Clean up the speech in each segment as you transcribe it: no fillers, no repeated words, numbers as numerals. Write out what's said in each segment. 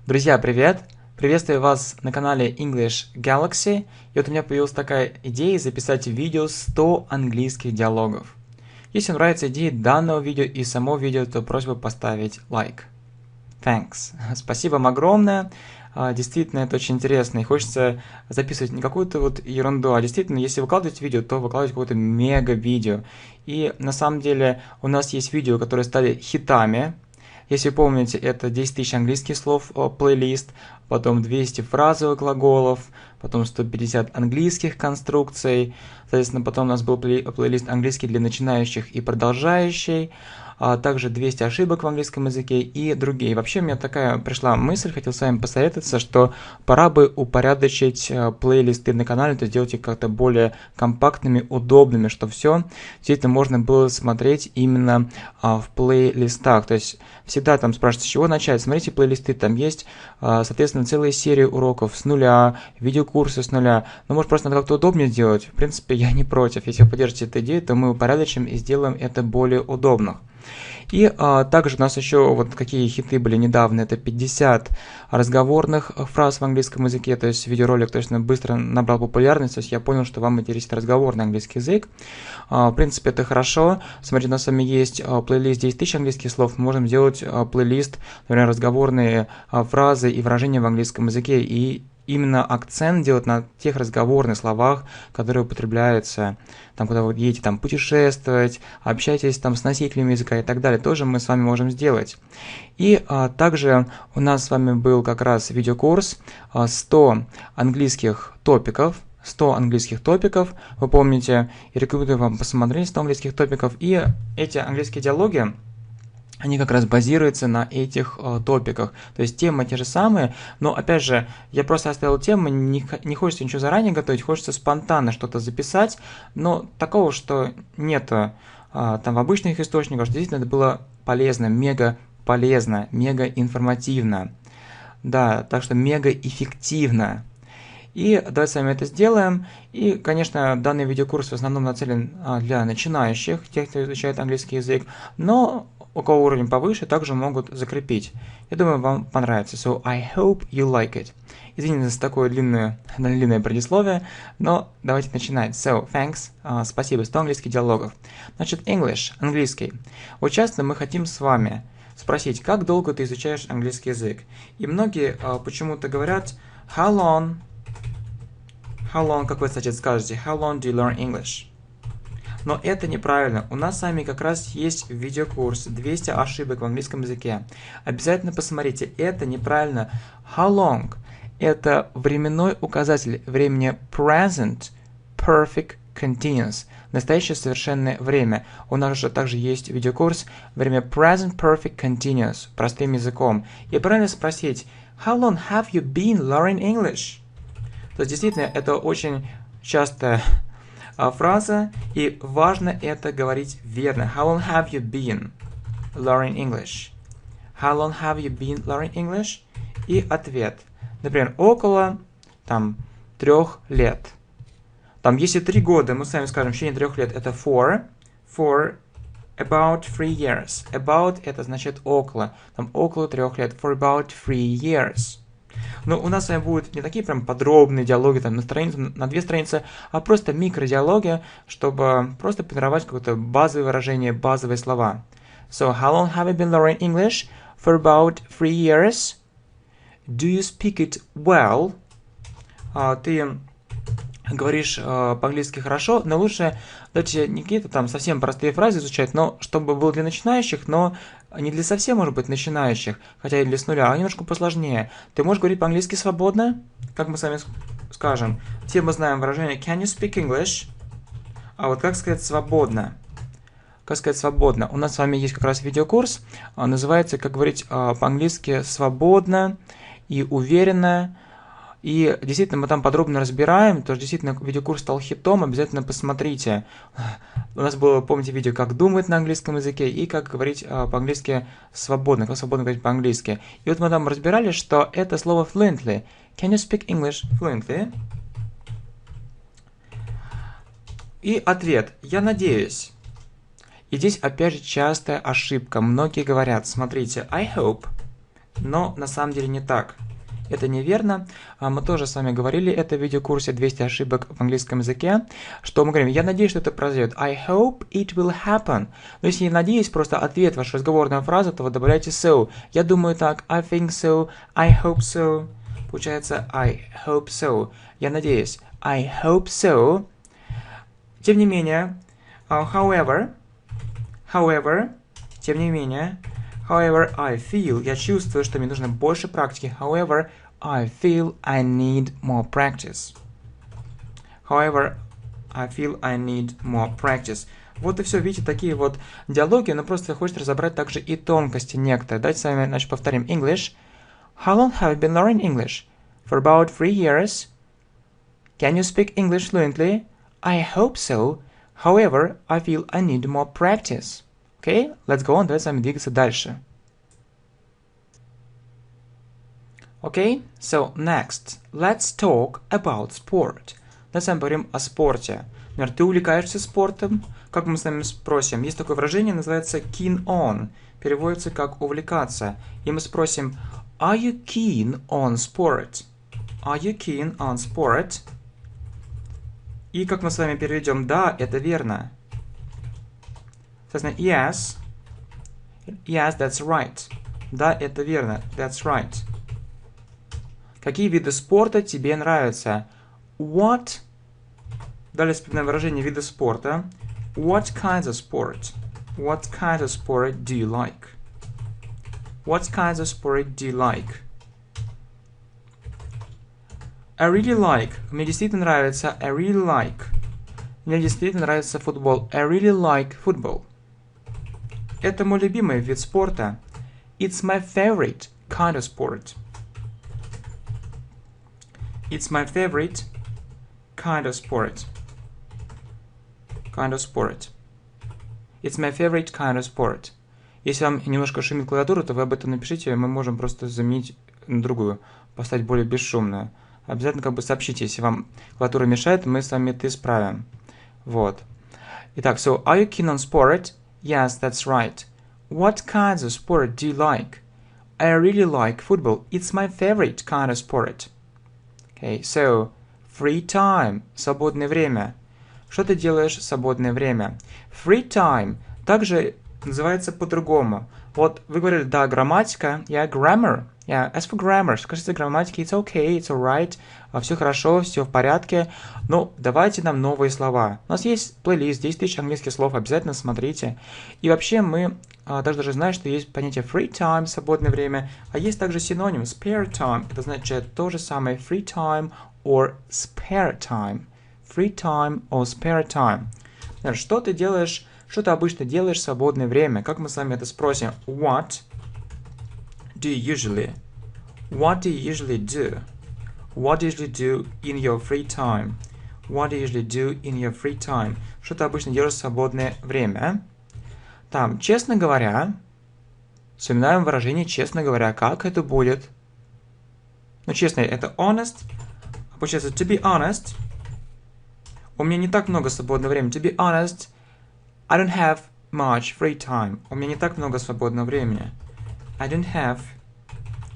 Друзья, привет! Приветствую вас на канале English Galaxy. И вот у меня появилась такая идея записать видео 100 английских диалогов. Если нравится идея данного видео и само видео, то просьба поставить лайк. Thanks. Спасибо вам огромное. Действительно, это очень интересно. И хочется записывать не какую-то вот ерунду, а действительно, если выкладывать видео, то выкладывать какое-то мега-видео. И на самом деле у нас есть видео, которые стали хитами. Если вы помните, это 10 тысяч английских слов плейлист, потом 200 фразовых глаголов, потом 150 английских конструкций. Соответственно, потом у нас был плейлист английский для начинающих и продолжающих, а также 200 ошибок в английском языке и другие. Вообще, у меня такая пришла мысль, хотел с вами посоветоваться, что пора бы упорядочить плейлисты на канале, то сделать их как-то более компактными, удобными, чтобы все действительно можно было смотреть именно в плейлистах. То есть всегда там спрашивают, с чего начать. Смотрите плейлисты, там есть, соответственно, целая серия уроков с нуля, видеокурсы с нуля. Но может просто надо как-то удобнее сделать. В принципе, я не против. Если вы поддержите эту идею, то мы упорядочим и сделаем это более удобно. И также у нас еще вот какие хиты были недавно, это 50 разговорных фраз в английском языке, то есть видеоролик точно быстро набрал популярность, то есть я понял, что вам интересен разговорный английский язык. В принципе, это хорошо. Смотрите, у нас с вами есть плейлист 10 тысяч английских слов, мы можем сделать плейлист, например, разговорные фразы и выражения в английском языке, и именно акцент делать на тех разговорных словах, которые употребляются, там, когда вы едете там, путешествовать, общаетесь там, с носителями языка и так далее, тоже мы с вами можем сделать. И также у нас с вами был как раз видеокурс 100 английских топиков, 100 английских топиков, вы помните, и рекомендую вам посмотреть 100 английских топиков, и эти английские диалоги, они как раз базируются на этих топиках. То есть темы те же самые, но опять же, я просто оставил темы, не хочется ничего заранее готовить, хочется спонтанно что-то записать, но такого, что нет там в обычных источниках, что действительно это было полезно, мега информативно. Да, так что мега эффективно. И давайте с вами это сделаем. И, конечно, данный видеокурс в основном нацелен для начинающих, тех, кто изучает английский язык, но у кого уровень повыше, также могут закрепить. Я думаю, вам понравится. So, I hope you like it. Извините за такое длинное предисловие, но давайте начинать. So, thanks. Спасибо. 100 английских диалогов. Значит, English, английский. Вот часто мы хотим с вами спросить, как долго ты изучаешь английский язык. И многие почему-то говорят, how long, как вы, кстати, скажете, how long do you learn English? Но это неправильно. У нас с вами как раз есть видеокурс 200 ошибок в английском языке. Обязательно посмотрите, это неправильно. How long? Это временной указатель времени present perfect continuous. Настоящее совершенное время. У нас же также есть видеокурс время present perfect continuous простым языком. И правильно спросить, how long have you been learning English? То есть действительно это очень часто фраза, и важно это говорить верно. How long have you been learning English? How long have you been learning English? И ответ. Например, около 3 лет. Там, если 3 года, мы с вами скажем, в течение 3 лет, это for about 3 years. About это значит около. Там около 3 лет. For about 3 years. Но у нас с вами будут не такие прям подробные диалоги там, на страницу, на 2 страницы, а просто микродиалоги, чтобы просто тренировать какое-то базовое выражение, базовые слова. So, how long have you been learning English? For about 3 years. Do you speak it well? Ты говоришь по-английски хорошо, но лучше давайте не какие-то там совсем простые фразы изучать, но чтобы было для начинающих, но не для совсем, может быть, начинающих, хотя и для с нуля, а немножко посложнее. Ты можешь говорить по-английски свободно? Как мы с вами скажем? Все мы знаем выражение can you speak English? А вот как сказать свободно? Как сказать свободно? У нас с вами есть как раз видеокурс, называется «Как говорить по-английски свободно и уверенно». И действительно мы там подробно разбираем, потому что действительно видеокурс стал хитом, обязательно посмотрите. У нас было, помните, видео, как думать на английском языке и как говорить по-английски свободно, как свободно говорить по-английски. И вот мы там разбирали, что это слово fluently. Can you speak English fluently? И ответ. Я надеюсь. И здесь опять же частая ошибка. Многие говорят, смотрите, I hope. но на самом деле не так. Это неверно. Мы тоже с вами говорили это в видеокурсе 200 ошибок в английском языке, что мы говорим, я надеюсь, что это произойдет. I hope it will happen. Но если не надеюсь, просто ответ вашу разговорную фразу, то вы добавляете so. Я думаю так, I think so, I hope so. Получается I hope so. Я надеюсь. I hope so. Тем не менее, however, тем не менее, however, I feel, я чувствую, что мне нужно больше практики. However, I feel I need more practice. However, I feel I need more practice. Вот и все, видите, такие вот диалоги, но просто хочет разобрать также и тонкости некоторые. Давайте с вами, значит, повторим. English. How long have you been learning English? For about 3 years. Can you speak English fluently? I hope so. However, I feel I need more practice. Okay, let's go on. Давайте с вами двигаться дальше. Okay, so next, let's talk about sport. Давайте с вами поговорим о спорте. Например, ты увлекаешься спортом? Как мы с вами спросим? Есть такое выражение, называется keen on. Переводится как увлекаться. И мы спросим, are you keen on sport? Are you keen on sport? И как мы с вами переведем, да, это верно. Соответственно, yes, that's right. Да, это верно, that's right. Какие виды спорта тебе нравятся? What? Далее вспоминаем выражение вида спорта. What kinds of sport? What kind of sport do you like? What kinds of sport do you like? I really like. Мне действительно нравится. I really like. Мне действительно нравится футбол. I really like football. Это мой любимый вид спорта. It's my favorite kind of sport. It's my favorite kind of sport. Kind of sport. It's my favorite kind of sport. Если вам немножко шумит клавиатура, то вы об этом напишите, мы можем просто заменить на другую, поставить более бесшумную. Обязательно как бы сообщите, если вам клавиатура мешает, мы с вами это исправим. Вот. Итак, so, are you keen on sport? Yes, that's right. What kinds of sport do you like? I really like football. It's my favorite kind of sport. Okay, so, free time, свободное время. Что ты делаешь в свободное время? Free time также называется по-другому. Вот вы говорили, да, грамматика, grammar. As for grammar, скажите грамматике, it's okay, it's alright, все хорошо, все в порядке. Но давайте нам новые слова. У нас есть плейлист, 10 тысяч английских слов, обязательно смотрите. И вообще мы также должны знать, что есть понятие free time, свободное время, а есть также синоним spare time. Это означает то же самое free time or spare time. Free time or spare time. Что ты делаешь, что ты обычно делаешь в свободное время? Как мы с вами это спросим? What do you usually do? What do you usually do in your free time? What do you usually do in your free time? Что ты обычно делаешь в свободное время? Там, честно говоря, вспоминаем выражение «честно говоря». Как это будет? Ну, честно, это honest. Получается, to be honest. У меня не так много свободного времени. To be honest, I don't have much free time. У меня не так много свободного времени. I don't have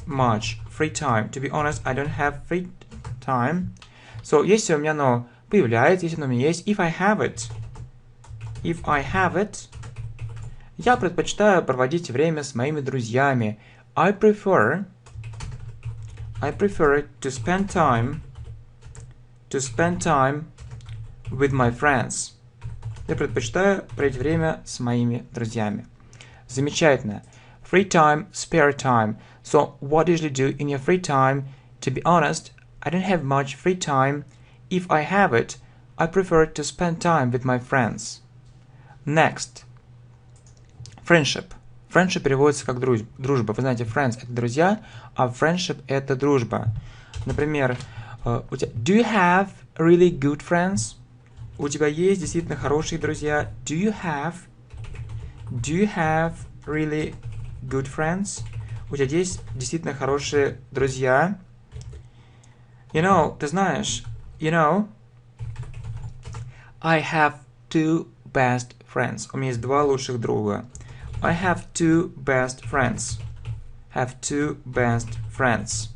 much free time. To be honest, I don't have free time. So, если у меня оно появляется, если оно у меня есть, if I have it, я предпочитаю проводить время с моими друзьями. I prefer to spend time with my friends. Я предпочитаю проводить время с моими друзьями. Замечательно. Free time, spare time. So, what do you usually do in your free time? To be honest, I don't have much free time. If I have it, I prefer to spend time with my friends. Next. Friendship. Friendship переводится как дружба. Вы знаете, friends – это друзья, а friendship – это дружба. Например, у тебя do you have really good friends? У тебя есть действительно хорошие друзья. Do you have really good friends? У тебя есть действительно хорошие друзья. Ты знаешь, I have two best friends. У меня есть два лучших друга. I have two best friends. have two best friends.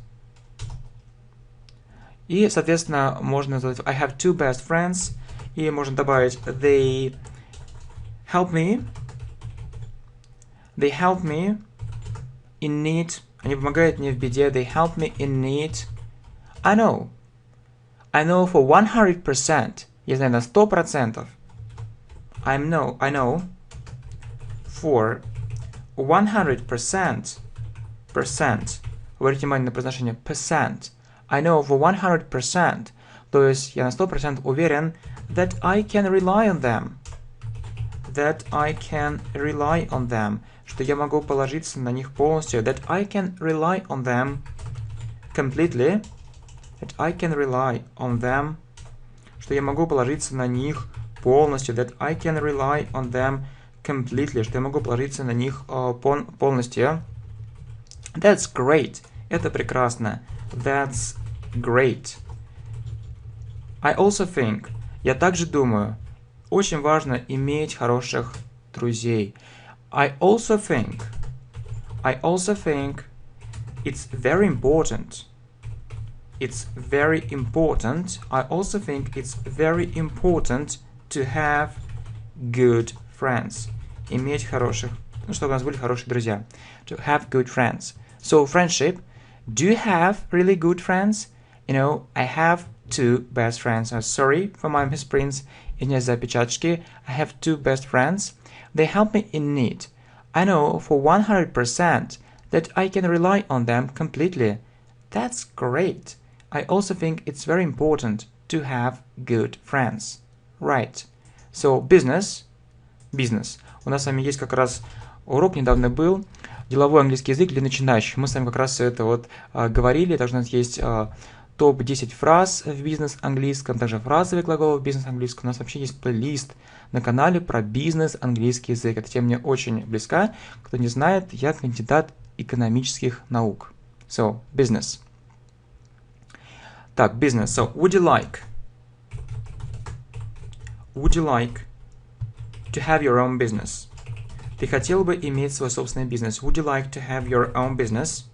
И, соответственно, можно сказать I have two best friends. И можно добавить they help me in need. Они помогают мне в беде. They help me in need. I know for 100%. Я знаю на 100%. I know for 100%. Обратите внимание на произношение percent. I know for 100%. То есть я на 100% уверен that I can rely on them. Что я могу положиться на них полностью. That I can rely on them completely. Что я могу положиться на них полностью. That I can rely on them completely. Что я могу положиться на них полностью. That's great. Это прекрасно. That's great. I also think. Я также думаю. Очень важно иметь хороших друзей. I also think it's very important. I also think it's very important to have good friends. Иметь хороших, чтобы у нас были хорошие друзья. To have good friends. So friendship. Do you have really good friends? You know, I have two best friends. Sorry for my misprints. Извиняюсь за опечаточки. I have two best friends. They help me in need. I know for 100% that I can rely on them completely. That's great. I also think it's very important to have good friends. Right. So, business. У нас с вами есть как раз урок недавно был. Деловой английский язык для начинающих. Мы с вами как раз все это вот говорили. Также у нас есть топ-10 фраз в бизнес-английском, также фразовые глаголы в бизнес-английском. У нас вообще есть плейлист на канале про бизнес-английский язык. Эта тема мне очень близка. Кто не знает, я кандидат экономических наук. So, business. Так, business. So, would you like to have your own business? Ты хотел бы иметь свой собственный бизнес? Would you like to have your own business?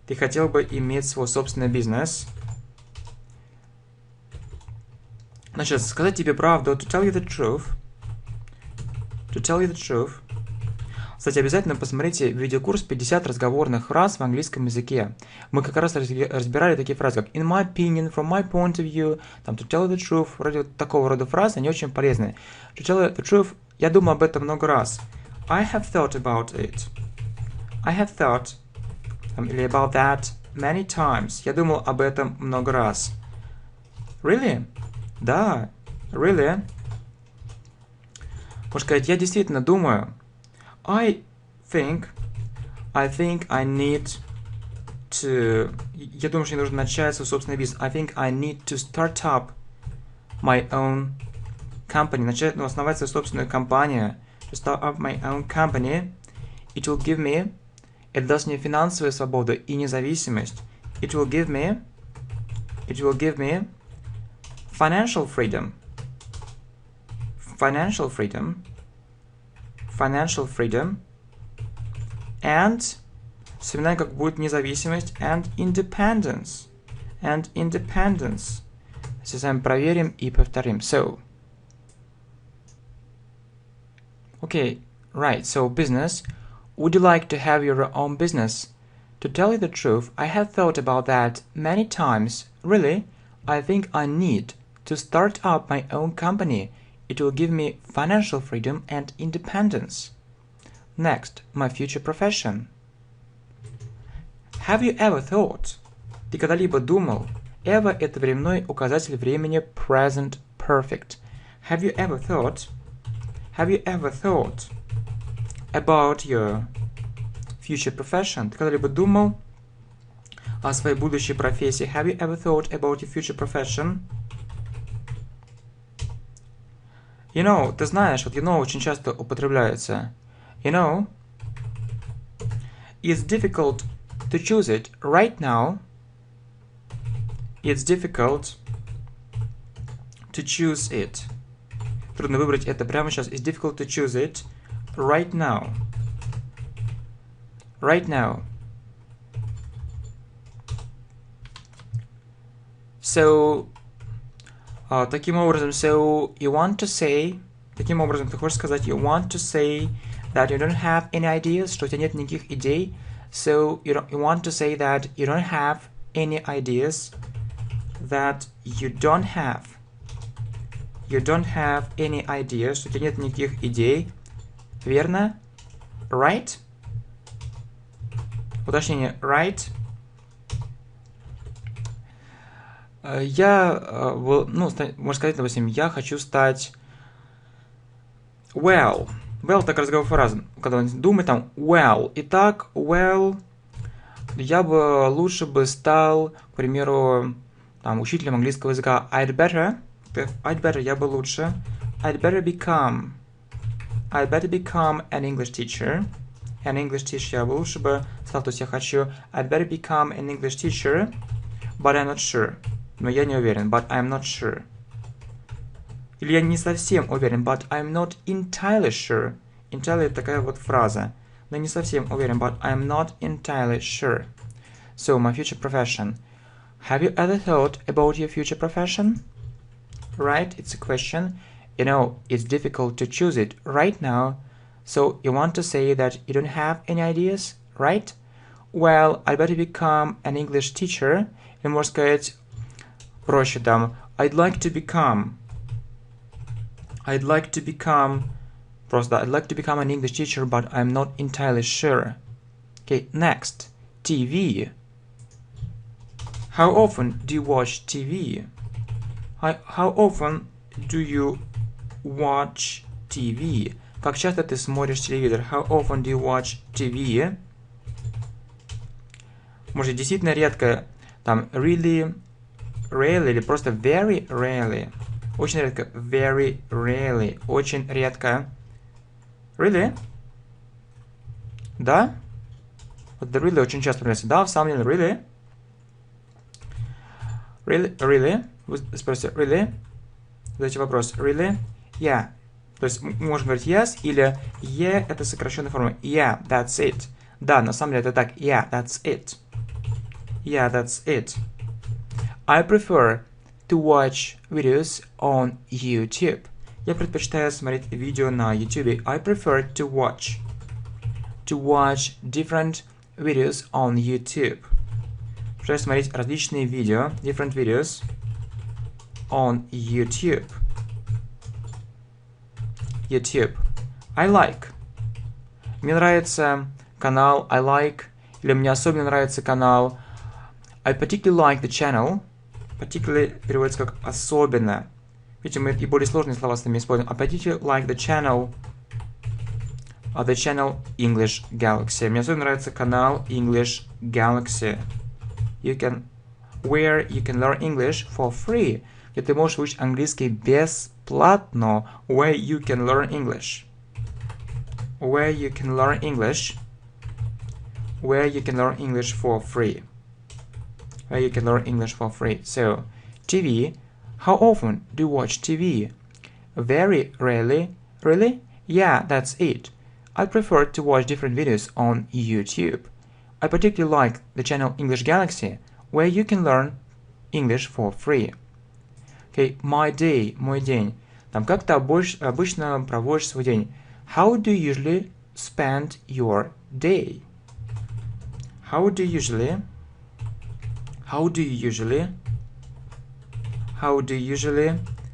Ты хотел бы иметь свой собственный бизнес? Значит, сказать тебе правду, to tell you the truth. Кстати, обязательно посмотрите видеокурс 50 разговорных фраз в английском языке. Мы как раз разбирали такие фразы, как in my opinion, from my point of view, там to tell you the truth, вроде вот такого рода фраз, они очень полезны. To tell you the truth, я думал об этом много раз. I have thought about it. Или about that many times. Я думал об этом много раз. Really? Да, really. Можно сказать, я действительно думаю. I think I need to... Я думаю, что мне нужно начать свой собственный бизнес. I think I need to start up my own company. Основать свою собственную компанию. To start up my own company. It will give me... Это даст мне финансовую свободу и независимость. It will give me financial freedom. And, вспоминай, как будет независимость, and independence. Сейчас с вами проверим и повторим. So, okay, right, so business. Would you like to have your own business? To tell you the truth, I have thought about that many times. Really, I think I need to start up my own company. It will give me financial freedom and independence. Next, my future profession. Have you ever thought? Ты когда-либо думал? Ever – это временной указатель времени present perfect. Have you ever thought about your future profession? Ты когда-либо думал о своей будущей профессии? Have you ever thought about your future profession? You know, ты знаешь, вот you know очень часто употребляется. You know, it's difficult to choose it right now. It's difficult to choose it. Трудно выбрать это прямо сейчас. It's difficult to choose it right now. Right now. So, таким образом, so you want to say, таким образом, ты хочешь сказать, you want to say that you don't have any ideas, что у тебя нет никаких идей. So, you want to say that you don't have any ideas, that you don't have any ideas, что у тебя нет никаких идей. Верно? Right? Уточнение. Right? Я, можно сказать, допустим, я хочу стать well. Well, так разговор фраза. Когда он думает, там, well. Итак, well, я бы лучше бы стал, к примеру, там, учителем английского языка. I'd better, я бы лучше. I'd better become an English teacher. An English teacher, я бы лучше бы стал, то есть я хочу. I'd better become an English teacher, but I'm not sure. Но я не уверен, but I'm not sure. Или я не совсем уверен, but I'm not entirely sure. Entirely такая вот фраза. Но не совсем уверен, but I'm not entirely sure. So, my future profession. Have you ever thought about your future profession? Right, it's a question. You know, it's difficult to choose it right now. So, you want to say that you don't have any ideas, right? Well, I'd better become an English teacher. И можно сказать проще там. I'd like to become просто I'd like to become an English teacher, but I'm not entirely sure. Okay, next. TV. How often do you watch TV? How often do you watch TV? Как часто ты смотришь телевизор? How often do you watch TV? Может, действительно редко. Там really, rarely или просто very rarely. Очень редко. Very rarely. Очень редко. Really? Да? Вот the really очень часто появляется. Да, в самом деле, really? Really? Вы спросите, really? Задайте вопрос. Really? Yeah. То есть можно говорить yes или yeah, это сокращенная форма. Yeah, that's it. Да, на самом деле это так. Yeah, that's it. Yeah, that's it. I prefer to watch videos on YouTube. Я предпочитаю смотреть видео на YouTube. I prefer to watch different videos on YouTube. Предпочитаю смотреть различные видео, different videos on YouTube. YouTube. I like. Мне нравится канал I like. Или мне особенно нравится канал I particularly like the channel. Particularly переводится как особенно. Видите, мы и более сложные слова с ними используем. I particularly like the channel English Galaxy. Мне особенно нравится канал English Galaxy. Where you can learn English for free. Где ты можешь выучить английский бесплатно. Where you can learn English. Where you can learn English. Where you can learn English for free. Where you can learn English for free. So, TV. How often do you watch TV? Very rarely. Really? Yeah, that's it. I prefer to watch different videos on YouTube. I particularly like the channel English Galaxy, where you can learn English for free. Okay, my day, мой день. Там как ты обычно проводишь свой день? How do you usually spend your day? How do you usually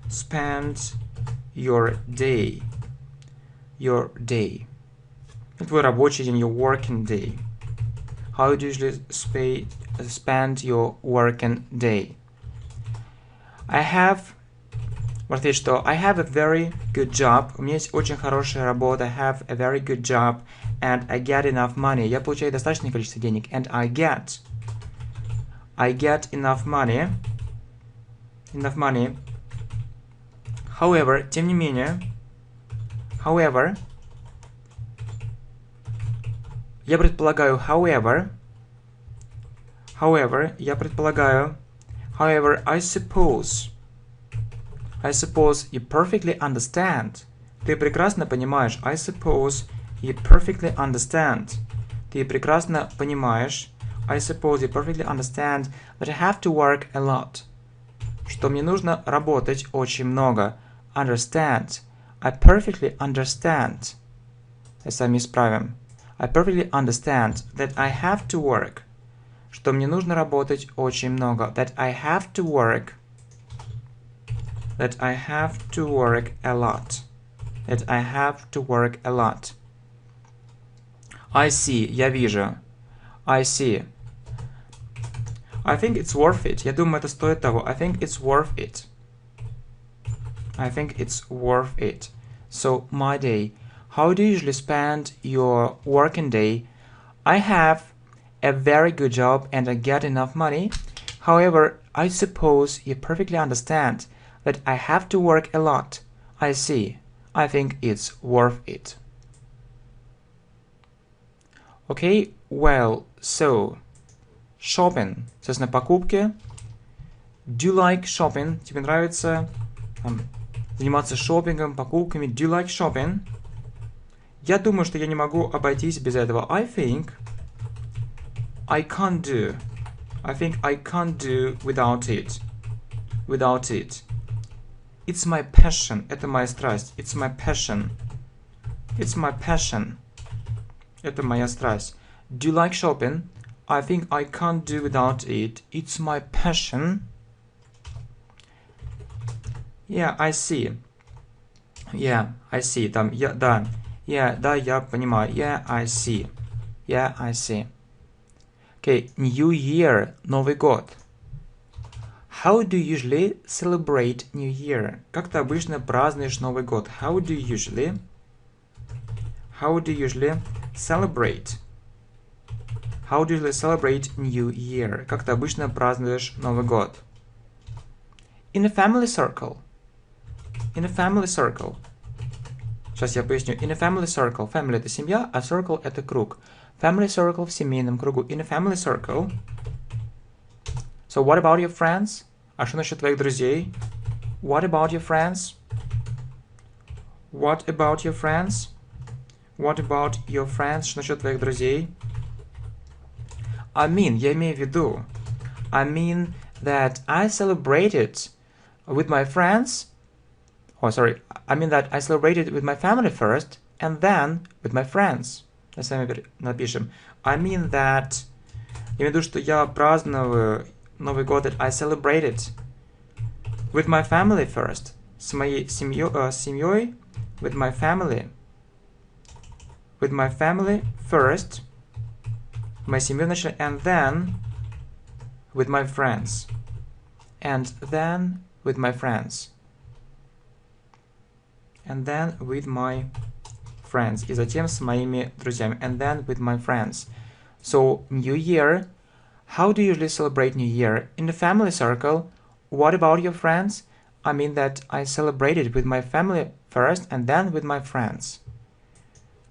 spend your day? Your day. Твой рабочий день, your working day. How do you usually spend your working day? I have a very good job. У меня есть очень хорошая работа. I have a very good job. And I get enough money. Я получаю достаточное количество денег. And I get enough money. However, тем не менее, я предполагаю, however, I suppose you perfectly understand. Ты прекрасно понимаешь. I suppose you perfectly understand. Ты прекрасно понимаешь. I suppose you perfectly understand that I have to work a lot. Что мне нужно работать очень много. Understand. I perfectly understand. Сами исправим. I perfectly understand that I have to work. Что мне нужно работать очень много. That I have to work. That I have to work a lot. That I have to work a lot. I see. Я вижу. I see. I think it's worth it. Я думаю, это стоит того. I think it's worth it. I think it's worth it. So, my day. How do you usually spend your working day? I have a very good job and I get enough money. However, I suppose you perfectly understand that I have to work a lot. I see. I think it's worth it. Okay, well, so, shopping. Соответственно, покупки. Do you like shopping? Тебе нравится заниматься шопингом, покупками? Do you like shopping? Я думаю, что я не могу обойтись без этого. I think I can't do. I think I can't do without it. Without it. It's my passion. Это моя страсть. It's my passion. It's my passion. Это моя страсть. Do you like shopping? I think I can't do without it. It's my passion. Yeah, I see. Yeah, I see. Там, да. Yeah, да, я понимаю. Yeah, I see. Yeah, I see. Okay, New Year, Новый год. How do you usually celebrate New Year? Как ты обычно празднуешь Новый год? How do you usually celebrate? How do you usually celebrate New Year? Как ты обычно празднуешь Новый год? In a family circle. In a family circle. Сейчас я поясню. In a family circle. Family — это семья, а circle — это круг. Family circle — в семейном кругу. In a family circle. So what about your friends? А что насчет твоих друзей? What about your friends? What about your friends? What about your friends? Что насчет твоих друзей? I mean, я имею в виду. I mean that I celebrated with my friends. Oh, sorry. I mean that I celebrated with my family first, and then with my friends. Сами напишем. I mean that... Я имею в виду, что я праздную Новый год. That I celebrated with my family first. С моей семьей. With my family. With my family first. Моей семьей вначале. And then with my friends. And then with my friends. And then with my friends. И затем с моими друзьями. And then with my friends. So, New Year. How do you usually celebrate New Year? In the family circle. What about your friends? I mean that I celebrated with my family first and then with my friends.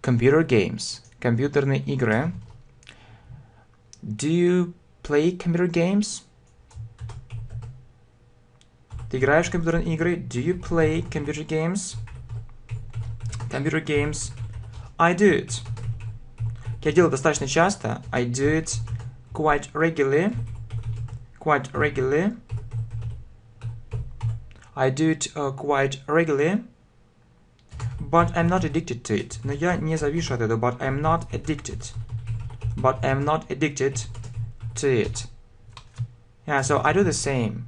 Computer games. Компьютерные игры. Do you play computer games? Ты играешь в компьютерные игры? Do you play computer games? Computer games. I do it. Я делаю достаточно часто. I do it quite regularly. Quite regularly. I do it quite regularly. But I'm not addicted to it. Но я не завишу от этого. But I'm not addicted. But I'm not addicted to it. Yeah, so I do the same.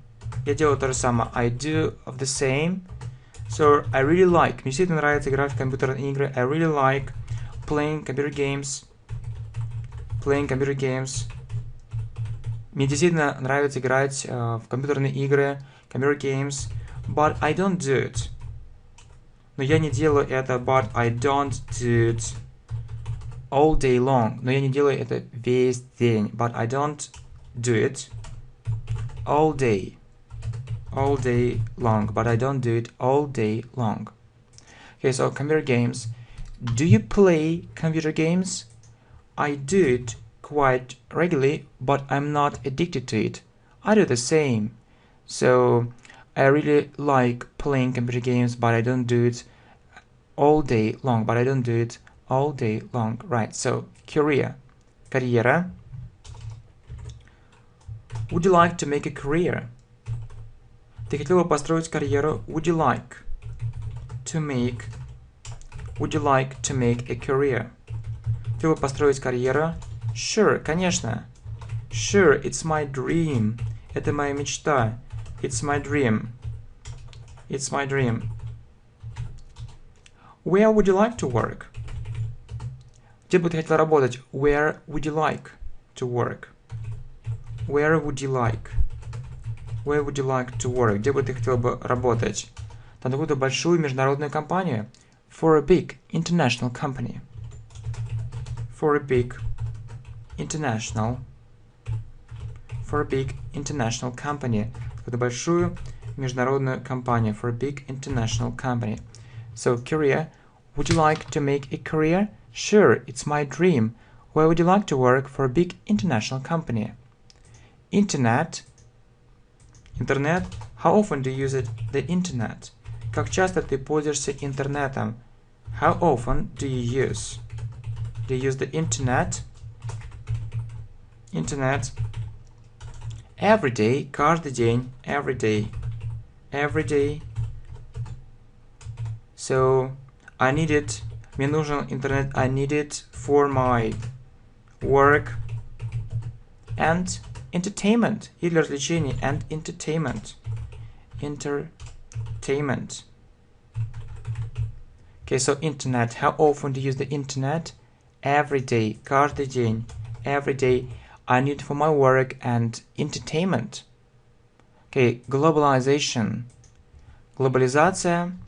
Я делаю то же самое. I do of the same. So I really like. Мне действительно нравится играть в компьютерные игры. I really like playing computer games. Playing computer games. Мне действительно нравится играть в компьютерные игры. Computer games. But I don't do it. Но я не делаю это. But I don't do it all day long. Но я не делаю это весь день. But I don't do it all day. All day long. But I don't do it all day long. Okay, so computer games. Do you play computer games? I do it quite regularly, but I'm not addicted to it. I do the same. So I really like playing computer games, but I don't do it all day long. But I don't do it all day long. Right, so career. карьера. Would you like to make a career? Ты хотел бы построить карьеру? Would you like to make a career? Хотел бы построить карьеру? Sure, конечно. Sure, it's my dream. Это моя мечта. It's my dream. It's my dream. Where would you like to work? Где бы ты хотел работать? Where would you like to work? Where would you like? Where would you like to work? Где бы ты хотел бы работать? На какую-то большую международную компанию. For a big international company. For a big international company. Какую-то большую международную компанию. For a big international company. So, career. Would you like to make a career? Sure, it's my dream. Where would you like to work? For a big international company. Internet. Интернет. How often do you use it? The internet. Как часто ты пользуешься интернетом? How often do you use? Do you use the internet? Internet. Every day. Каждый день. Every day. Every day. So, I need it. Мне нужен интернет. I need it for my work and entertainment. И для развлечений. And entertainment. Entertainment. Okay, so internet. How often do you use the internet? Every day. Каждый день. Every day. I need it for my work and entertainment. Okay, globalization. Глобализация.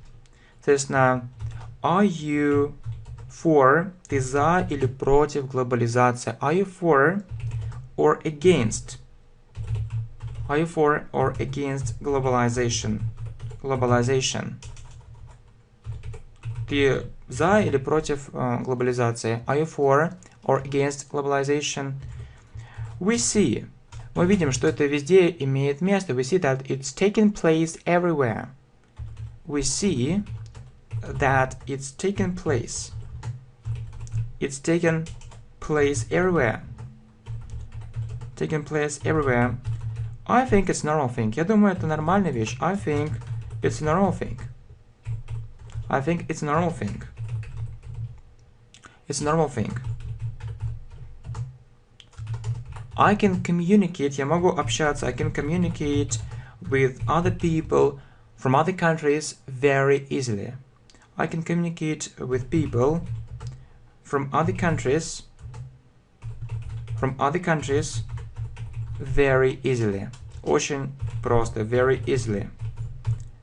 Соответственно, are you for? Ты за или против глобализации? Are you for or against? Are you for or against globalization? Globalization. Ты за или против глобализации? Are you for or against globalization? We see. Мы видим, что это везде имеет место. We see that it's taking place everywhere. We see that it's taking place. It's taken place everywhere. Taking place everywhere. I think it's normal thing. Я думаю, это нормальная вещь. I think it's a normal thing. I think it's a normal thing. It's a normal thing. I can communicate. Я могу общаться. I can communicate with other people from other countries very easily. I can communicate with people from other countries very easily. Очень просто. Very easily.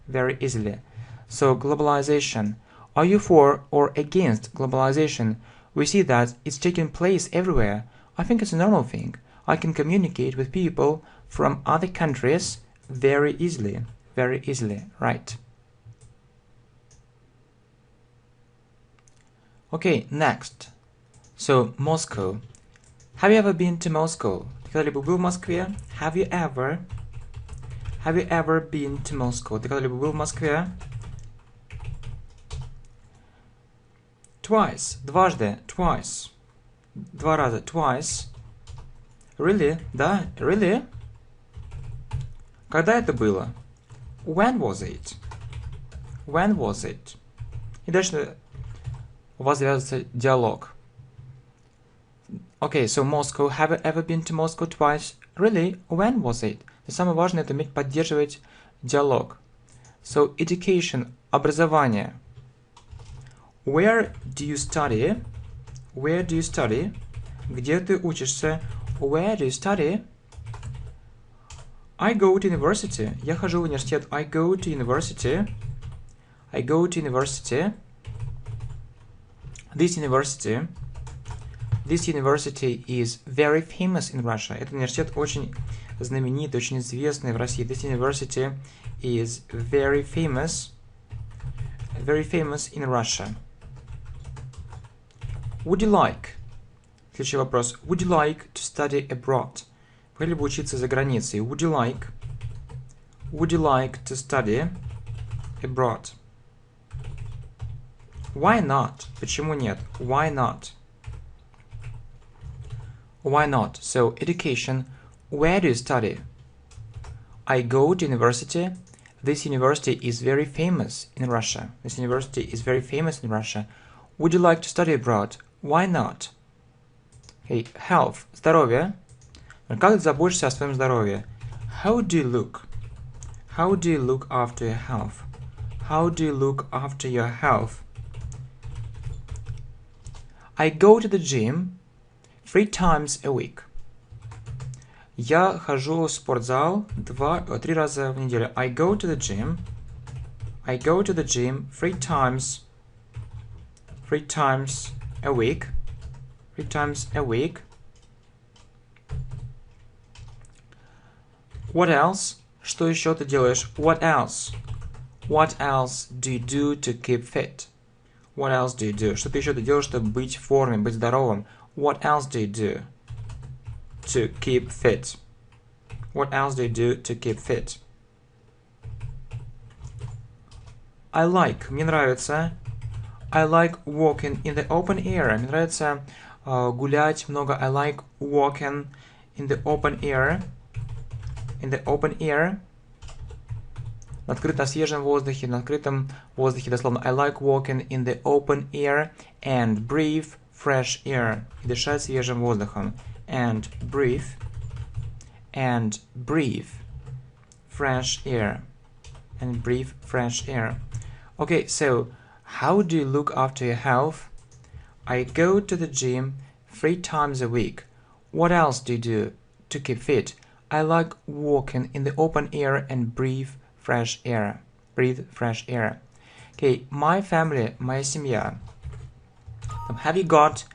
Very easily. So, globalization. Are you for or against globalization? We see that it's taking place everywhere. I think it's a normal thing. I can communicate with people from other countries very easily. Very easily. Right. Okay, next. So, Moscow. Have you ever been to Moscow? Ты когда-либо был в Москве? Have you ever been to Moscow? Ты когда-либо был в Москве? Twice. Дважды. Twice. Два раза. Twice. Really? Да? Really? Когда это было? When was it? When was it? И дальше у вас завязывается диалог. Okay, so Moscow. Have you ever been to Moscow twice? Really? When was it? И самое важное это уметь поддерживать диалог. So, education. Образование. Where do you study? Where do you study? Где ты учишься? Where do you study? I go to university. Я хожу в университет. I go to university. I go to university. This university is very famous in Russia. Этот университет очень знаменитый, очень известный в России. This university is very famous in Russia. Would you like? Следующий вопрос. Would you like to study abroad? Вы хотели бы учиться за границей? Would you like to study abroad? Why not? Почему нет? Why not? Why not? So, education. Where do you study? I go to university. This university is very famous in Russia. This university is very famous in Russia. Would you like to study abroad? Why not? Okay, health. Здоровье. Как ты заботишься о своем здоровье? How do you look? How do you look after your health? How do you look after your health? I go to the gym 3 times a week. Я хожу в спортзал 3 раза в неделю. I go to the gym. I go to the gym 3 times a week. 3 times a week. What else? Что еще ты делаешь? What else? What else do you do to keep fit? What else do you do? Что ты еще делаешь, чтобы быть в форме, быть здоровым? What else do you do to keep fit? What else do you do to keep fit? I like. Мне нравится. I like walking in the open air. Мне нравится гулять много. I like walking in the open air. In the open air. На свежем воздухе, на открытом воздухе, дословно. I like walking in the open air and breathe fresh air. И дышать свежим воздухом. And breathe fresh air. And breathe fresh air. Okay, so how do you look after your health? I go to the gym 3 times a week. What else do you do to keep fit? I like walking in the open air and breathe fresh air. Breathe fresh air. Okay, my family, моя семья. Have you got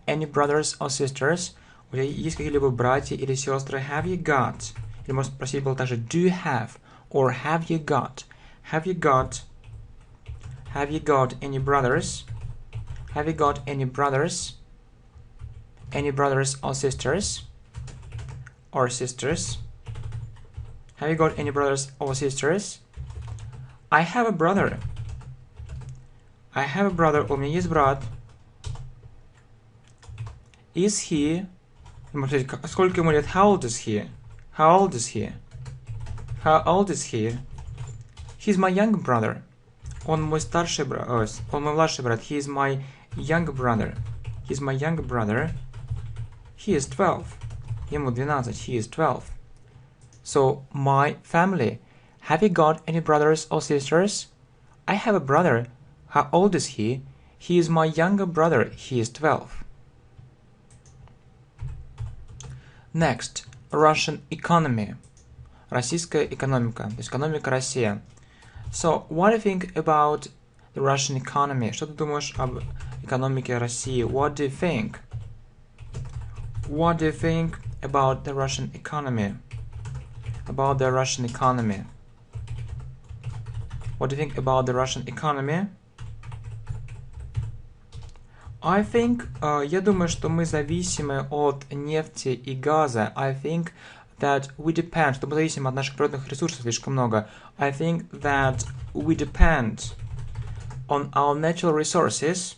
any brothers or sisters? У тебя есть какие-либо братья или сестры? Have you got? Или можно спросить было также do you have? Or have you got? Have you got any brothers? Have you got any brothers? Any brothers or sisters? Or sisters? Have you got any brothers or sisters? I have a brother. I have a brother. У меня есть брат. Is he? Сколько ему лет? How old is he? How old is he? How old is he? He's my young brother. Он мой старший брат. Он мой младший брат. He is my young brother. He's my young brother. He is 12. Ему 12. He is 12. So, my family. Have you got any brothers or sisters? I have a brother. How old is he? He is my younger brother. He is 12. Next, Russian economy. Российская экономика. То есть экономика России. So, what do you think about the Russian economy? Что ты думаешь об экономике России? What do you think? What do you think about the Russian economy? About the Russian economy. What do you think about the Russian economy? I think, я думаю, что мы зависимы от нефти и газа. I think that we depend, что мы зависим от наших природных ресурсов слишком много. I think that we depend on our natural resources,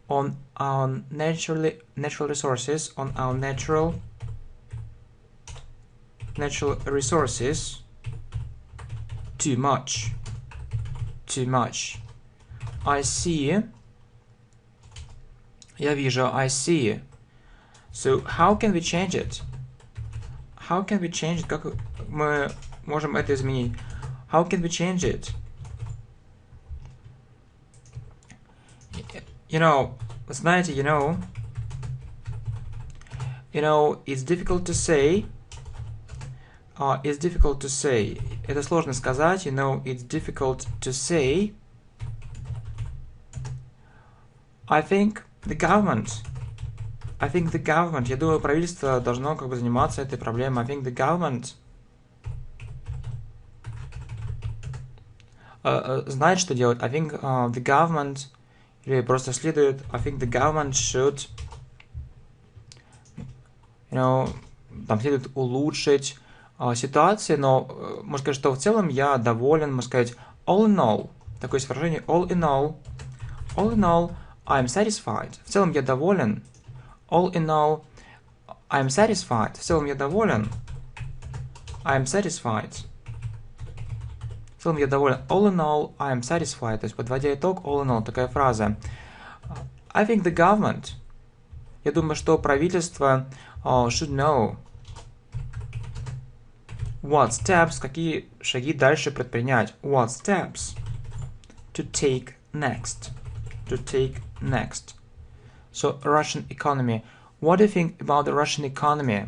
on our natural resources, on our natural resources too much. I see. Я вижу. I see. So how can we change it? How can we change it? Как мы можем это изменить? How can we change it? Знаете, it's difficult to say. It's difficult to say. Это сложно сказать. It's difficult to say. I think the government. Я думаю, правительство должно заниматься этой проблемой. I think the government знает, что делать. I think the government или просто следует. I think the government should там следует улучшить ситуацию, но можно сказать, что в целом я доволен, можно сказать all in all. Такое есть выражение all in all, I'm satisfied. В целом я доволен. All in all, I'm satisfied. В целом я доволен. I'm satisfied. В целом я доволен. All in all, I'm satisfied. То есть, подводя итог, all in all, такая фраза. I think the government. Я думаю, что правительство should know what steps, какие шаги дальше предпринять. What steps to take next. To take next. So, Russian economy. What do you think about the Russian economy?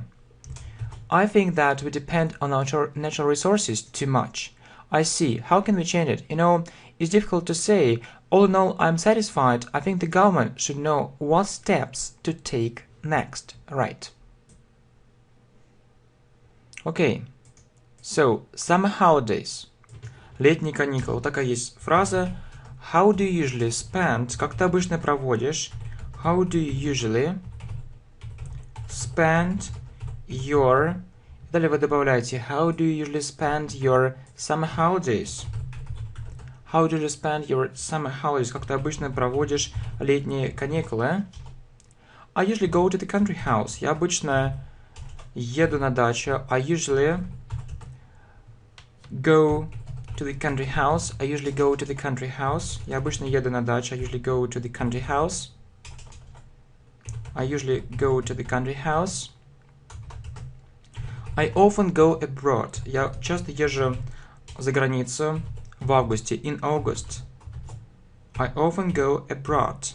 I think that we depend on our natural resources too much. I see. How can we change it? You know, it's difficult to say. All in all, I'm satisfied. I think the government should know what steps to take next. Right. Okay. So, summer holidays. Летние каникулы. Вот такая есть фраза. How do you usually spend? Как ты обычно проводишь? How do you usually spend your... Далее вы добавляете How do you usually spend your summer holidays? How do you spend your summer holidays? Как ты обычно проводишь летние каникулы? I usually go to the country house. Я обычно еду на дачу. I usually go to the country house. I usually go to the country house. Я обычно еду на дачу. I usually go to the country house. I usually go to the country house. I often go abroad. Я часто езжу за границу в августе. In August. I often go abroad.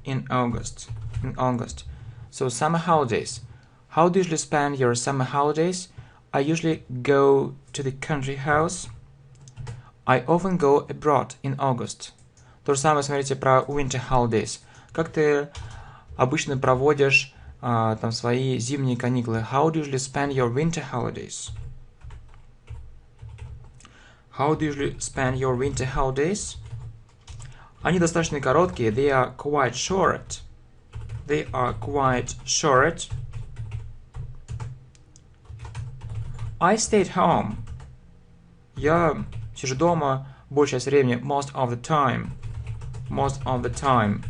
In August. In August. So, summer holidays. How do you usually spend your summer holidays? I usually go to the country house. I often go abroad in August. То же самое смотрите про winter holidays. Как ты обычно проводишь там свои зимние каникулы? How do you usually spend your winter holidays? How do you usually spend your winter holidays? Они достаточно короткие. They are quite short. They are quite short. I stayed home. Я сижу дома большую часть времени. Most of the time. Most of the time.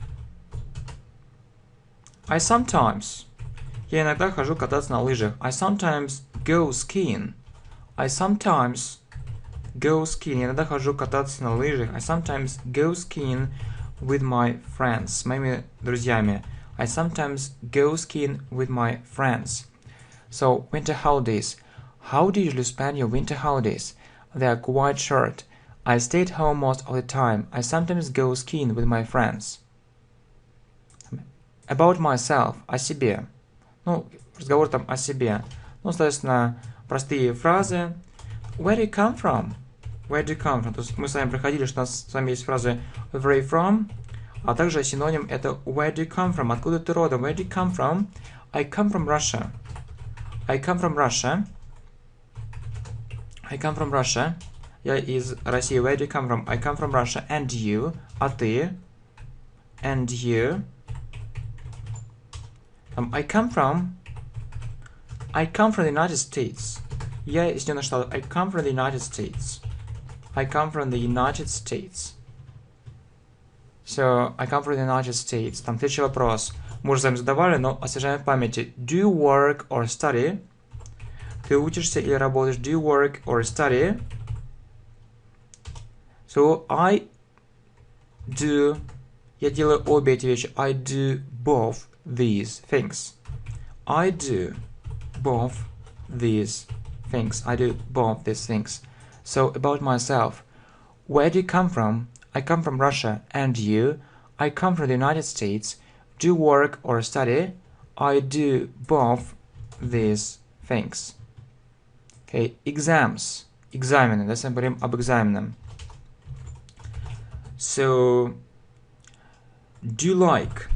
I sometimes. Я иногда хожу кататься на лыжах. I sometimes go skiing. I sometimes go skiing. Я иногда хожу кататься на лыжах. I sometimes go skiing with my friends. С моими друзьями. I sometimes go skiing with my friends. So, winter holidays. How do you usually spend your winter holidays? They are quite short. I stay at home most of the time. I sometimes go skiing with my friends. About myself. О себе. Ну, разговор там о себе. Ну, соответственно, простые фразы. Where do you come from? Where do you come from? То есть мы с вами проходили, что у нас с вами есть фразы where are you from, а также синоним это where do you come from? Откуда ты родом? Where do you come from? I come from Russia. I come from Russia. I come from Russia. Я из России. Where do you come from? I come from Russia. And you? А ты? And you? I come from the United States. Я из Соединенных Штатов. I come from the United States. I come from the United States. So, I come from the United States. Там следующий вопрос. Мы уже с вами задавали, но освежаем в памяти. Do you work or study? Ты учишься или работаешь? Do you work or study? So, I do. Я делаю обе эти вещи. I do both these things. I do both these things. I do both these things. So, about myself. Where do you come from? I come from Russia. And you? I come from the United States. Do you work or study? I do both these things. Okay, exams. Экзамены. Да, сегодня говорим об экзаменах. So, do you like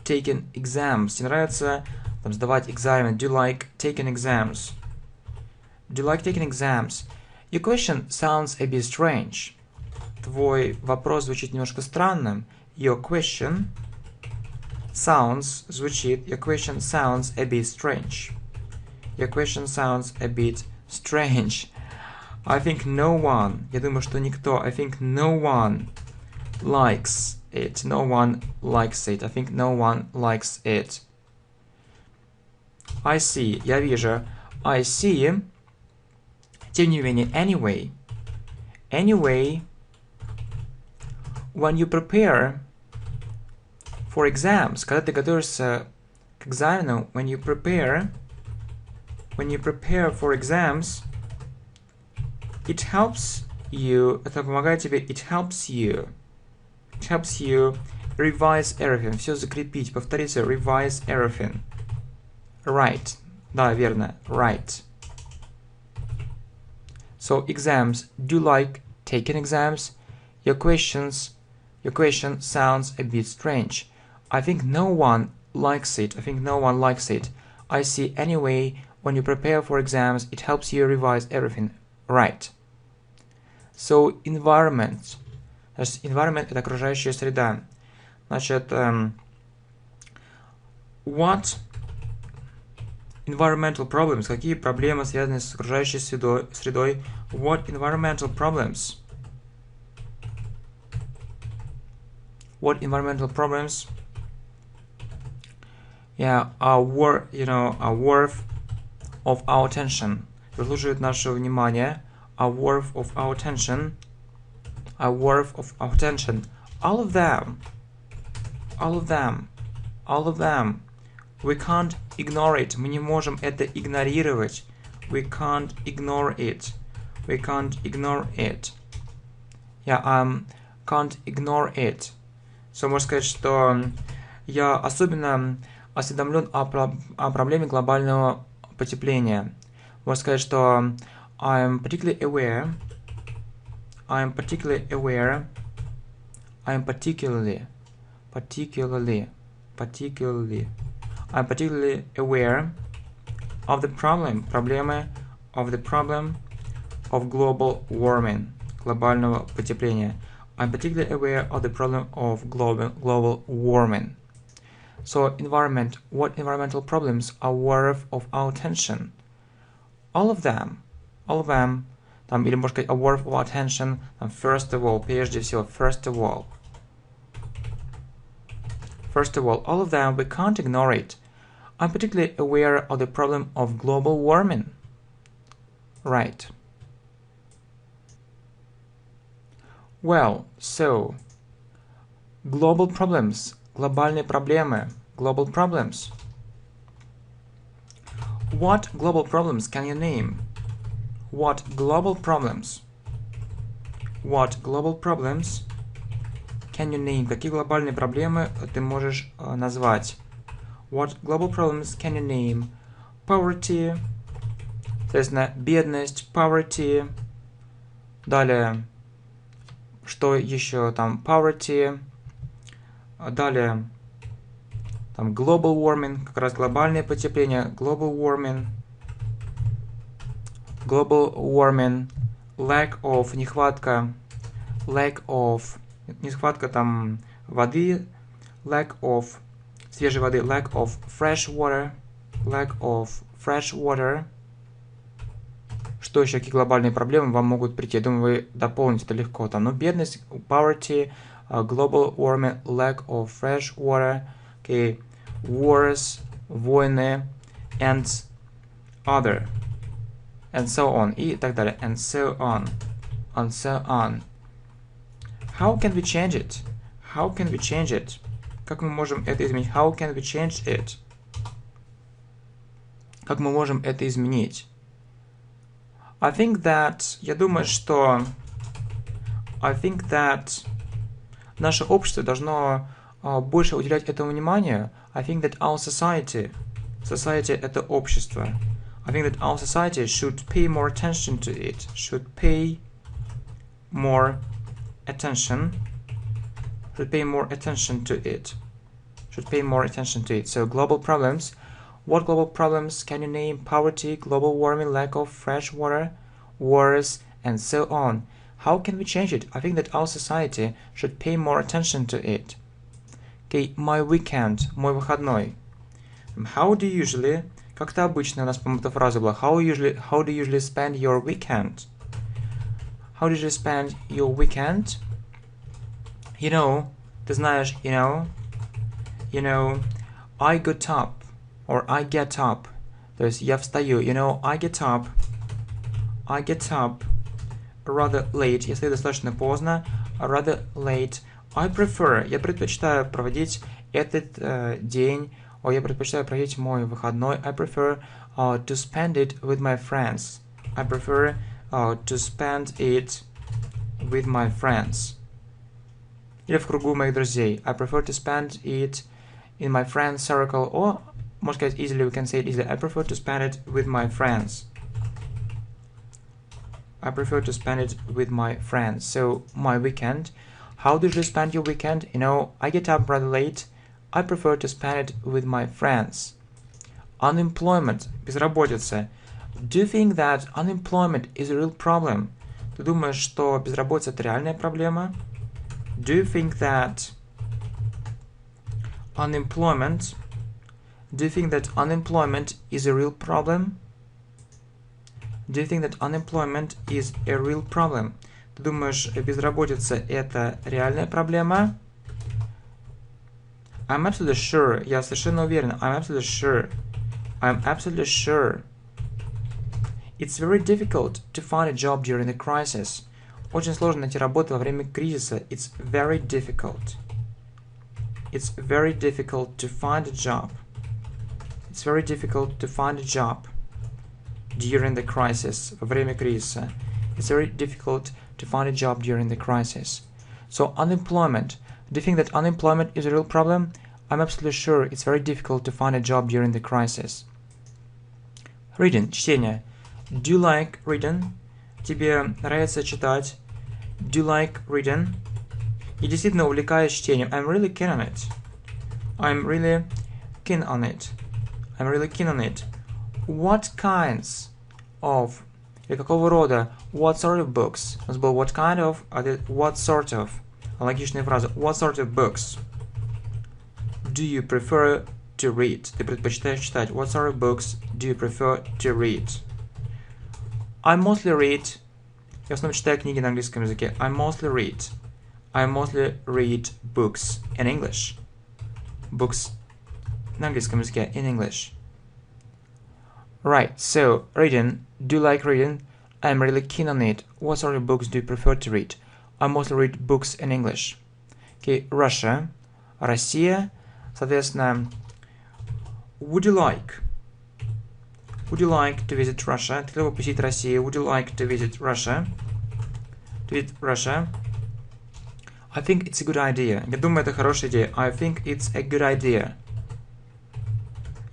taking exams? Тебе нравится там, сдавать экзамен? Do you like taking exams? Do you like taking exams? Your question sounds a bit strange. Твой вопрос звучит немножко странным. Your question sounds, звучит, your question sounds a bit strange. Your question sounds a bit strange. I think no one, я думаю, что никто, I think no one likes it. No one likes it. I think no one likes it. I see. Я вижу. I see. Тем не менее, anyway. Anyway, when you prepare for exams, когда ты готовишься к экзамену, when you prepare for exams, it helps you, это помогает тебе, it helps you revise everything, все закрепить, повторите, revise everything. Right, да, верно, right. So exams, do you like taking exams? Your question sounds a bit strange. I think no one likes it. I see anyway, when you prepare for exams, it helps you revise everything. Right. So environment. Значит, environment — это окружающая среда. Значит, what environmental problems? Какие проблемы связаны с окружающей средой? What environmental problems? What environmental problems? Yeah, are worth of our attention. Заслуживают нашего внимания. Are worth of our attention. Are worth of our attention. All of them. We can't ignore it. Мы не можем это игнорировать. We can't ignore it. Yeah, can't ignore it. So, можно сказать, что я особенно осведомлен о проблеме глобального потепления. Можно сказать, что I'm particularly aware of the problem of global warming, глобального потепления. I'm particularly aware of the problem of global warming. So environment, what environmental problems are worth of our attention? All of them. Там, или можно сказать, are worth of our attention. Там, first of all, прежде всего, first of all, all of them, we can't ignore it. I'm particularly aware of the problem of global warming. Right. Well, so, global problems, глобальные проблемы, global problems. What global problems can you name? What global problems can you name? Какие глобальные проблемы ты можешь назвать? What global problems can you name? Poverty, соответственно, бедность, poverty. Далее, что еще там? Poverty. Далее, там global warming, как раз глобальное потепление, global warming, lack of, нехватка там воды, lack of свежей воды, lack of fresh water. Что еще, какие глобальные проблемы вам могут прийти? Я думаю, вы дополните это легко. Там, бедность, poverty, global warming, lack of fresh water, okay, wars, войны, and other, and so on, и так далее, and so on. How can we change it? Как мы можем это изменить? How can we change it? Как мы можем это изменить? I think that наше общество должно больше уделять этому вниманию. I think that our society это общество. I think that our society should pay more attention to it. So global problems. What global problems can you name? Poverty, global warming, lack of fresh water, wars, and so on. How can we change it? I think that our society should pay more attention to it. Okay, my weekend, мой выходной. How do you usually, как-то обычно у нас, по-моему, эта фраза была. How do you usually spend your weekend? You know, ты знаешь, you know, I got up, or I get up. То есть я встаю, you know, I get up rather late, если достаточно поздно, rather late. I prefer, я предпочитаю проводить этот день, я предпочитаю проводить мой выходной. I prefer to spend it with my friends. I prefer to spend it with my friends. Или в кругу моих друзей. I prefer to spend it in my friends circle. Or, можно сказать easily, we can say it easily. I prefer to spend it with my friends. I prefer to spend it with my friends. So, my weekend. How did you spend your weekend? You know, I get up rather late. I prefer to spend it with my friends. Unemployment. Безработица. Do you think that unemployment is a real problem? Ты думаешь, что безработица это реальная проблема? Do you think that unemployment is a real problem? Do you think that unemployment is a real problem? Ты думаешь, безработица это реальная проблема? I'm absolutely sure. Я совершенно уверен. I'm absolutely sure. It's very difficult to find a job during the crisis. Очень сложно найти работу во время кризиса. It's very difficult. It's very difficult to find a job. It's very difficult to find a job during the crisis. Во время кризиса. It's very difficult to find a job during the crisis. So unemployment. Do you think that unemployment is a real problem? I'm absolutely sure it's very difficult to find a job during the crisis. Reading. Чтение. Do you like reading? Тебе нравится читать? Do you like reading? Я действительно увлекаюсь чтением. I'm really keen on it. I'm really keen on it. I'm really keen on it. What kinds of... Или какого рода? What sort of books? У нас было what kind of, а what sort of. Аналогичная фраза. What sort of books do you prefer to read? Ты предпочитаешь читать. What sort of books do you prefer to read? I mostly read. Я в основном читаю книги на английском языке. I mostly read books in English. Books на английском языке in English. Right, so reading. Do you like reading? I'm really keen on it. What sort of books do you prefer to read? I mostly read books in English. Okay, Russia. Россия. Соответственно, would you like to visit Russia? Ты хотел бы посетить Россию? Would you like to visit Russia? I think it's a good idea. Я думаю, это хорошая идея. I think it's a good idea.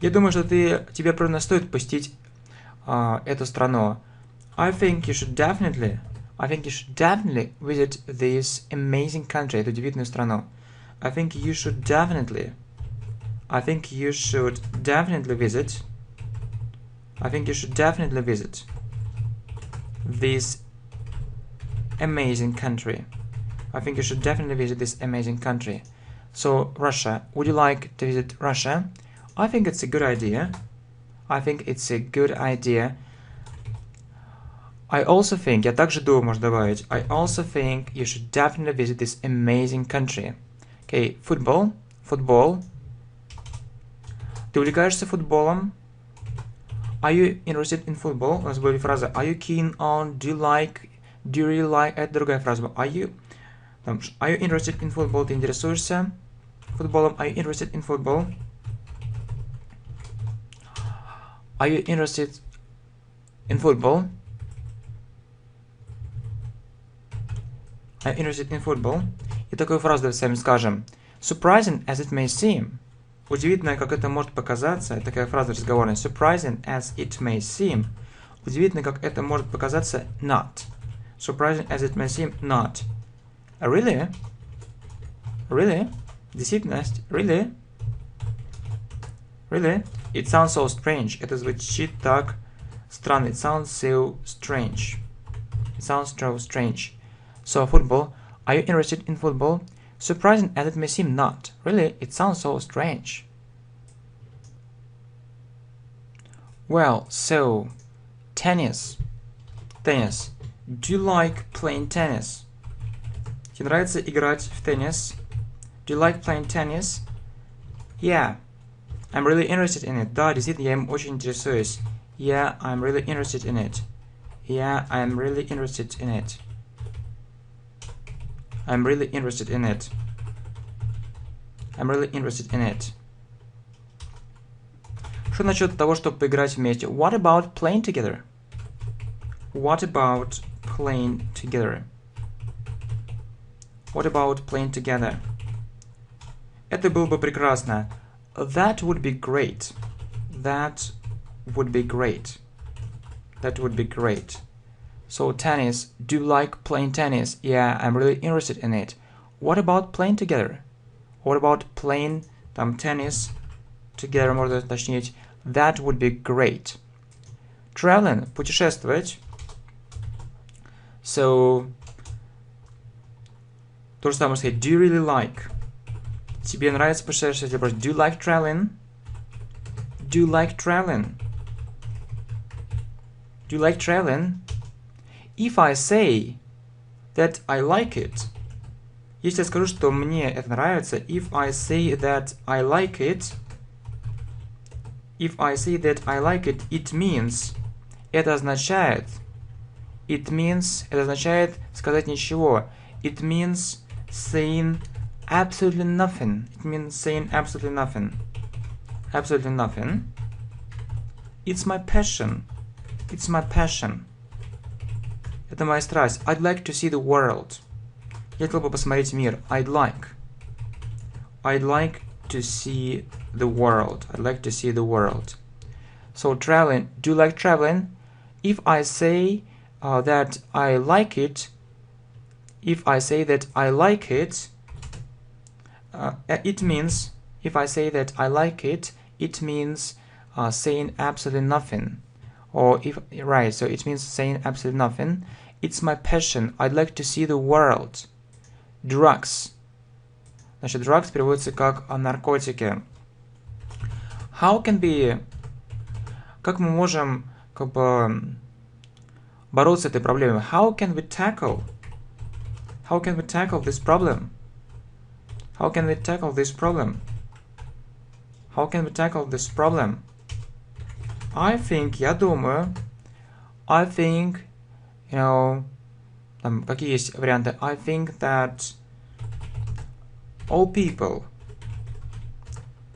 Я думаю, что тебе просто стоит посетить эту страну. I think you should definitely visit this amazing country. Эту удивительную страну. I think you should definitely visit. I think you should definitely visit this amazing country. I think you should definitely visit this amazing country. So, Russia. Would you like to visit Russia? I think it's a good idea. I think it's a good idea. I also think, я также думаю, можно добавить. I also think you should definitely visit this amazing country. Okay, football. Ты увлекаешься футболом? Are you interested in football? У нас была фраза Are you keen on? Do you really like? Это другая фраза. Are you interested in football? Ты интересуешься футболом? Are you interested in football? Are you interested in football? Are you interested in football? И такую фразу давайте сами скажем. Surprising as it may seem. Удивительно, как это может показаться. Такая фраза разговорная. Surprising as it may seem. Удивительно, как это может показаться. Not. Surprising as it may seem. Not. Really? Really? Действительность. Really? Really? It sounds so strange. Это звучит так странно. It sounds so strange. It sounds so strange. So, football. Are you interested in football? Surprising as it may seem, not. Really, it sounds so strange. Well, so, tennis. Do you like playing tennis? Тебе нравится играть в теннис? Do you like playing tennis? Yeah, I'm really interested in it. Да, действительно, я им очень интересуюсь. Yeah, I'm really interested in it. Yeah, I'm really interested in it. I'm really interested in it. I'm really interested in it. Что насчет того, чтобы поиграть вместе? What about playing together? What about playing together? What about playing together? Это было бы прекрасно. That would be great. That would be great. That would be great. So tennis. Do you like playing tennis? Yeah, I'm really interested in it. What about playing together? What about playing tennis together, можно уточнить. That would be great. Traveling. Путешествовать. So, то же самое сказать. Do you really like? Тебе нравится путешествовать? Do you like traveling? Do you like traveling? Do you like traveling? If I say that I like it, если я скажу, что мне это нравится, if I say that I like it, if I say that I like it, it means, это означает, it means, это означает сказать ничего, it means saying absolutely nothing, it means saying absolutely nothing, absolutely nothing. It's my passion, it's my passion. Это моя страсть. I'd like to see the world. Я хотел бы посмотреть мир. I'd like to see the world. I'd like to see the world. So traveling. Do you like traveling? If I say that I like it, if I say that I like it, it means, if I say that I like it, it means saying absolutely nothing. Or if, right, so it means saying absolutely nothing. It's my passion. I'd like to see the world. Drugs. Значит, drugs переводится как наркотики. How can be... Как мы можем как бы бороться с этой проблемой? How can we tackle this problem? How can we tackle this problem? How can we tackle this problem? I think, я думаю, I think, you know, там какие есть варианты? I think that all people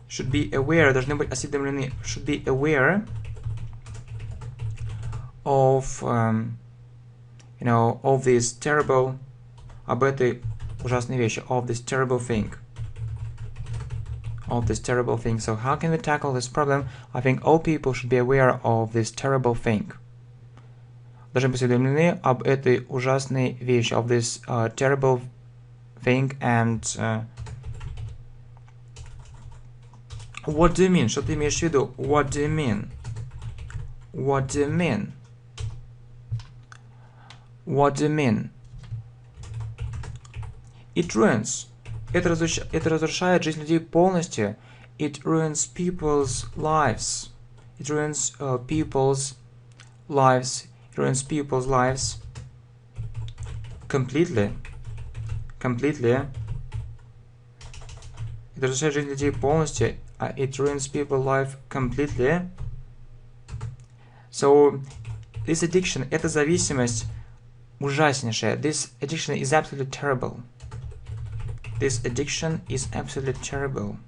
should be aware, должны быть осведомлены, should be aware of, you know, of this terrible, об этой ужасной вещи, of this terrible thing. Of this terrible thing. So how can we tackle this problem? I think all people should be aware of this terrible thing. Должны быть осведомлены об этой ужасной вещи, of this terrible thing. And what do you mean? Что ты имеешь в виду? What do you mean? What do you mean? What do you mean? It ruins. Это разрушает жизнь людей полностью. It ruins people's lives. It ruins people's lives. It ruins people's lives completely. Completely. Это разрушает жизнь людей полностью. It ruins people's life completely. So, this addiction, эта зависимость ужаснейшая. This addiction is absolutely terrible. This addiction is absolutely terrible.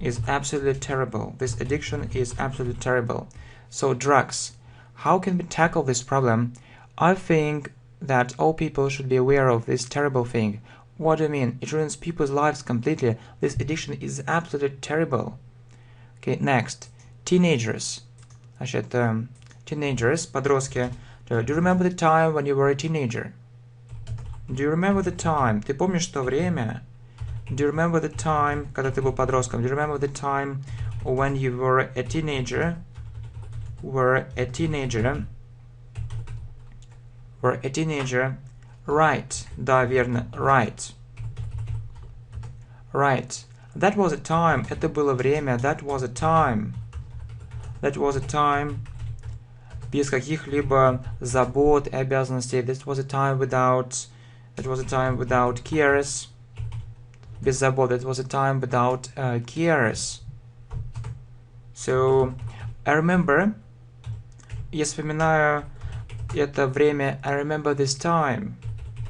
Is absolutely terrible. This addiction is absolutely terrible. So drugs. How can we tackle this problem? I think that all people should be aware of this terrible thing. What do you mean? It ruins people's lives completely. This addiction is absolutely terrible. Okay, next. Teenagers. Значит, teenagers, подростки. Do you remember the time when you were a teenager? Do you remember the time? Ты помнишь то время? Do you remember the time, когда ты был подростком? Do you remember the time when you were a teenager? Were a teenager? Were a teenager? Right. Да, верно. Right. Right. That was a time. Это было время. That was a time. That was a time. Без каких-либо забот и обязанностей. This was a time without That was a time without cares. Без забот. That was a time without cares. So, I remember. Я вспоминаю это время. I remember this time.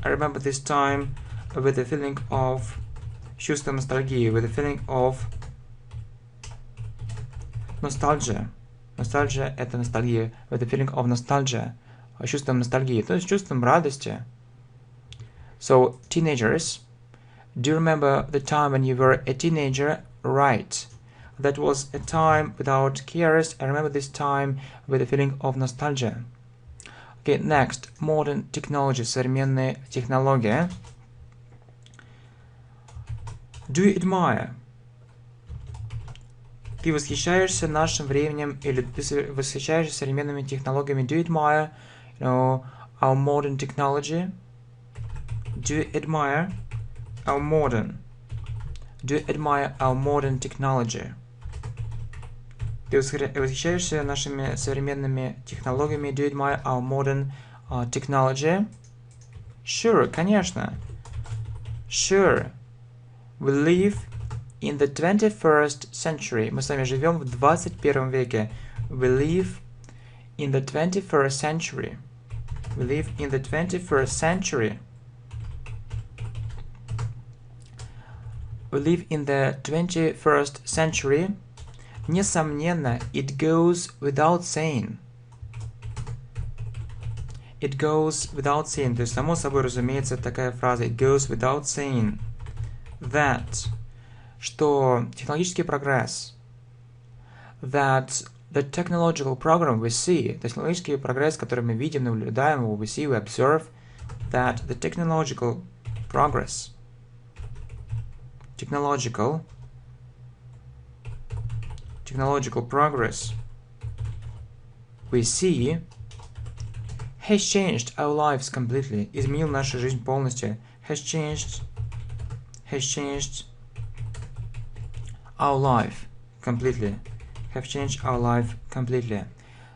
I remember this time with a feeling of чувство ностальгии. With a feeling of nostalgia. Nostalgia – это ностальгия. With a feeling of nostalgia. Чувством ностальгии. То есть чувством радости. So, teenagers. Do you remember the time when you were a teenager? Right. That was a time without cares. I remember this time with a feeling of nostalgia. Okay, next. Modern technology. Современные технологии. Do you admire? Ты восхищаешься нашим временем или ты восхищаешься современными технологиями? Do you admire, our modern technology? Do you admire our modern? Do you admire our modern technology? Ты восхищаешься нашими современными технологиями? Do you admire our modern technology? Sure, конечно. Sure. We live in the 21st century. Мы с вами живем в 21 веке. We live in the 21st century. We live in the 21st century. We live in the 21st century. Несомненно, it goes without saying. It goes without saying. То есть, само собой, разумеется, такая фраза. It goes without saying. That. Что технологический прогресс. That the technological program we see. Технологический прогресс, который мы видим, наблюдаем, we see, we observe. That the technological progress. Technological progress we see has changed our lives completely. Изменил нашу жизнь полностью. Has changed our life completely. Have changed our life completely.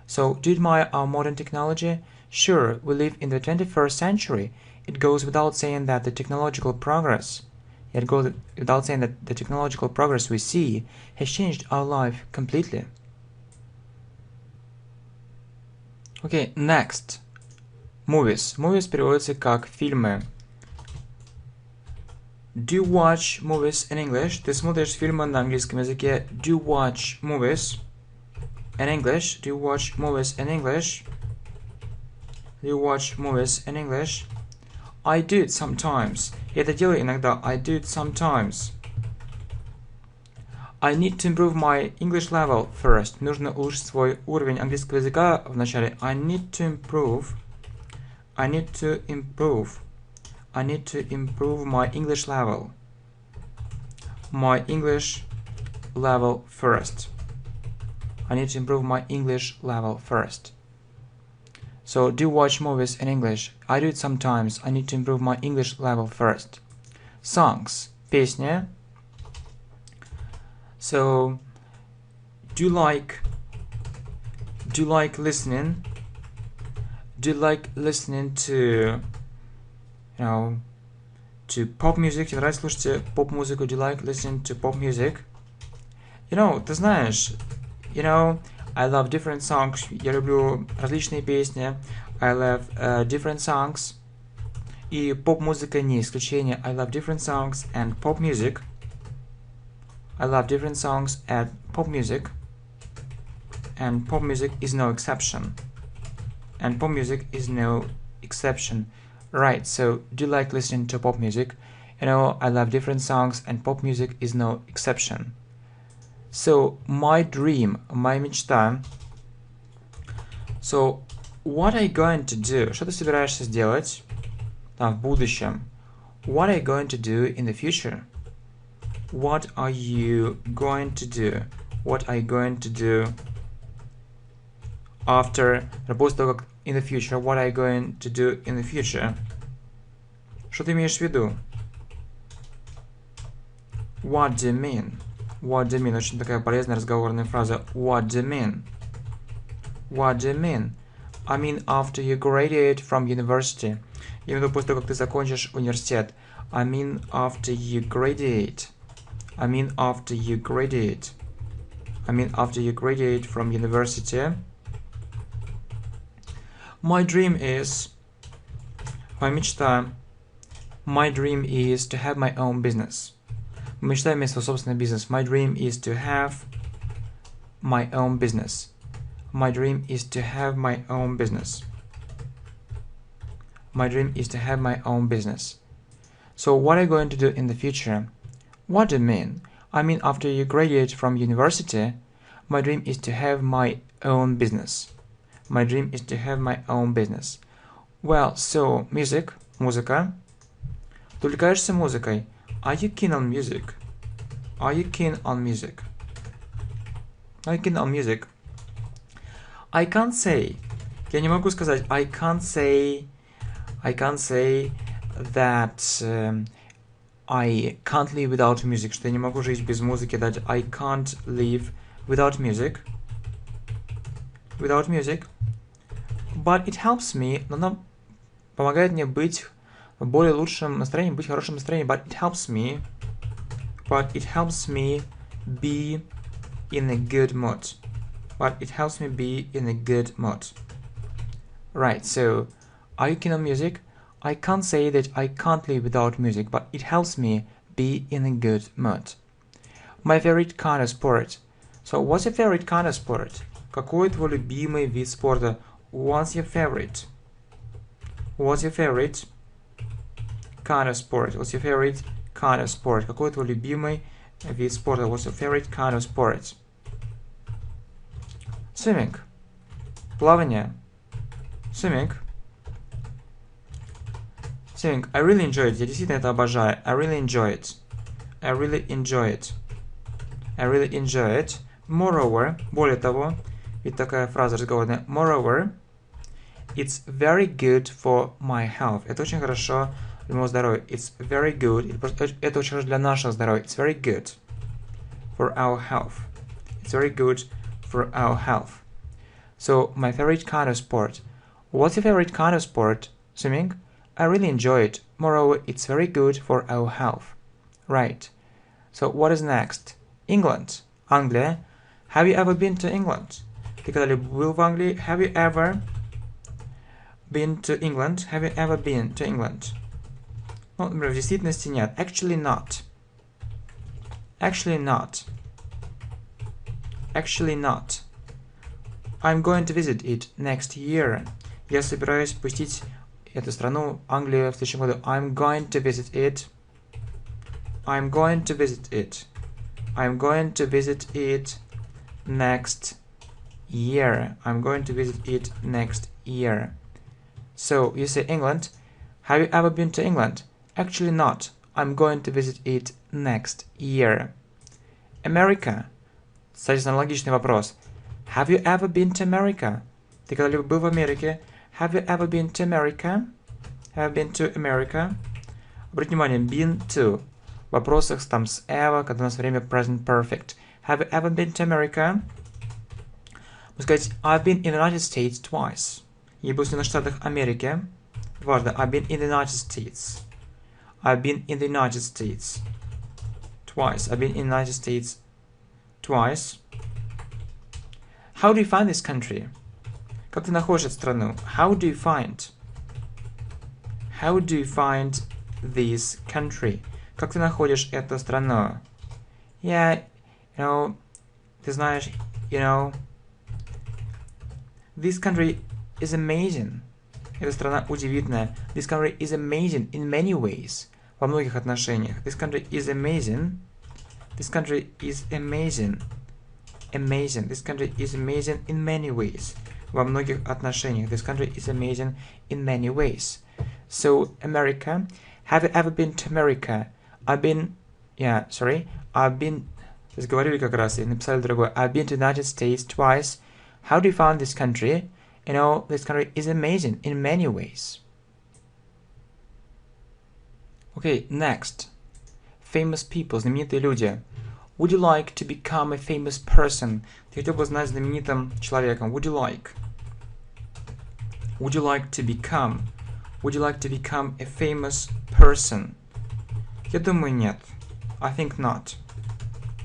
So, do you admire our modern technology? Sure, we live in the 21st century. It goes without saying that the technological progress we see has changed our life completely. Okay, next. Movies. Movies переводится как фильмы. Do you watch movies in English? Ты смотришь фильмы на английском языке. Do you watch movies in English? Do you watch movies in English? Do you watch movies in English? I do it sometimes. Я это делаю иногда. I do it sometimes. I need to improve my English level first. Нужно улучшить свой уровень английского языка вначале. I need to improve my English level. My English level first. I need to improve my English level first. So, do you watch movies in English? I do it sometimes. I need to improve my English level first. Songs. Песни. So, do you like listening? Do you like listening to, to pop music? Тебе нравится слушать поп-музыку? Do you like listening to pop music? Ты знаешь, I love different songs. Я люблю различные песни. I love different songs. И поп-музыка не исключение. I love different songs and pop music. I love different songs and pop music. And pop music is no exception. And pop music is no exception. Right, so do you like listening to pop music? I love different songs and pop music is no exception. So, my dream, моя мечта. So, what are you going to do? Что ты собираешься сделать в будущем? What are you going to do in the future? What are you going to do? What are you going to do after? После того, как in the future. What are you going to do in the future? Что ты имеешь в виду? What do you mean? What do you mean? Очень такая полезная разговорная фраза. What do you mean? What do you mean? I mean after you graduate from university. Я имею в виду после того, как ты закончишь университет. I mean after you graduate. I mean after you graduate. I mean after you graduate from university. My dream is... Моя мечта. My dream is to have my own business. Мечта иметь свой собственный бизнес. My dream is to have my own business. My dream is to have my own business. My dream is to have my own business. So what are you going to do in the future? What do you mean? I mean after you graduate from university, my dream is to have my own business. My dream is to have my own business. Well, so, music, музыка. Ты увлекаешься музыкой? Are you keen on music? Are you keen on music? Are you keen on music? I can't say. Я не могу сказать. I can't say that I can't live without music. Что я не могу жить без музыки. That I can't live without music. Without music. But it helps me. Но она помогает мне быть в более лучшем настроении, быть в хорошем настроении. But it helps me be in a good mood. But it helps me be in a good mood. Right, so, are you keen on music? I can't say that I can't live without music, but it helps me be in a good mood. My favorite kind of sport. So, what's your favorite kind of sport? Какой твой любимый вид спорта? What's your favorite? What's your favorite kind of sport? What's your favorite kind of sport? Какой твой любимый вид спорта? What's your favorite kind of sport? Swimming. Плавание. Swimming. Swimming. I really enjoy it. Я действительно это обожаю. I really enjoy it. I really enjoy it. I really enjoy it. Moreover, более того, ведь такая фраза разговорная. Moreover, it's very good for my health. Это очень хорошо для моего здоровья. It's very good. Это очень хорошо для нашего здоровья. It's very good for our health. It's very good for our health. So, my favorite kind of sport. What's your favorite kind of sport? Swimming? I really enjoy it. Moreover, it's very good for our health. Right. So, what is next? England. Англия. Have you ever been to England? Ты когда-либо был в Англии? Have you ever been to England? Have you ever been to England? Ну, например, в действительности нет. Actually not. Actually not. Actually not. I'm going to visit it next year. Я собираюсь посетить эту страну, Англию, в следующем году. I'm going to visit it. I'm going to visit it. I'm going to visit it next year. I'm going to visit it next year. So, you say England. Have you ever been to England? Actually not. I'm going to visit it next year. America. Кстати, аналогичный вопрос. Have you ever been to America? Ты когда-либо был в Америке? Have you ever been to America? Have you been to America? Обратите внимание, been to. В вопросах там с ever, когда у нас время present perfect. Have you ever been to America? Можно сказать, I've been in the United States twice. Я был в Соединенных Штатах Америки. Важно, I've been in the United States. I've been in the United States twice. I've been in the United States twice. How do you find this country? Как ты находишь эту страну? How do you find this country? Как ты находишь эту страну? Yeah, ты знаешь, this country is amazing. Эта страна удивительная. This country is amazing in many ways. Во многих отношениях. This country is amazing. This country is amazing. Amazing. This country is amazing in many ways. Во многих отношениях. This country is amazing in many ways. So, America. Have you ever been to America? I've been... Разговаривали как раз и написали другое. I've been to the United States twice. How do you find this country? This country is amazing in many ways. Okay, next. Famous people, знаменитые люди. Would you like to become a famous person? Ты хотел бы стать знаменитым человеком. Would you like to become? Would you like to become a famous person? Я думаю, нет. I think not.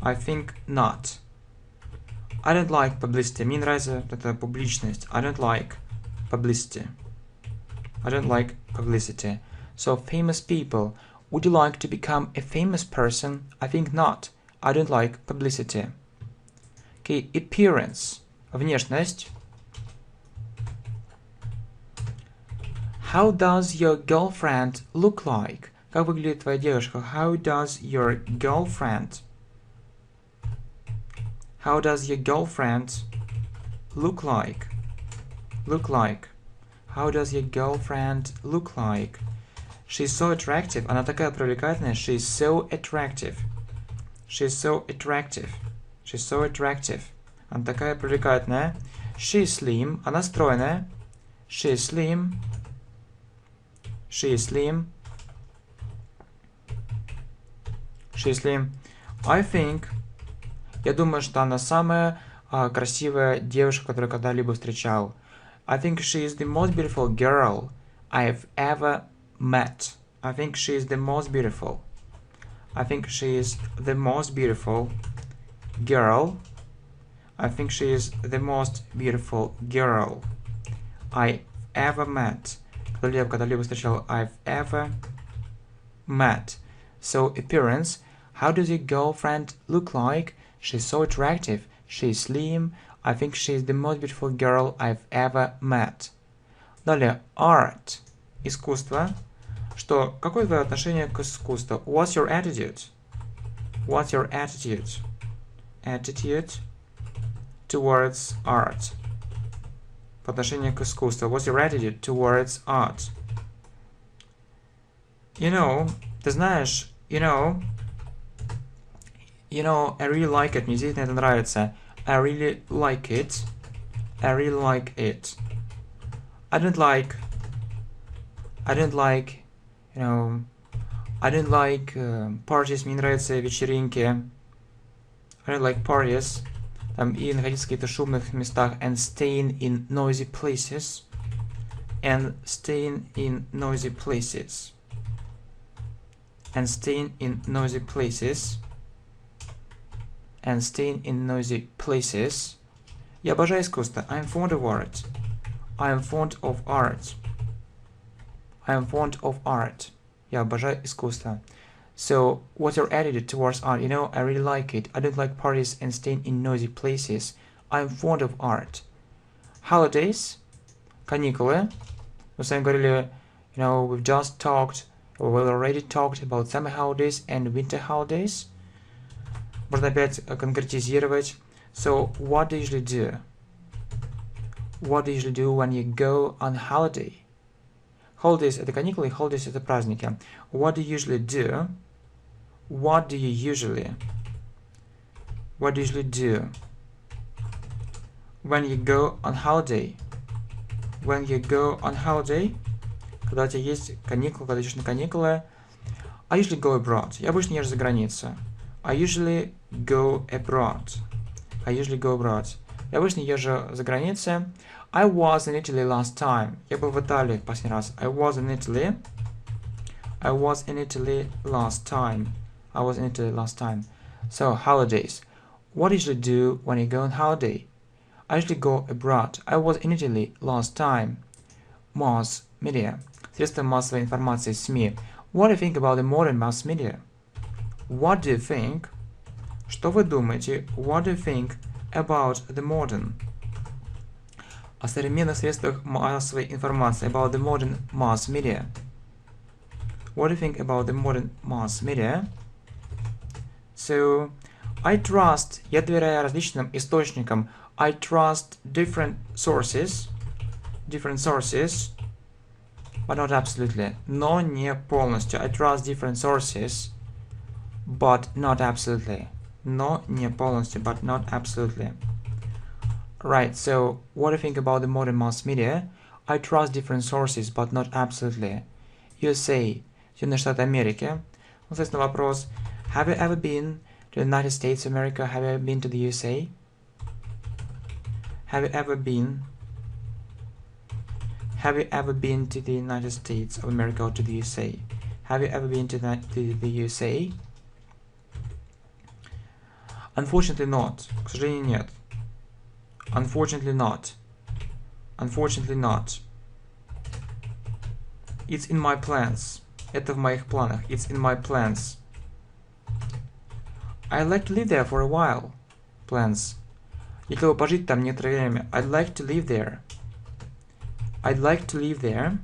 I think not. I don't like publicity. Мне нравится эта публичность. I don't like publicity. I don't like publicity. So, famous people. Would you like to become a famous person? I think not. I don't like publicity. Okay, appearance. Внешность. How does your girlfriend look like? Как выглядит твоя девушка? How does your girlfriend? How does your girlfriend look like? Look like. How does your girlfriend look like? She's so attractive. Она такая привлекательная. She's so attractive. She's so attractive. She's so attractive. Она такая привлекательная. She's slim. Она стройная. She's slim. She's slim. She's slim. I think. Я думаю, что она самая красивая девушка, которую когда-либо встречал. I think she is the most beautiful girl I've ever met. I think she is the most beautiful. I think she is the most beautiful girl. I think she is the most beautiful girl I ever met. Когда-либо встречал. I've ever met. So, appearance. How does your girlfriend look like? She's so attractive. She's slim. I think she's the most beautiful girl I've ever met. Далее, art. Искусство. Что? Какое твое отношение к искусству? What's your attitude? What's your attitude? Attitude towards art. По отношению к искусству. What's your attitude towards art? You know, ты знаешь, you know, I really like it. Мне действительно это нравится. I really like it. I really like it. I don't like, you know, I don't like parties. Мне нравятся вечеринки. I don't like parties. Там и находиться в каких-то шумных местах. And staying in noisy places. And staying in noisy places. And staying in noisy places. And staying in noisy places. Я обожаю искусство. I'm fond of art. I'm fond of art. I'm fond of art. Я обожаю искусство. So, what's your attitude towards art? You know, I really like it. I don't like parties and staying in noisy places. I'm fond of art. Holidays. Каникулы. Мы с вами говорили, you know, we've just talked, or we've already talked about summer holidays and winter holidays. Можно опять конкретизировать. So, what do you usually do? What do you usually do when you go on holiday? Holidays – это каникулы, holidays – это праздники. What do you usually do? What do you usually do when you go on holiday? When you go on holiday, когда у тебя есть каникулы, когда идешь на каникулы. I usually go abroad. Я обычно езжу за границу. I usually go abroad. I usually go abroad. Я обычно езжу за границей. I was in Italy last time. Я был в Италии в последний раз. I was in Italy. I was in Italy last time. I was in Italy last time. So, holidays. What do you usually do when you go on holiday? I usually go abroad. I was in Italy last time. Mass media. Средства массовой информации, СМИ. What do you think about the modern mass media? What do you think? Что вы думаете? What do you think about the modern? О современных средствах массовой информации. About the modern mass media. What do you think about the modern mass media? So, I trust, я доверяю различным источникам. I trust different sources, but not absolutely. Но не полностью. I trust different sources, but not absolutely. Но не полностью, but not absolutely. Right, so, what do you think about the modern mass media? I trust different sources, but not absolutely. USA, Соединенные Штаты Америки. Соответственно, вопрос. Have you ever been to the United States of America? Have you ever been to the USA? Have you ever been Have you ever been to the United States of America or to the USA? Have you ever been to the USA? Unfortunately not. К сожалению, нет. Unfortunately not. Unfortunately not. It's in my plans. Это в моих планах. It's in my plans. I'd like to live there for a while. Plans. Я хотел бы пожить там некоторое время. I'd like to live there. I'd like to live there.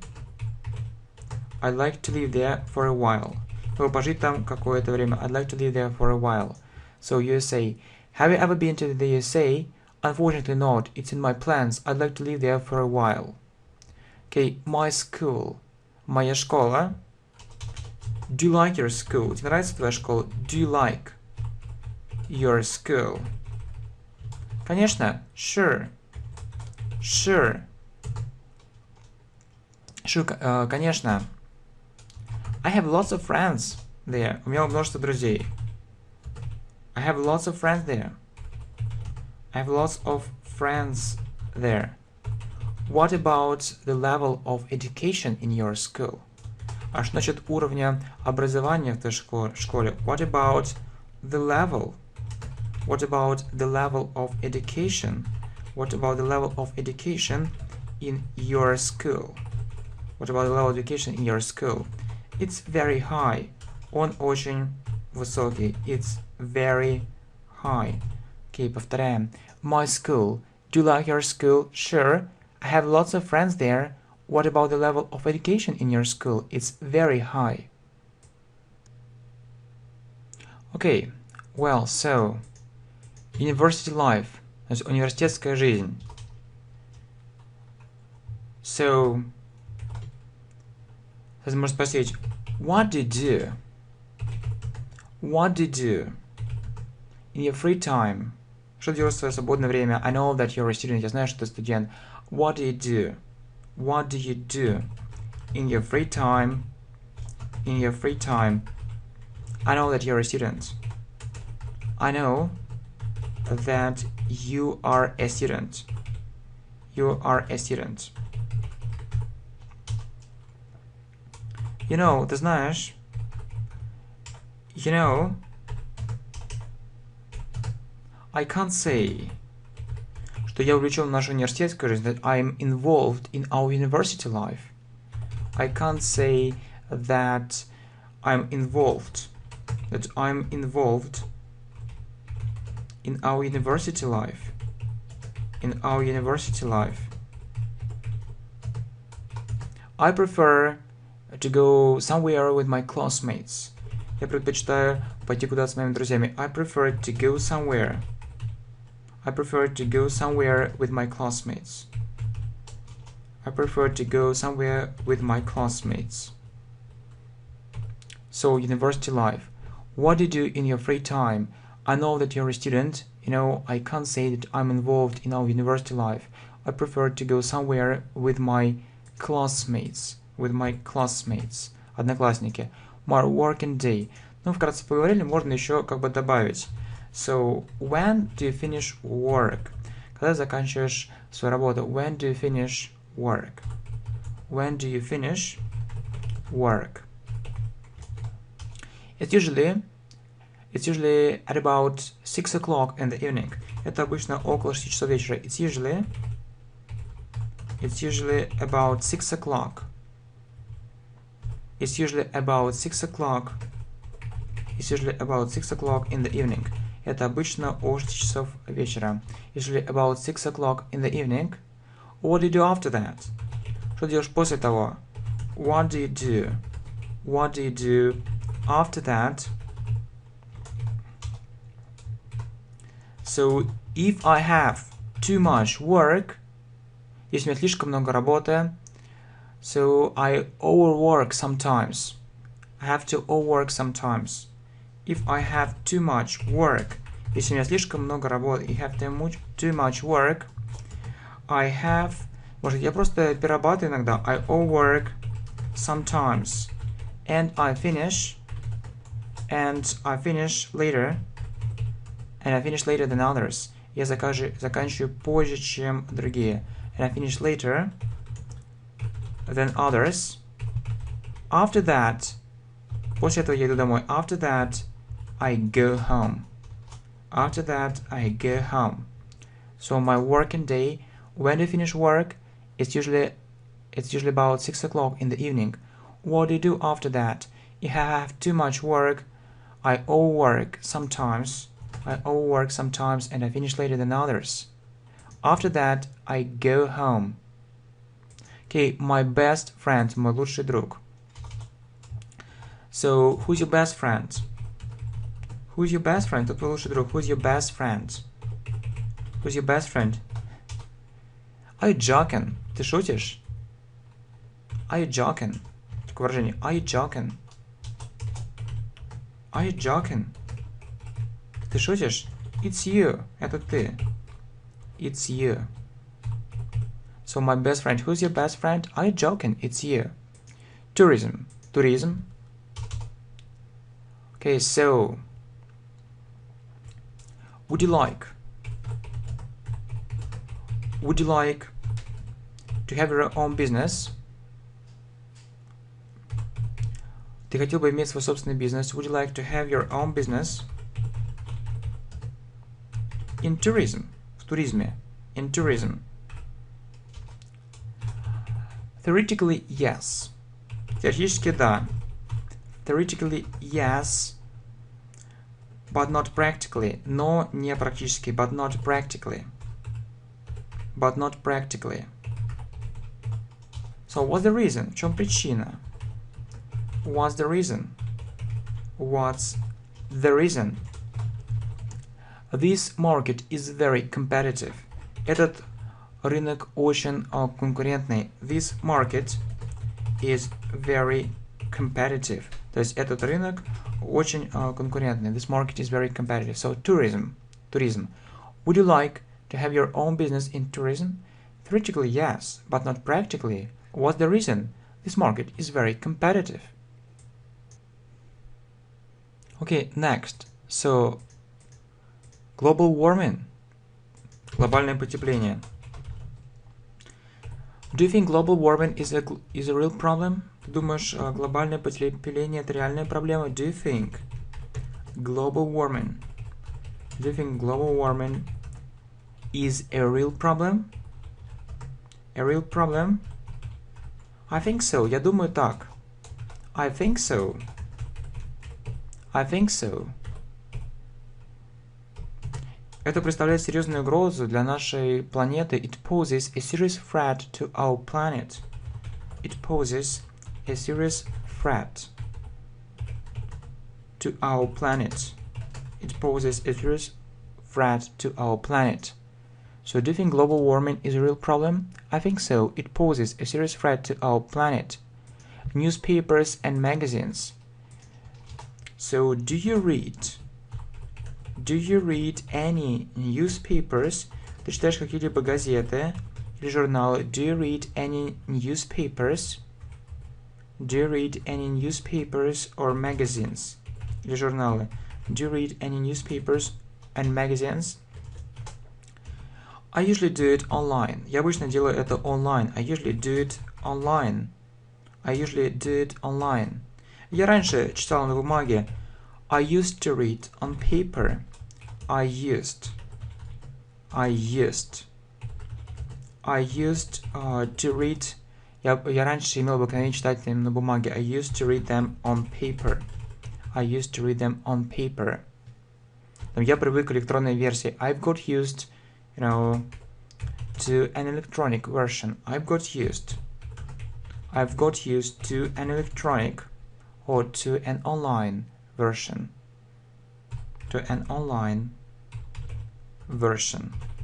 I'd like to live there for a while. Хотел бы пожить там какое-то время. I'd like to live there for a while. So USA. Have you ever been to the USA? Unfortunately not. It's in my plans. I'd like to live there for a while. Okay, my school. Моя школа. Do you like your school? Тебе нравится твоя школа? Do you like your school? Конечно. Sure. Sure. Sure, конечно. I have lots of friends there. У меня множество друзей. I have lots of friends there. I have lots of friends there. What about the level of education in your school? А что насчет уровня образования в твоей школе? What about the level? What about the level of education? What about the level of education in your school? What about the level of education in your school? It's very high. Он очень высокий. It's very high. Окей, повторяем. My school. Do you like your school? Sure. I have lots of friends there. What about the level of education in your school? It's very high. Okay, well, so university life, то есть университетская жизнь. So, сейчас можно спросить, what do you do? What do you do in your free time? Что делаешь в свое свободное время? I know that you're a student. Я знаю, что ты студент. What do you do? What do you do in your free time? In your free time. I know that you're a student. I know that you are a student. You are a student. You know, ты знаешь. You know, I can't say, что я увлечен в нашу университетскую жизнь, that I'm involved in our university life. I can't say that I'm involved in our university life. In our university life. I prefer to go somewhere with my classmates. Я предпочитаю пойти куда-то с моими друзьями. I prefer to go somewhere. I prefer to go somewhere with my classmates. I prefer to go somewhere with my classmates. So, university life. What do you do in your free time? I know that you're a student. You know, I can't say that I'm involved in our university life. I prefer to go somewhere with my classmates. With my classmates. Одноклассники. My working day. Ну, вкратце поговорили, можно еще как бы добавить. So, when do you finish work? Когда заканчиваешь свою работу? When do you finish work? When do you finish work? It's usually at about 6 o'clock in the evening. Это обычно около 6 часов вечера. It's usually about 6 o'clock. It's usually about 6 o'clock. It's usually about 6 o'clock in the evening. Это обычно о 6 часов вечера. Usually about 6 o'clock in the evening. What do you do after that? Что делаешь после того? What do you do? What do you do after that? So, if I have too much work, если у меня слишком много работы, so I overwork sometimes. I have to overwork sometimes. If I have too much work, если у меня слишком много работы, I have too much work, I have, может, я просто перерабатываю иногда, I overwork sometimes, and I finish later, and I finish later than others. Я заканчиваю позже, чем другие. And I finish later than others. After that, после этого я иду домой. After that, I go home. After that, I go home. So my working day, when do you finish work? It's usually about 6 o'clock in the evening. What do you do after that? If I have too much work, I overwork sometimes. And I finish later than others. After that, I go home. Okay, my best friend, мой лучший друг. So, who's your best friend? Who's your best friend? Кто твой лучший друг? Who's your best friend? Who's your best friend? Are you joking? Ты шутишь? Are you joking? Такое выражение. Are you joking? Are you joking? Ты шутишь? It's you. Это ты. It's you. So my best friend. Who's your best friend? Are you joking? It's you. Tourism. Tourism. Okay, so would you like to have your own business? Ты хотел бы иметь свой собственный бизнес? Would you like to have your own business? In tourism. В туризме. In tourism. Theoretically, yes. Теоретически, да. Theoretically, yes. But not practically. Но не практически. But not practically. But not practically. So, what's the reason? В чем причина? What's the reason? What's the reason? This market is very competitive. Этот рынок очень конкурентный. This market is very competitive. То есть этот рынок очень конкурентный. This market is very competitive. So tourism. Would you like to have your own business in tourism? Theoretically, yes, but not practically. What's the reason? This market is very competitive. Okay, next. So, global warming. Глобальное потепление. Do you think global warming is a real problem? Ты думаешь, глобальное потепление это реальная проблема? Do you think global warming is a real problem? A real problem? I think so. Я думаю так. I think so. Это представляет серьезную угрозу для нашей планеты. It poses a serious threat to our planet. It poses a serious threat to our planet. It poses a serious threat to our planet. So, do you think global warming is a real problem? I think so. It poses a serious threat to our planet. Newspapers and magazines. So, do you read any newspapers? Ты читаешь какие-либо газеты или журналы? Do you read any newspapers? Do you read any newspapers or magazines? Или журналы? Do you read any newspapers and magazines? I usually do it online. Я обычно делаю это онлайн. I usually do it online. Я раньше читал на бумаге. I used to read on paper. I used to read. Я раньше имел обыкновение читать them на бумаге. I used to read them on paper. Я привык к электронной версии. I've got used, to an electronic version. I've got used to an electronic or to an online version.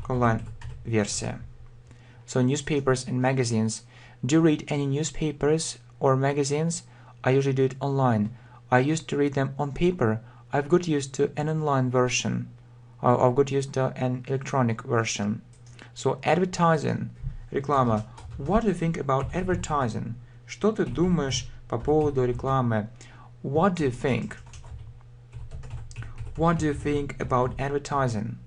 Онлайн-версия. So newspapers and magazines. Do you read any newspapers or magazines? I usually do it online. I used to read them on paper. I've got used to an online version. I've got used to an electronic version. So advertising. Реклама. What do you think about advertising? Что ты думаешь по поводу рекламы? What do you think about advertising?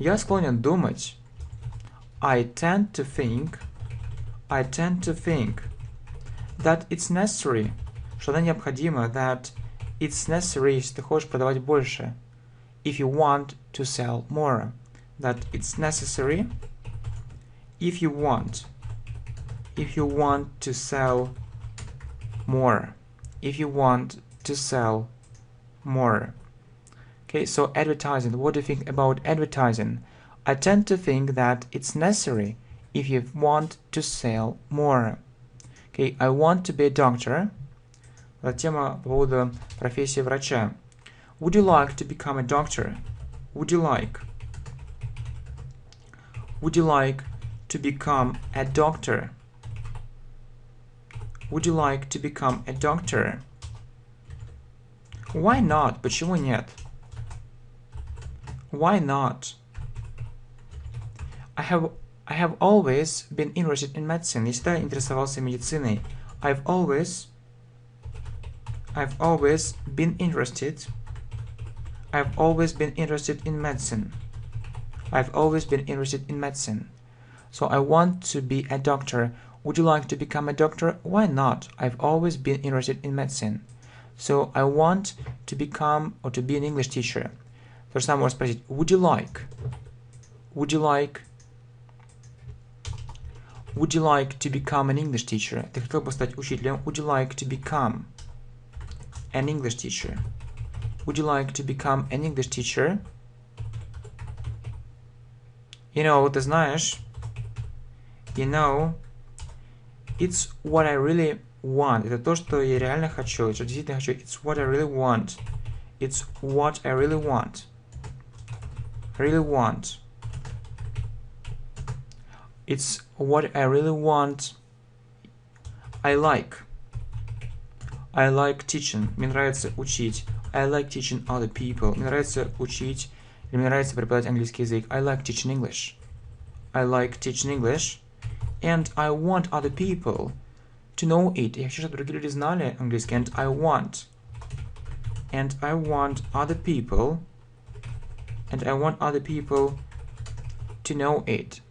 Я склонен думать. I tend to think that it's necessary, что она необходима, that it's necessary, если ты хочешь продавать больше, if you want to sell more, that it's necessary, if you want to sell more, if you want to sell more. Okay, so advertising, what do you think about advertising? I tend to think that it's necessary if you want to sell more. Okay, I want to be a doctor. Тема по поводу профессии врача. Would you like to become a doctor? Would you like to become a doctor? Would you like to become a doctor? Why not? Почему нет? Why not? I have always been interested in medicine. Я всегда интересовался медициной. I've always been interested in medicine. I've always been interested in medicine. So I want to be a doctor. Would you like to become a doctor? Why not? I've always been interested in medicine. So I want to become or to be an English teacher. То же самое можно спросить. Would you like to become an English teacher? Ты хотел бы стать учителем? Would you like to become an English teacher? Would you like to become an English teacher? You know, ты знаешь, it's what I really want. Это то, что я реально хочу. Что действительно хочу. It's what I really want. It's what I really want. It's what I really want. I like teaching. Мне нравится учить. I like teaching other people. Мне нравится учить, или мне нравится преподавать английский язык. I like teaching English. And I want other people to know it. Я хочу, чтобы другие люди знали английский. And I want other people to know it.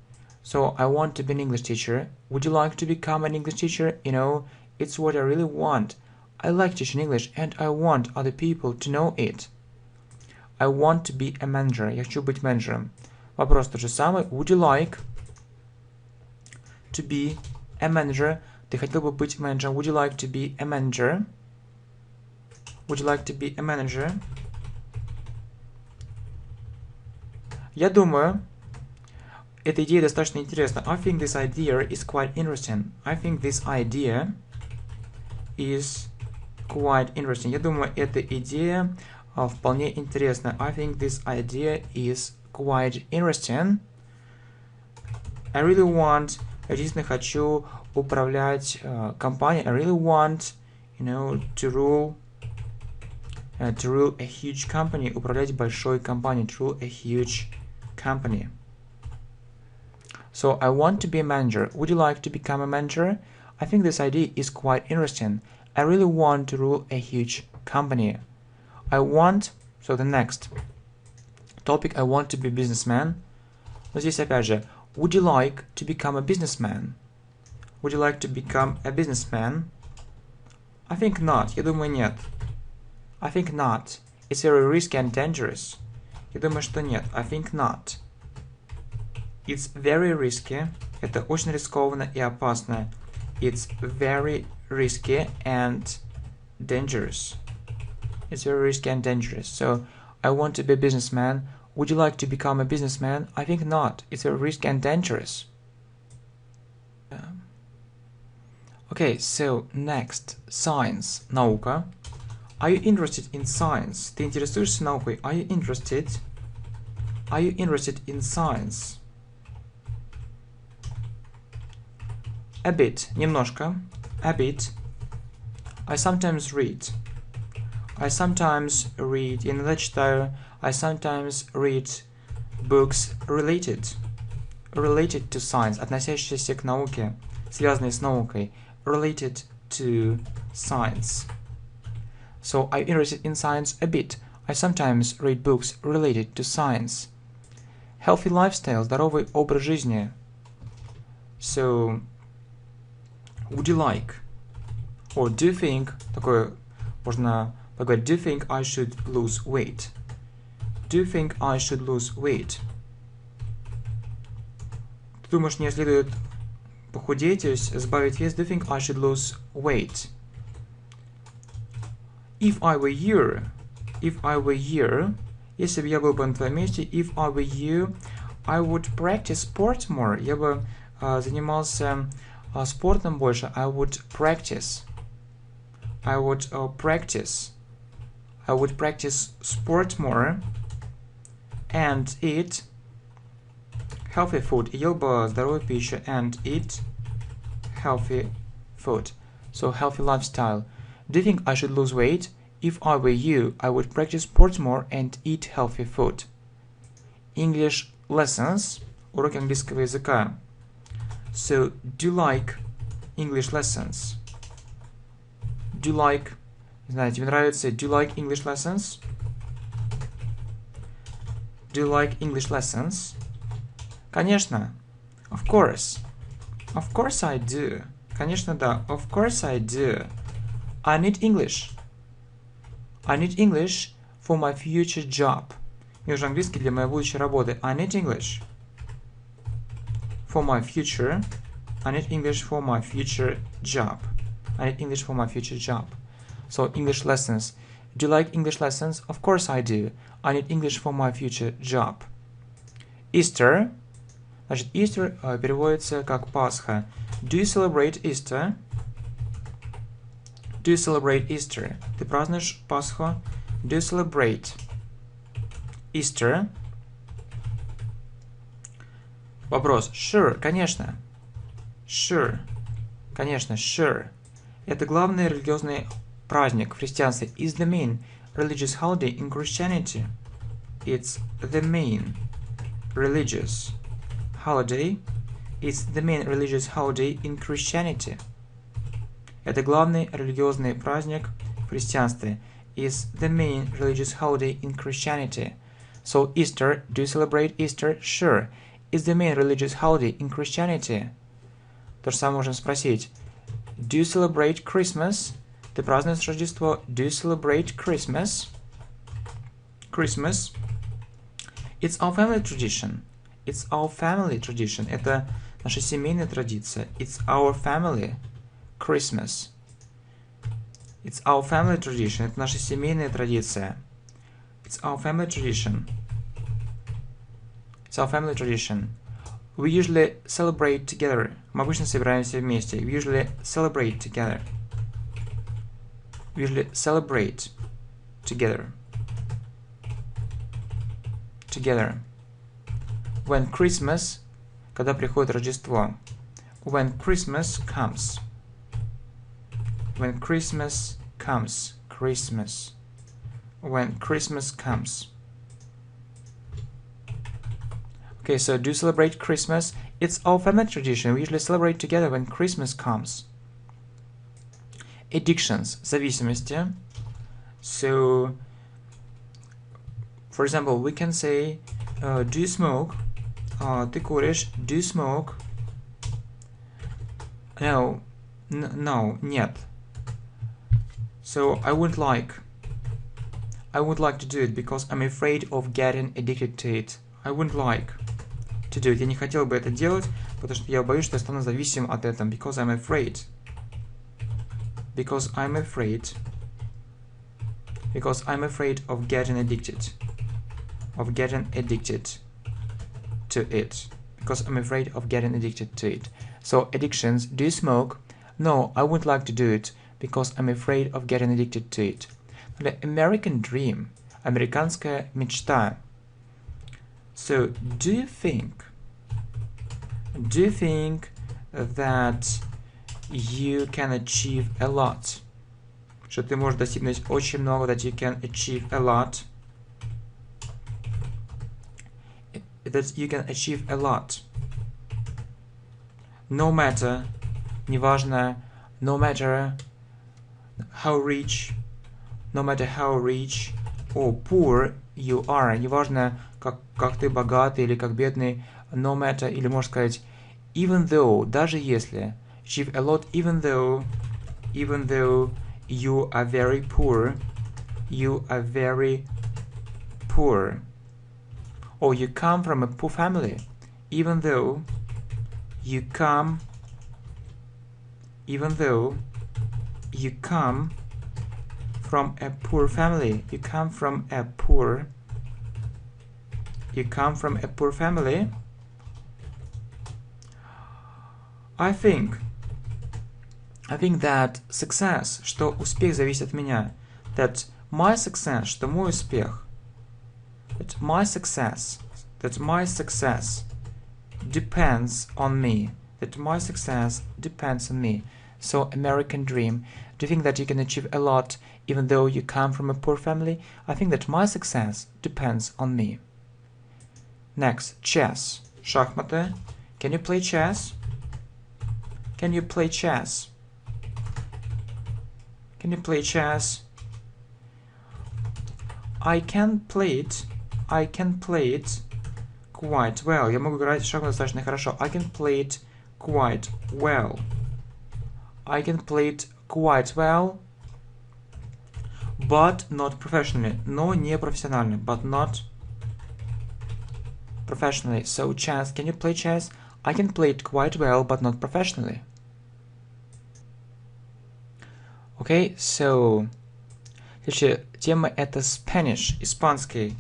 So I want to be an English teacher. Would you like to become an English teacher? You know, it's what I really want. I like teaching English, and I want other people to know it. I want to be a manager. Я хочу быть менеджером. Вопрос тот же самый. Would you like to be a manager? Ты хотел бы быть менеджером? Would you like to be a manager? Я думаю, эта идея достаточно интересна. I think this idea is quite interesting. Я думаю, эта идея вполне интересна. I think this idea is quite interesting. I really want, я действительно хочу управлять компанией. I really want, to rule a huge company. Управлять большой компанией. To rule a huge company. So I want to be a manager. Would you like to become a manager? I think this idea is quite interesting. I really want to rule a huge company. So the next topic, I want to be a businessman. Но здесь опять же, would you like to become a businessman? I think not. Я думаю, нет. I think not. It's very risky and dangerous. Я думаю, что нет. I think not. It's very risky. Это очень рискованно и опасно. It's very risky and dangerous. So, I want to be a businessman. Would you like to become a businessman? I think not. It's very risky and dangerous. Okay, so next, science, наука. Are you interested in science? Ты интересуешься наукой? Are you interested in science? A bit, немножко. A bit. I sometimes read. Иногда читаю. I sometimes read books related to science, относящиеся к науке, связанные с наукой. Related to science. So I'm interested in science a bit. I sometimes read books related to science. Healthy lifestyle, здоровый образ жизни. So, would you like, or do you think, такое можно поговорить, do you think I should lose weight? Do you think I should lose weight? Ты думаешь, мне следует похудеть, то есть сбавить вес? Do you think I should lose weight? If I were you, если бы я был бы на твоем месте, if I were you, I would practice sport more. Я бы занимался спортом больше. I would practice sport more and eat healthy food. Ел бы здоровую пищу and eat healthy food. So healthy lifestyle. Do you think I should lose weight? If I were you, I would practice sports more and eat healthy food. English lessons. Уроки английского языка. So, do you like English lessons? Do you like, не знаю, тебе нравится, do you like English lessons? Do you like English lessons? Конечно. Of course. Of course I do. Конечно, да. Of course I do. I need English. I need English for my future job. Мне нужен английский для моей будущей работы. I need English for my future. I need English for my future job. I need English for my future job. So, English lessons. Do you like English lessons? Of course I do. I need English for my future job. Easter. Значит, Easter переводится как Пасха. Do you celebrate Easter? Do you celebrate Easter? Ты празднуешь Пасху? Do you celebrate Easter? Вопрос. Sure, конечно. Sure. Конечно, sure. Это главный религиозный праздник в христианстве. Is the main religious holiday in Christianity. It's the main religious holiday. It's the main religious holiday in Christianity. Это главный религиозный праздник в христианстве. Is the main religious holiday in Christianity. So Easter, do you celebrate Easter? Sure. Is the main religious holiday in Christianity. То же самое можем спросить. Do you celebrate Christmas? Ты празднуешь Рождество? Do you celebrate Christmas? Christmas. It's our family tradition. It's our family tradition. Это наша семейная традиция. It's our family Christmas. It's our family tradition. Это наша семейная традиция. It's our family tradition. It's our family tradition. We usually celebrate together. Мы обычно собираемся вместе. We usually celebrate together. We usually celebrate together. Together. When Christmas, когда приходит Рождество. When Christmas comes. When Christmas comes. Christmas. When Christmas comes. Okay, so do you celebrate Christmas? It's our family tradition. We usually celebrate together when Christmas comes. Addictions, зависимости. So, for example, we can say, do you smoke? Ты куришь? Do you smoke? No, no, нет. So, I would like to do it because I'm afraid of getting addicted to it. I wouldn't like to do it. Я не хотел бы это делать, потому что я боюсь, что я стану зависимым от этого. Because I'm afraid. Because I'm afraid. Because I'm afraid of getting addicted. Of getting addicted to it. Because I'm afraid of getting addicted to it. So, addictions. Do you smoke? No, I wouldn't like to do it because I'm afraid of getting addicted to it. The American dream. Американская мечта. So, do you think that you can achieve a lot? Что ты можешь достигнуть очень много, that you can achieve a lot? That you can achieve a lot. No matter, неважно, no matter how rich or poor you are. Неважно, как ты богатый или как бедный, no matter, или можно сказать even though, даже если. Achieve a lot even though you are very poor. You are very poor. Or you come from a poor family. Even though you come from a poor family. You come from a poor family. I think that success, что успех зависит от меня. That my success, что мой успех. That my success depends on me. That my success depends on me. So, American dream. Do you think that you can achieve a lot even though you come from a poor family? I think that my success depends on me. Next, chess. Шахматы. Can you play chess? Can you play chess? Can you play chess? I can play it quite well. Я могу играть в шахматы достаточно хорошо. I can play it quite well. I can play it quite well, but not professionally. Но не профессионально. But not professionally. So, chess. Can you play chess? I can play it quite well, but not professionally. Okay, so следующая тема это Spanish, испанский.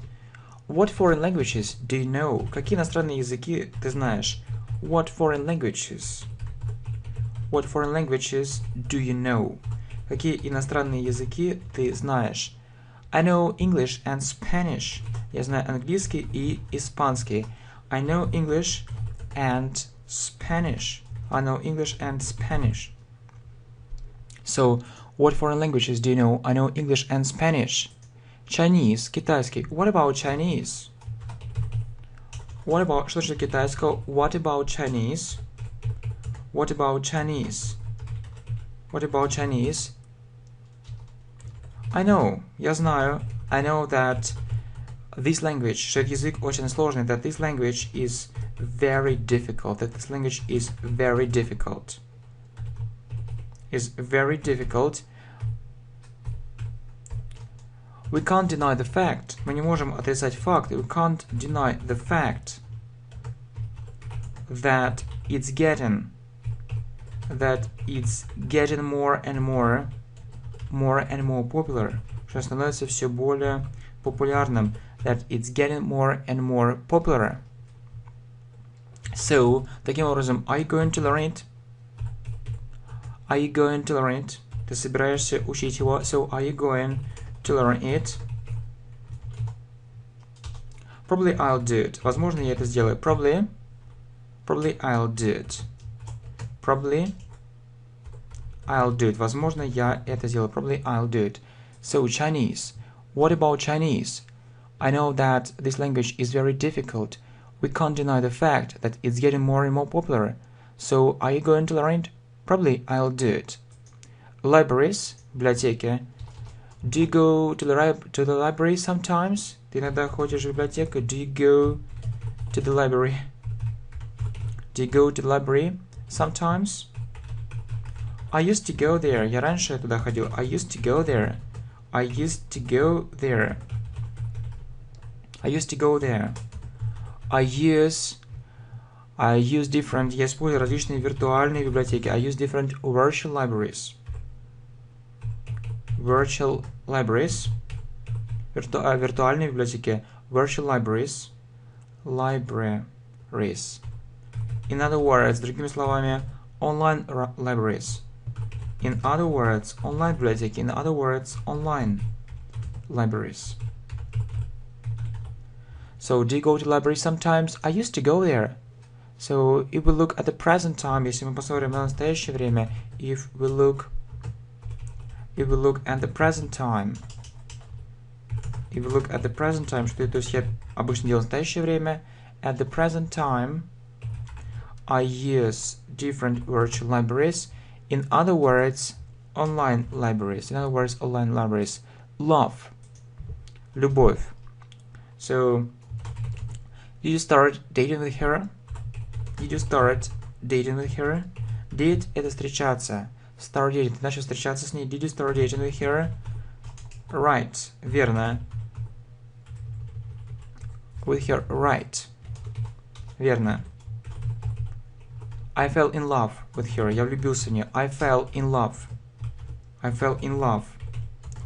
What foreign languages do you know? Какие иностранные языки ты знаешь? What foreign languages? What foreign languages do you know? Какие иностранные языки ты знаешь? I know English and Spanish. Я знаю английский и испанский. I know English and Spanish. I know English and Spanish. So, what foreign languages do you know? I know English and Spanish. Chinese, китайский. What about Chinese? What about, что же китайского? What about Chinese? What about Chinese? What about Chinese? I know, я знаю. I know that this language, что этот язык очень сложный, that this language is very difficult, that this language is very difficult. Is very difficult. We can't deny the fact. Мы не можем отрицать факт. We can't deny the fact that it's getting more and more popular. Что становится все более популярным. That it's getting more and more popular. So, таким образом, are you going to learn it? Are you going to learn it? Ты собираешься учить его? So, are you going to learn it? Probably I'll do it. Возможно, я это сделаю. Probably I'll do it. Probably I'll do it. Возможно, я это сделаю. Probably I'll do it. So, Chinese. What about Chinese? I know that this language is very difficult. We can't deny the fact that it's getting more and more popular. So, are you going to learn it? Probably I'll do it. Libraries, библиотеки. Do you go to the library sometimes? Ты иногда ходишь в библиотеку? Do you go to the library? Do you go to the library sometimes? I used to go there. Я раньше туда ходил. I used to go there. I used to go there. I used to go there. I use different, я использую различные виртуальные библиотеки. I use different virtual libraries. Virtual libraries. Виртуальные библиотеки. Virtual libraries. Libraries. In other words, другими словами, online libraries. In other words, online библиотеки. In other words, online libraries. So, do you go to the library sometimes? I used to go there. So, if we look at the present time, если мы посмотрим на настоящее время, if we look at the present time, что то есть я обычно делаю в настоящее время, at the present time, I use different virtual libraries. In other words, online libraries. Love, любовь. So, did you start dating with her? Did you start dating with her? Date – это встречаться. Start dating – ты начал встречаться с ней. Did you start dating with her? Right. Верно. With her. Right. Верно. I fell in love with her. Я влюбился в нее. I fell in love. I fell in love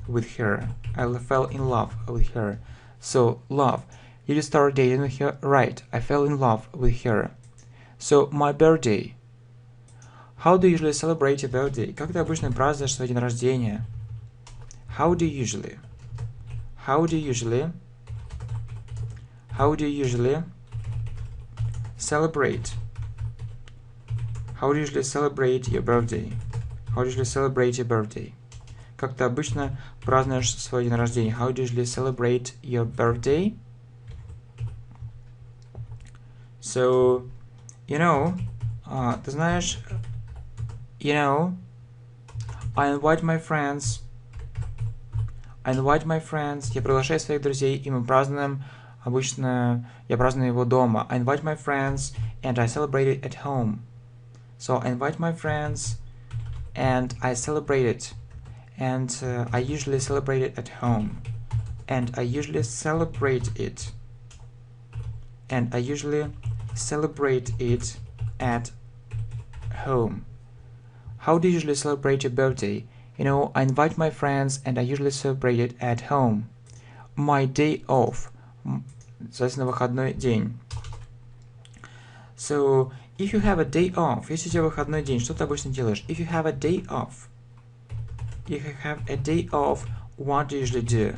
with her. I fell in love with her. So, love. Did you start dating with her? Right. I fell in love with her. So, my birthday. How do you usually celebrate your birthday? Как ты обычно празднуешь свой день рождения? How do you usually? How do you usually? How do you usually celebrate? How do you usually celebrate your birthday? How do you usually celebrate your birthday? Как ты обычно празднуешь свой день рождения? How do you usually celebrate your birthday? So, you know, ты знаешь, you know, I invite my friends. Я приглашаю своих друзей, и мы празднуем обычно, я праздную его дома. I invite my friends, and I celebrate it at home. So, I invite my friends, and I celebrate it. And I usually celebrate it at home. And I usually celebrate it. And I usually celebrate it at home. How do you usually celebrate your birthday? You know, I invite my friends and I usually celebrate it at home. My day off. Соответственно, выходной день. So, if you have a day off, если у тебя выходной день, что ты обычно делаешь? If you have a day off, what do you usually do?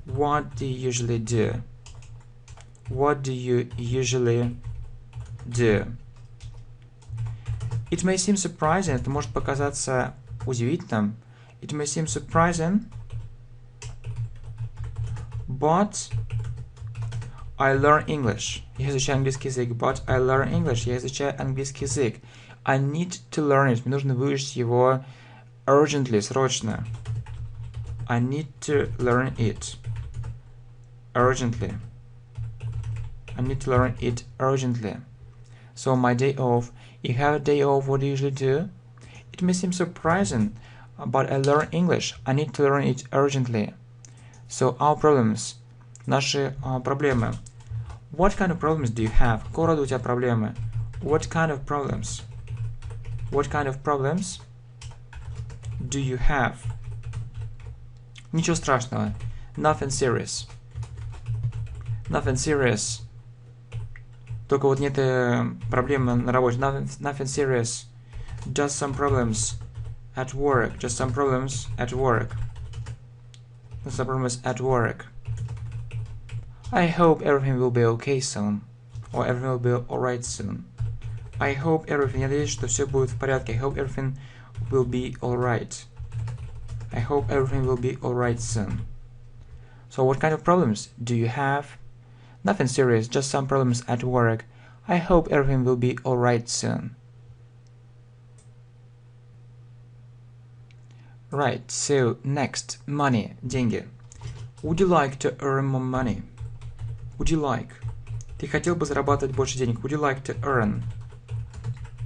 What do you usually do? What do you usually do? It may seem surprising, это может показаться удивительным. It may seem surprising, but I learn English. Я изучаю английский язык. But I learn English. Я изучаю английский язык. I need to learn it. Мне нужно выучить его urgently, срочно. I need to learn it urgently. I need to learn it urgently. So my day off. You have a day off, what do you usually do? It may seem surprising, but I learn English. I need to learn it urgently. So our problems. Наши проблемы. What kind of problems do you have? Какого рода у тебя проблемы? What kind of problems? What kind of problems do you have? Ничего страшного. Nothing serious. Nothing serious. Только вот нет проблемы на работе. Nothing serious. Just some problems at work. Just some problems at work. Some problems at work. I hope everything will be okay soon. Or everything will be alright soon. I hope everything. Я надеюсь, что все будет в порядке. I hope everything will be alright. I hope everything will be alright soon. So what kind of problems do you have? Nothing serious, just some problems at work. I hope everything will be alright soon. Right, so next, money, деньги. Would you like to earn more money? Would you like? Ты хотел бы зарабатывать больше денег. Would you like to earn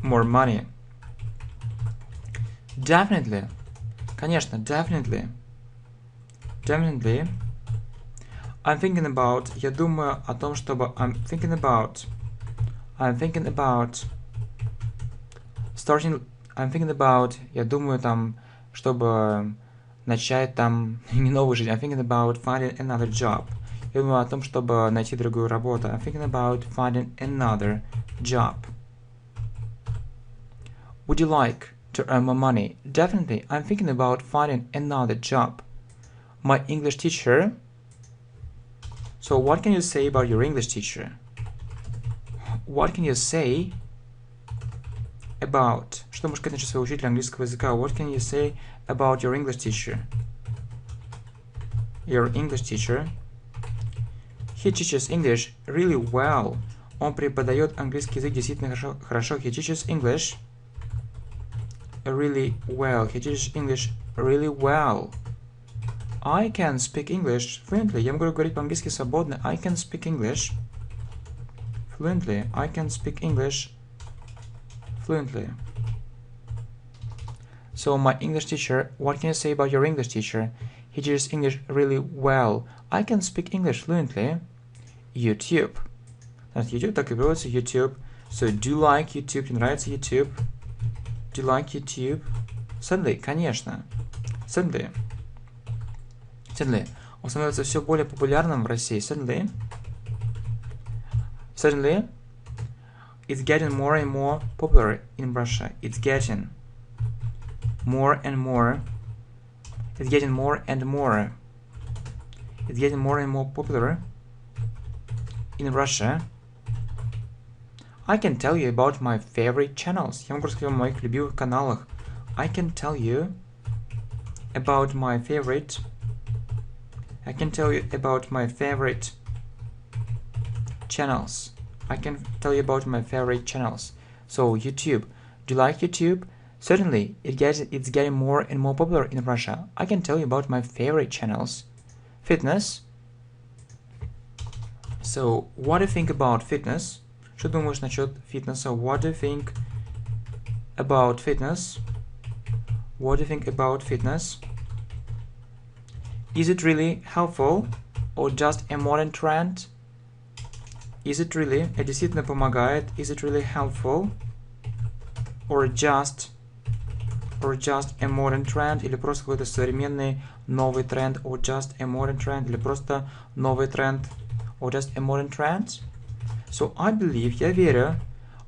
more money? Definitely. Конечно, definitely. Definitely. I'm thinking about. Я думаю о том, чтобы. I'm thinking about starting. I'm thinking about. Я думаю там, чтобы начать там не новую жизнь. I'm thinking about finding another job. Я думаю о том, чтобы найти другую работу. I'm thinking about finding another job. Would you like to earn more money? Definitely. I'm thinking about finding another job. My English teacher. So what can you say about your English teacher? What can you say about... Что можешь сказать насчет своего учителя английского языка? What can you say about your English teacher? Your English teacher. He teaches English really well. Он преподает английский язык действительно хорошо. He teaches English really well. He teaches English really well. I can speak English fluently. Я могу говорить по-английски свободно. I can speak English fluently. I can speak English fluently. So my English teacher, what can you say about your English teacher? He teaches English really well. I can speak English fluently. YouTube. YouTube так и переводится YouTube. So, do you like YouTube? Тебе нравится YouTube? Do you like YouTube? Sadly, конечно. Sadly. Sadly. Он становится все более популярным в России. Sadly. Sadly. It's getting more and more popular in Russia. It's getting more and more. It's getting more and more. It's getting more and more popular in Russia. I can tell you about my favorite channels. Я могу рассказать о моих любимых каналах. I can tell you about my favorite. I can tell you about my favorite channels. I can tell you about my favorite channels. So YouTube. Do you like YouTube? Certainly, it's getting more and more popular in Russia. I can tell you about my favorite channels. Fitness. So, what do you think about fitness? Что думаешь насчет фитнеса? What do you think about fitness? What do you think about fitness? Is it really helpful or just a modern trend? Is it really? Это действительно помогает. Is it really helpful or just a modern trend? Или просто какой-то современный новый тренд? Or just a modern trend? Или просто новый тренд? Or just a modern trend? So I believe, я верю,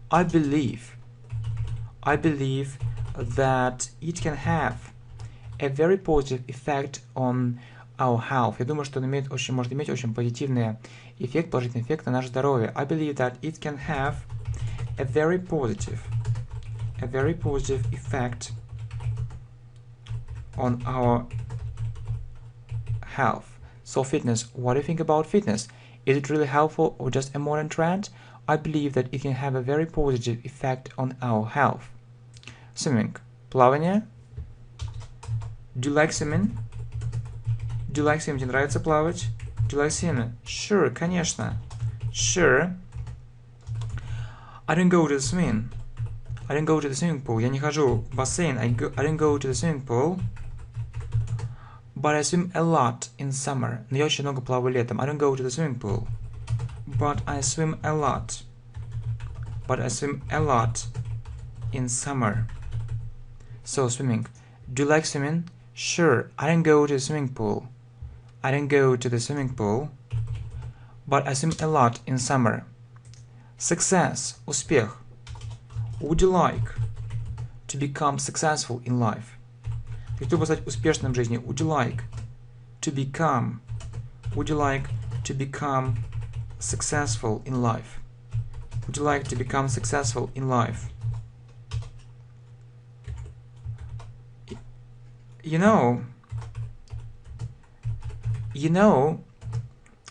I believe that it can have a very positive effect on our health. Я думаю, что он может иметь очень позитивный эффект, положительный эффект на наше здоровье. I believe that it can have a very positive effect on our health. So fitness, what do you think about fitness? Is it really helpful or just a modern trend? I believe that it can have a very positive effect on our health. Swimming. Плавание. Do you like swimming? Do you like swimming? Тебе нравится плавать? Do you like swimming? Sure, конечно. Sure. I don't go to the swimming. I don't go to the swimming pool. Я не хожу в бассейн. I don't go to the swimming pool. But I swim a lot in summer. Но я очень много плаваю летом. I don't go to the swimming pool. But I swim a lot. But I swim a lot in summer. So swimming. Do you like swimming? Sure. I don't go to the swimming pool. I don't go to the swimming pool. But I swim a lot in summer. Success. Успех. Would you like to become successful in life? Ты хотел бы стать успешным в жизни? Would you like to become successful in life? Would you like to become successful in life? You know,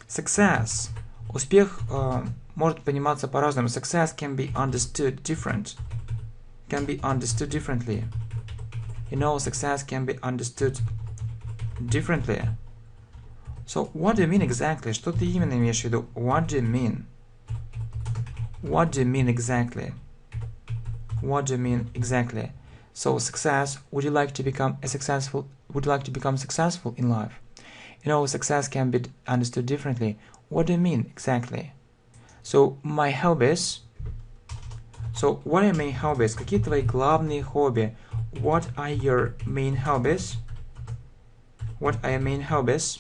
success. Успех может пониматься по-разному. Success can be understood differently. You know, success can be understood differently. So, what do you mean exactly? Что ты именно имеешь в виду? What do you mean? What do you mean exactly? What do you mean exactly? So, success. Would you like to become successful in life? You know, success can be understood differently. What do you mean exactly? So, my hobbies. So, what are your main hobbies? Какие твои главные хобби? What are your main hobbies? What are your main hobbies?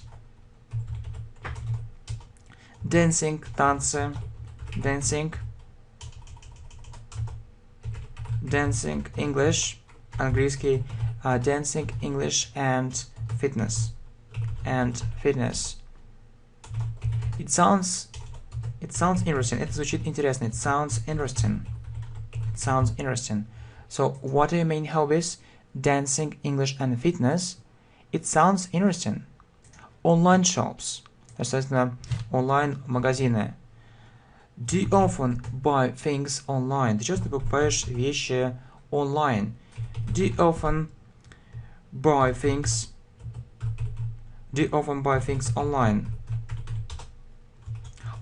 Dancing, танцы, dancing, English, английский, dancing, English, and fitness. It sounds interesting. Это звучит интересно. It sounds interesting. So, what are your main hobbies? Dancing, English, and fitness. It sounds interesting. Online shops. Соответственно, онлайн-магазины. Do you often buy things online? Ты часто покупаешь вещи онлайн? Do you often buy things Do you often buy things online?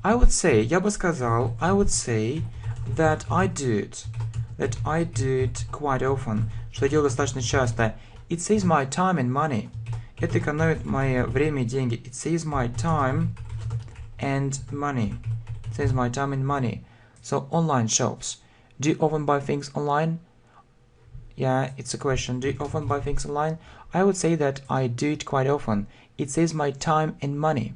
I would say, я бы сказал, I would say that I do it. That I do it quite often. Что я делаю достаточно часто. It saves my time and money. Это экономит мое время и деньги. It saves my time and money. It saves my time and money. So, online shops. Do you often buy things online? Yeah, it's a question. Do you often buy things online? I would say that I do it quite often. It saves my time and money.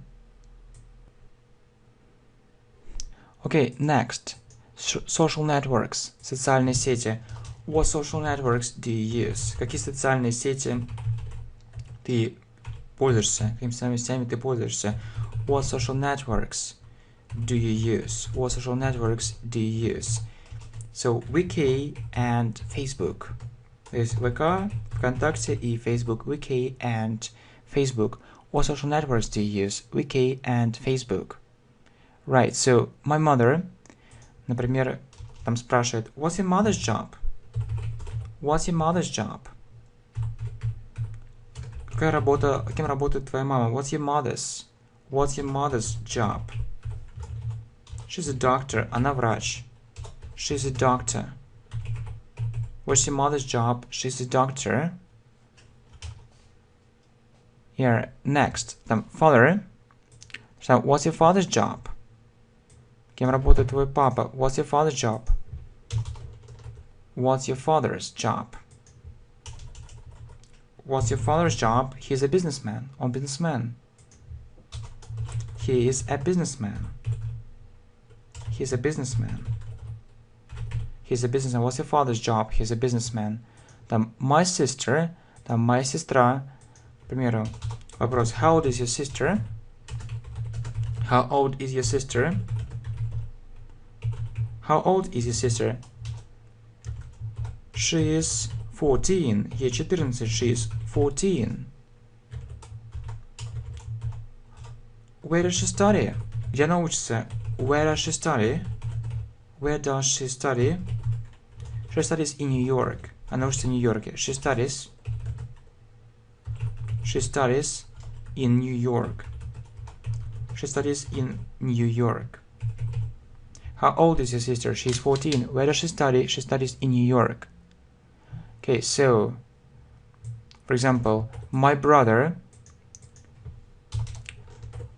Okay, next. Social networks. Социальные сети. What social networks do you use? Какие социальные сети ты пользуешься? Какими социальными сетями ты пользуешься? What social networks do you use? What social networks do you use? So, Wiki and Facebook. То есть ВК, ВКонтакте и Facebook. Wiki and Facebook. What social networks do you use? Wiki and Facebook. Right, so my mother, например, там спрашивает, what's your mother's job? What's your mother's job? Какая работа, кем работает твоя мама? What's your mother's job? She's a doctor, она врач. She's a doctor. What's your mother's job? She's a doctor. Here, next, там father. So, what's your father's job? Кем работает твой папа? What's your father's job? What's your father's job? What's your father's job? He's a businessman. Он businessman. He is a businessman. He's a businessman. He's a businessman. What's your father's job? He's a businessman. Там my sister. Там моя сестра. К примеру, вопрос. How old is your sister? How old is your sister? How old is your sister? She is 14. Ей 14. She is 14. Where does she study? Где она учится? Where does she study? Where does she study? She studies in New York. Она учится в Нью-Йорке. She studies in New York. She studies in New York. How old is your sister? She's 14. Where does she study? She studies in New York. Okay, so, for example, my brother.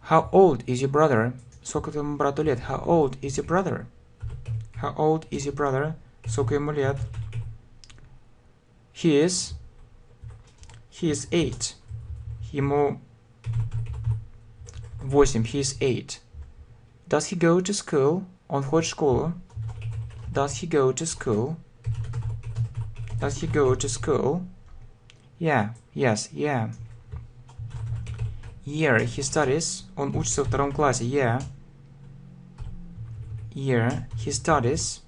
How old is your brother? Сколько твоему брату лет? How old is your brother? How old is your brother? Сколько ему лет? He is 8. Ему 8. He is 8. Does he go to school? Он ходит в школу. Does he go to school? Does he go to school? Yeah. Yes. Yeah. Year. He studies. Он учится во втором классе. Yeah. Year. He studies.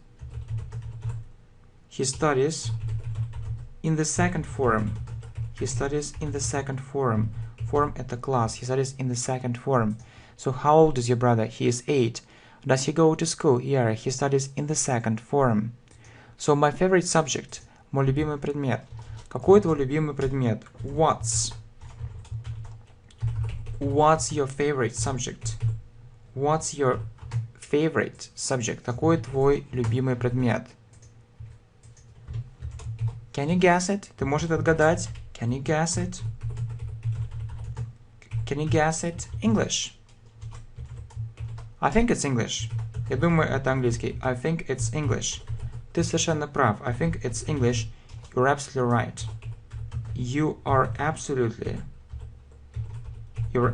He studies in the second form. He studies in the second form. Form это класс. He studies in the second form. So how old is your brother? He is 8. Does he go to school? Yeah, he studies in the second form. So my favorite subject. Мой любимый предмет. Какой твой любимый предмет? What's your favorite subject? What's your favorite subject? Какой твой любимый предмет? Can you guess it? Ты можешь это отгадать? Can you guess it? Can you guess it? English. I think it's English. Я думаю, это английский. I think it's English. Ты совершенно прав. I think it's English. You're absolutely right. You're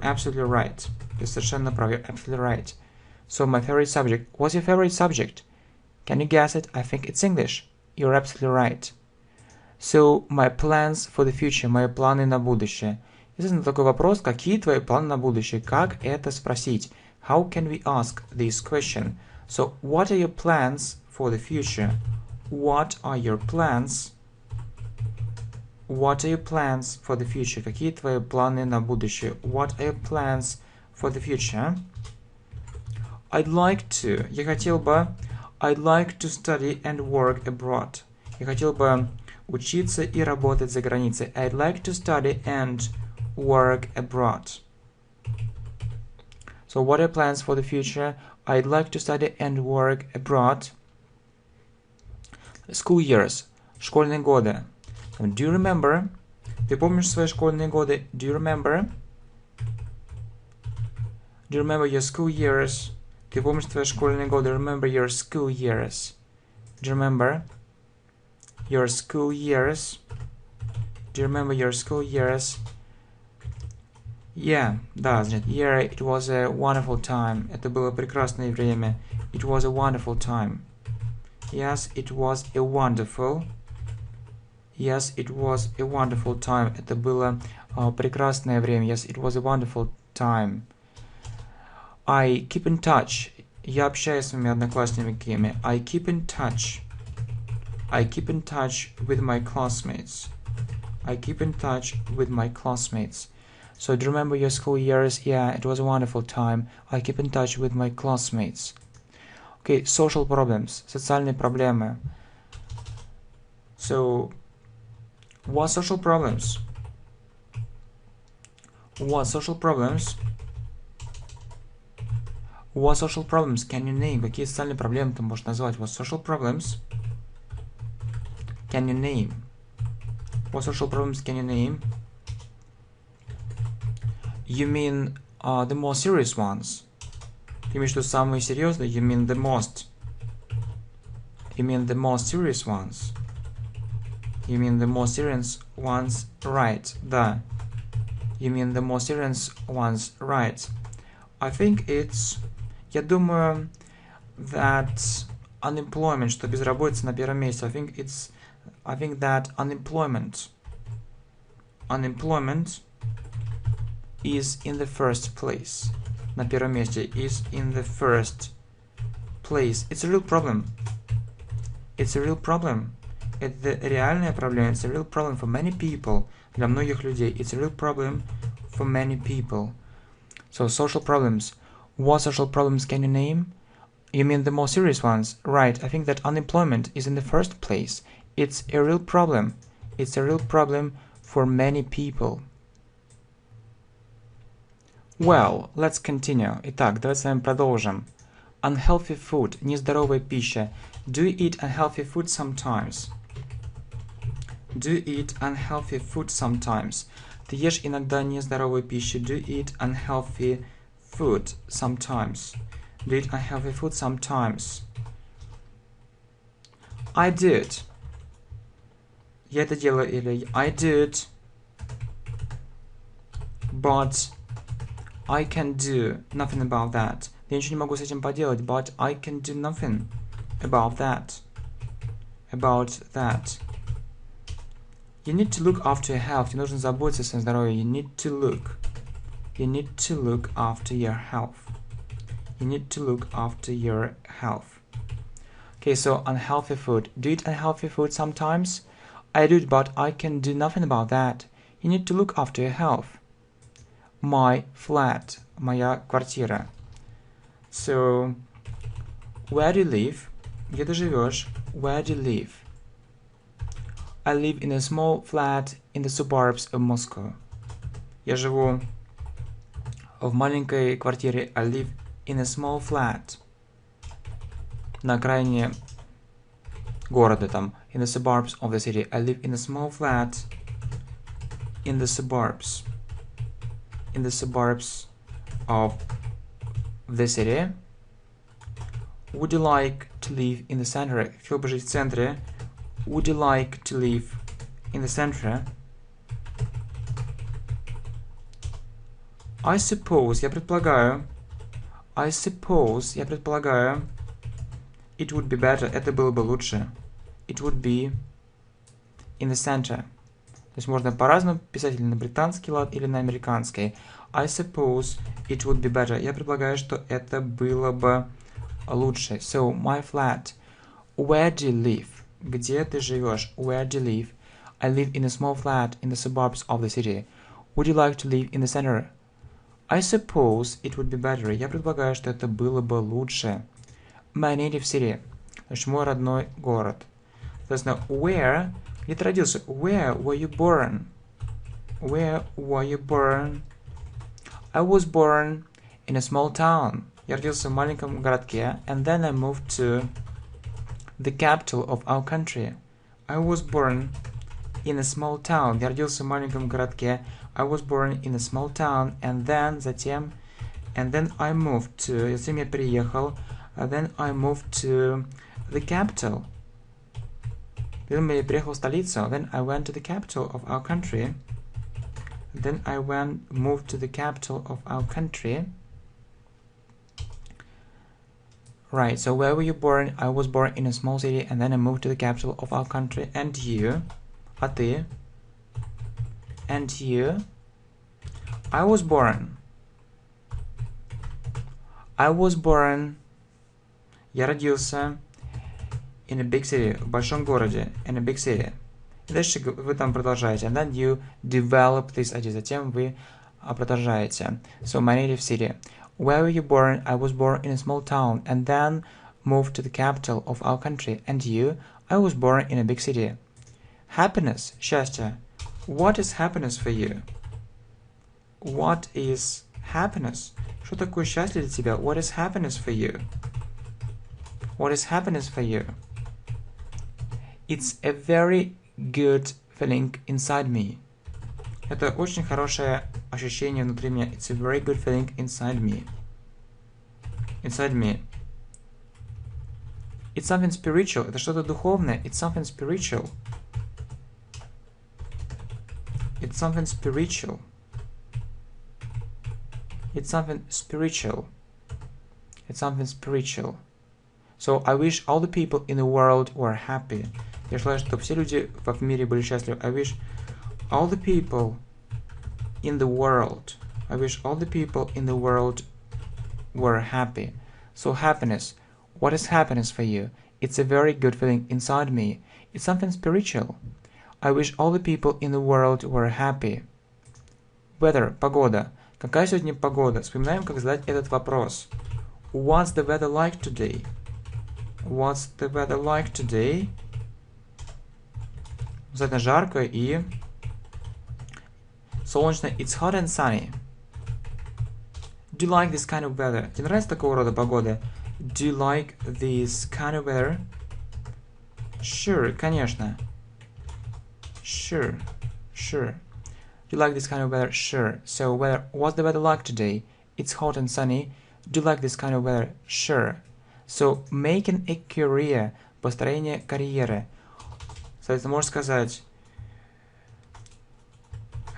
absolutely right. Ты совершенно прав. You're absolutely right. So my favorite subject. What's your favorite subject? Can you guess it? I think it's English. You're absolutely right. So my plans for the future. Мои планы на будущее. Естественно, такой вопрос. Какие твои планы на будущее? Как это спросить? How can we ask this question? So, what are your plans for the future? What are your plans? What are your plans for the future? Какие твои планы на будущее? What are your plans for the future? I'd like to. Я хотел бы. I'd like to study and work abroad. Я хотел бы учиться и работать за границей. I'd like to study and work abroad. So what are plans for the future? I'd like to study and work abroad. School years. Школьные годы. Do you remember? Ты помнишь свои школьные годы? Do you remember? Do you remember your school years? Ты помнишь твои школьные годы? Remember your school years. Do you remember your school years? Do you remember your school years? Yeah, да, значит, yeah, it was a wonderful time. Это было прекрасное время. It was a wonderful time. Yes, it was a wonderful. Yes, it was a wonderful time. Это было прекрасное время. Yes, it was a wonderful time. I keep in touch. Я общаюсь с моими одноклассниками. I keep in touch. I keep in touch with my classmates. I keep in touch with my classmates. So do you remember your school years? Yeah, it was a wonderful time. I keep in touch with my classmates. Okay, social problems. Социальные проблемы. So, what social problems? What social problems? What social problems can you name? Какие социальные проблемы ты можешь назвать? What social problems can you name? What social problems can you name? You mean the more serious ones? Ты имеешь в виду самые серьезные? You mean the most? You mean the more serious ones? You mean the more serious ones? Right, да. You mean the more serious ones? Right. I think it's... Я думаю, that unemployment, что безработица на первом месте. I think that unemployment is in the first place. На первом месте. Is in the first place. It's a real problem. It's a real problem. Это реальная проблема. It's a real problem for many people. Для многих людей. It's a real problem for many people. So, social problems. What social problems can you name? You mean the more serious ones? Right. I think that unemployment is in the first place. It's a real problem. It's a real problem for many people. Well, let's continue. Итак, давайте с вами продолжим. Unhealthy food. Нездоровая пища. Do you eat unhealthy food sometimes? Do you eat unhealthy food sometimes? Ты ешь иногда нездоровую пищу. Do you eat unhealthy food sometimes? Do you eat unhealthy food sometimes? I do it. Я это делаю или I do it. But I can do nothing about that. Я ничего не могу с этим поделать. But I can do nothing about that. About that. You need to look after your health. Тебе нужно заботиться о своем здоровье. You need to look. You need to look after your health. You need to look after your health. Okay, so unhealthy food. Do you eat unhealthy food sometimes? I do it, but I can do nothing about that. You need to look after your health. My flat. Моя квартира. So, where do you live? Где ты живешь? Where do you live? I live in a small flat in the suburbs of Moscow. Я живу в маленькой квартире. I live in a small flat. На окраине города там. In the suburbs of the city. I live in a small flat in the suburbs. In the suburbs of the city. Would you like to live in the center? Хотел бы жить в центре. Would you like to live in the center? I suppose, я предполагаю. I suppose, я предполагаю. It would be better, это было бы лучше. It would be in the center. То есть можно по-разному писать или на британский лад, или на американский. I suppose it would be better. Я предполагаю, что это было бы лучше. So, my flat. Where do you live? Где ты живешь? Where do you live? I live in a small flat in the suburbs of the city. Would you like to live in the center? I suppose it would be better. Я предполагаю, что это было бы лучше. My native city. Значит, мой родной город. Соответственно, where... Где ты родился? Where were you born? Where were you born? I was born in a small town. Я родился в маленьком городке. And then I moved to the capital of our country. I was born in a small town. Я родился в маленьком городке. I was born in a small town. And then, затем, and then I moved to, затем я переехал. And then I moved to the capital. Then я переехал в столицу. Then I went to the capital of our country. Then I moved to the capital of our country. Right, so where were you born? I was born in a small city, and then I moved to the capital of our country. And you? А ты? And you? I was born. Я родился in a big city, в большом городе, in a big city. И дальше вы там продолжаете. And then you develop this idea. Затем вы продолжаете. So, my native city. Where were you born? I was born in a small town and then moved to the capital of our country. And you? I was born in a big city. Happiness, счастье. What is happiness for you? What is happiness? Что такое счастье для тебя? What is happiness for you? What is happiness for you? It's a very good feeling inside me. Это очень хорошее ощущение внутри меня. It's a very good feeling inside me. Inside me. It's something spiritual. Это что-то духовное. It's something spiritual. It's something spiritual. It's something spiritual. It's something spiritual. So I wish all the people in the world were happy. Я желаю, чтобы все люди в мире были счастливы. I wish all the people in the world. I wish all the people in the world were happy. So happiness. What is happiness for you? It's a very good feeling inside me. It's something spiritual. I wish all the people in the world were happy. Weather. Погода. Какая сегодня погода? Вспоминаем, как задать этот вопрос. What's the weather like today? What's the weather like today? Достаточно жарко и солнечно. It's hot and sunny. Do you like this kind of weather? Тебе нравится такого рода погода? Do you like this kind of weather? Sure, конечно. Sure. Do you like this kind of weather? Sure. So, what's the weather like today? It's hot and sunny. Do you like this kind of weather? Sure. So, making a career. Построение карьеры. Соответственно, можно сказать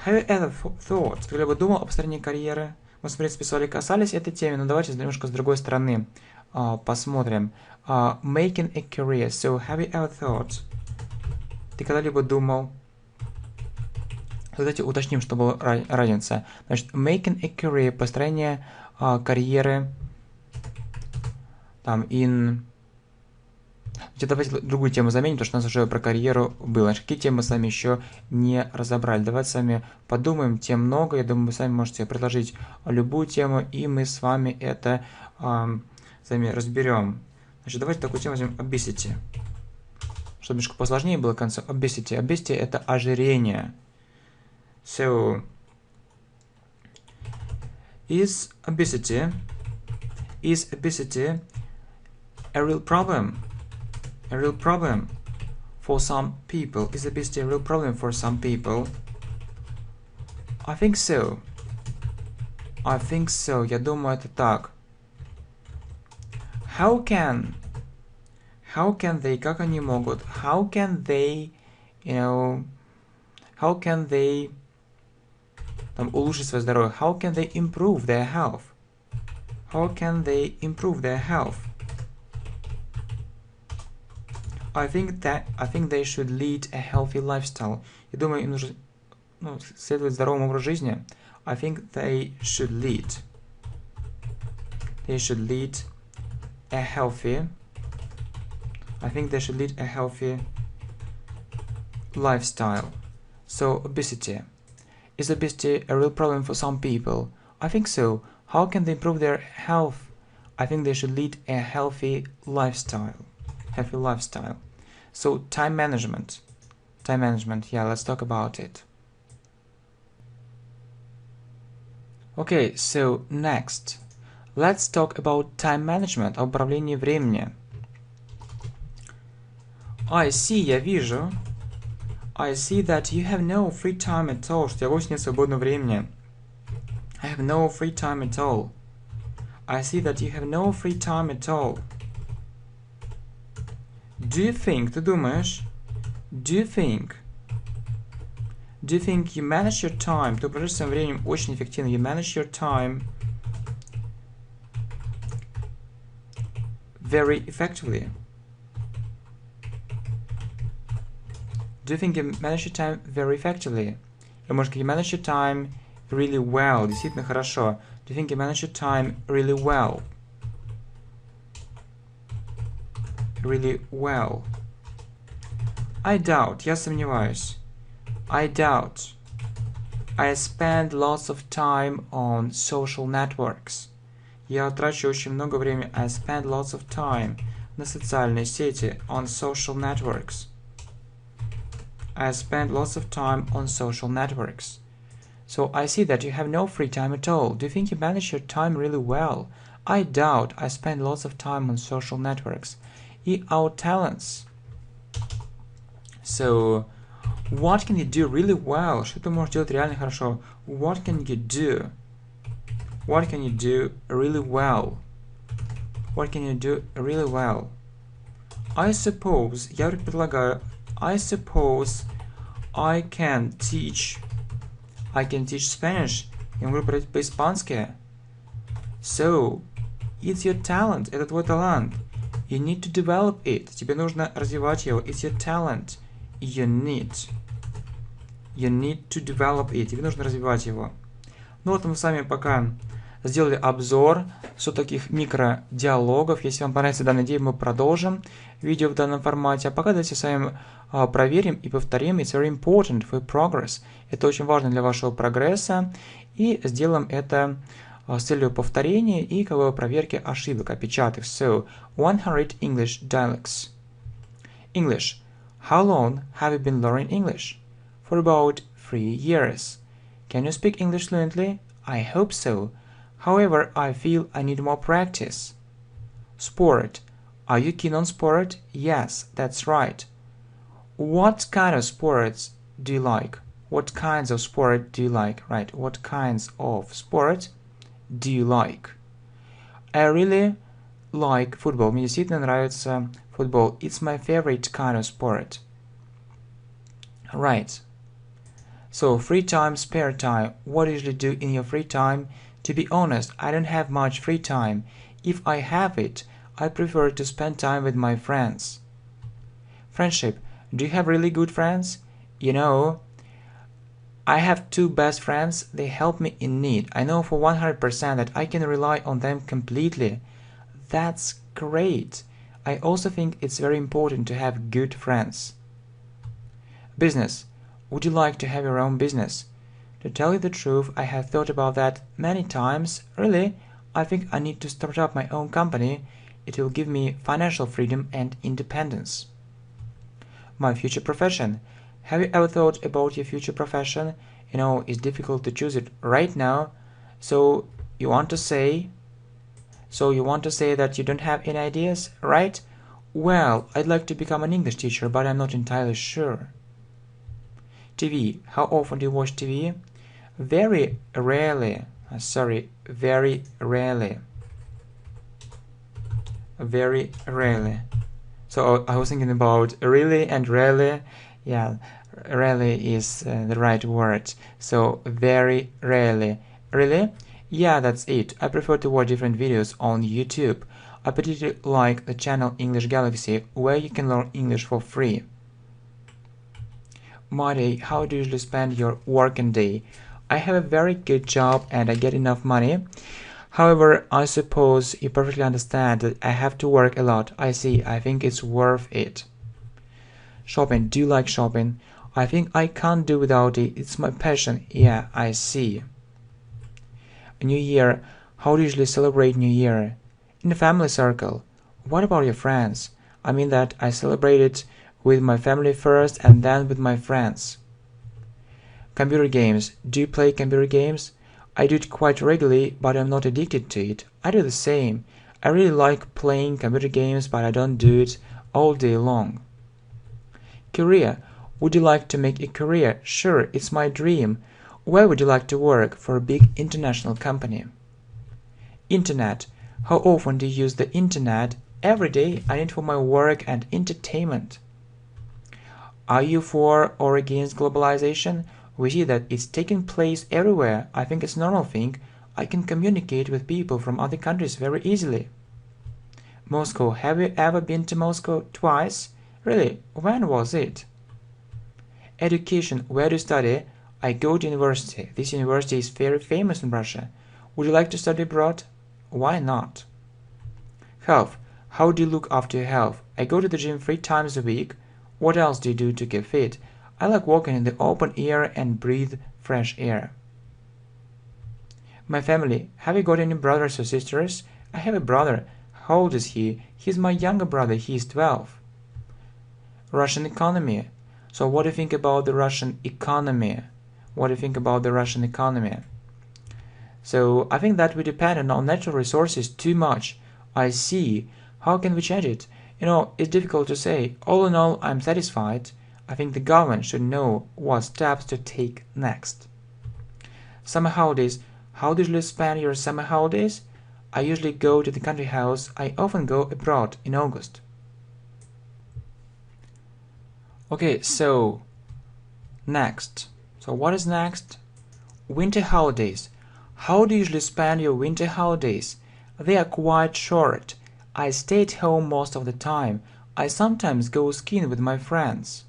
Have you ever thought? Ты когда-либо думал о построении карьеры? Мы, в принципе, с Олей касались этой темы, но давайте немножко с другой стороны посмотрим. Making a career. So, have you ever thought? Ты когда-либо думал? Давайте уточним, что была разница. Значит, making a career, построение карьеры. Там, Давайте другую тему заменим, потому что у нас уже про карьеру было. Значит, какие темы мы с вами еще не разобрали? Давайте с вами подумаем, тем много. Я думаю, вы сами можете предложить любую тему, и мы с вами это с вами разберем. Значит, давайте такую тему возьмем obesity. Чтобы немножко посложнее было к концу. Obesity. Obesity – это ожирение. So, is obesity a real problem? A real problem for some people? Is obesity a real problem for some people? I think so. Я думаю, это так. How can they, как они могут? How can they улучшить свое здоровье? How can they improve their health? I think they should lead a healthy lifestyle. Я думаю, им нужно следовать здоровому образу жизни. I think they should lead a healthy. I think they should lead a healthy lifestyle. So, obesity. Is obesity a real problem for some people? I think so. How can they improve their health? I think they should lead a healthy lifestyle. So, time management. Yeah, let's talk about it. Okay, so next. Let's talk about time management, об управлении временем. I see, я вижу. I see that you have no free time at all, что у тебя вовсе нет свободного времени. I have no free time at all. I see that you have no free time at all. Do you think, ты думаешь? Do you think you manage your time? Ты управляешь своим временем очень эффективно. You manage your time very effectively. Do you think you manage your time very effectively? Или может, you manage your time really well? Действительно хорошо. Do you think you manage your time really well? Really well. I doubt. Я сомневаюсь. I doubt. I spend lots of time on social networks. Я трачу очень много времени. I spend lots of time на социальные сети. On social networks. I spend lots of time on social networks. So I see that you have no free time at all. Do you think you manage your time really well? I doubt. I spend lots of time on social networks. И our talents. So, what can you do really well? Что ты можешь делать реально хорошо? What can you do? What can you do really well? What can you do really well? I suppose, я предполагаю, I suppose I can teach Spanish. Я могу говорить по-испански. So, it's your talent. Это твой талант. You need to develop it. Тебе нужно развивать его. It's your talent. You need to develop it. Тебе нужно развивать его. Ну вот мы с вами пока сделали обзор таких микродиалогов. Если вам понравится данная идея, мы продолжим видео в данном формате. А пока давайте с вами проверим и повторим. It's very important for progress. Это очень важно для вашего прогресса. И сделаем это с целью повторения и проверки ошибок, опечаток. So, 100 English dialects. English. How long have you been learning English? For about 3 years. Can you speak English fluently? I hope so. However, I feel I need more practice. Sport. Are you keen on sport? Yes, that's right. What kind of sports do you like? What kinds of sport do you like? Right, what kinds of sport do you like? I really like football. Мне действительно нравится футбол. It's my favorite kind of sport. Right. So, free time, spare time. What do you usually do in your free time? To be honest, I don't have much free time. If I have it, I prefer to spend time with my friends. Friendship. Do you have really good friends? You know, I have 2 best friends. They help me in need. I know for 100% that I can rely on them completely. That's great. I also think it's very important to have good friends. Business. Would you like to have your own business? To tell you the truth, I have thought about that many times. Really, I think I need to start up my own company. It will give me financial freedom and independence. My future profession. Have you ever thought about your future profession? You know, it's difficult to choose it right now. So you want to say that you don't have any ideas, right? Well, I'd like to become an English teacher, but I'm not entirely sure. TV. How often do you watch TV? Very rarely. Very rarely. Very rarely. So I was thinking about really and rarely. Yeah, rarely is the right word. So very rarely. Really? Yeah, that's it. I prefer to watch different videos on YouTube. I particularly like the channel English Galaxy, where you can learn English for free. My day. How do you usually spend your working day? I have a very good job and I get enough money. However, I suppose you perfectly understand that I have to work a lot. I see. I think it's worth it. Shopping. Do you like shopping? I think I can't do without it. It's my passion. Yeah, I see. New Year. How do you usually celebrate New Year? In a family circle. What about your friends? I mean that I celebrate it with my family first and then with my friends. Computer games. Do you play computer games? I do it quite regularly, but I'm not addicted to it. I do the same. I really like playing computer games, but I don't do it all day long. Career. Would you like to make a career? Sure, it's my dream. Where would you like to work? For a big international company. Internet. How often do you use the internet? Every day. I need it for my work and entertainment. Are you for or against globalization? We see that it's taking place everywhere. I think it's a normal thing. I can communicate with people from other countries very easily. Moscow. Have you ever been to Moscow? Twice? Really? When was it? Education. Where do you study? I go to university. This university is very famous in Russia. Would you like to study abroad? Why not? Health. How do you look after your health? I go to the gym 3 times a week. What else do you do to keep fit? I like walking in the open air and breathe fresh air. My family. Have you got any brothers or sisters? I have a brother. How old is he? He's my younger brother. He is 12. Russian economy. So what do you think about the Russian economy? What do you think about the Russian economy? So I think that we depend on natural resources too much. I see. How can we change it? It's difficult to say. All in all, I'm satisfied. I think the government should know what steps to take next. Summer holidays. How do you usually spend your summer holidays? I usually go to the country house. I often go abroad in August. Okay, so next. So what is next? Winter holidays. How do you usually spend your winter holidays? They are quite short. I stay at home most of the time. I sometimes go skiing with my friends.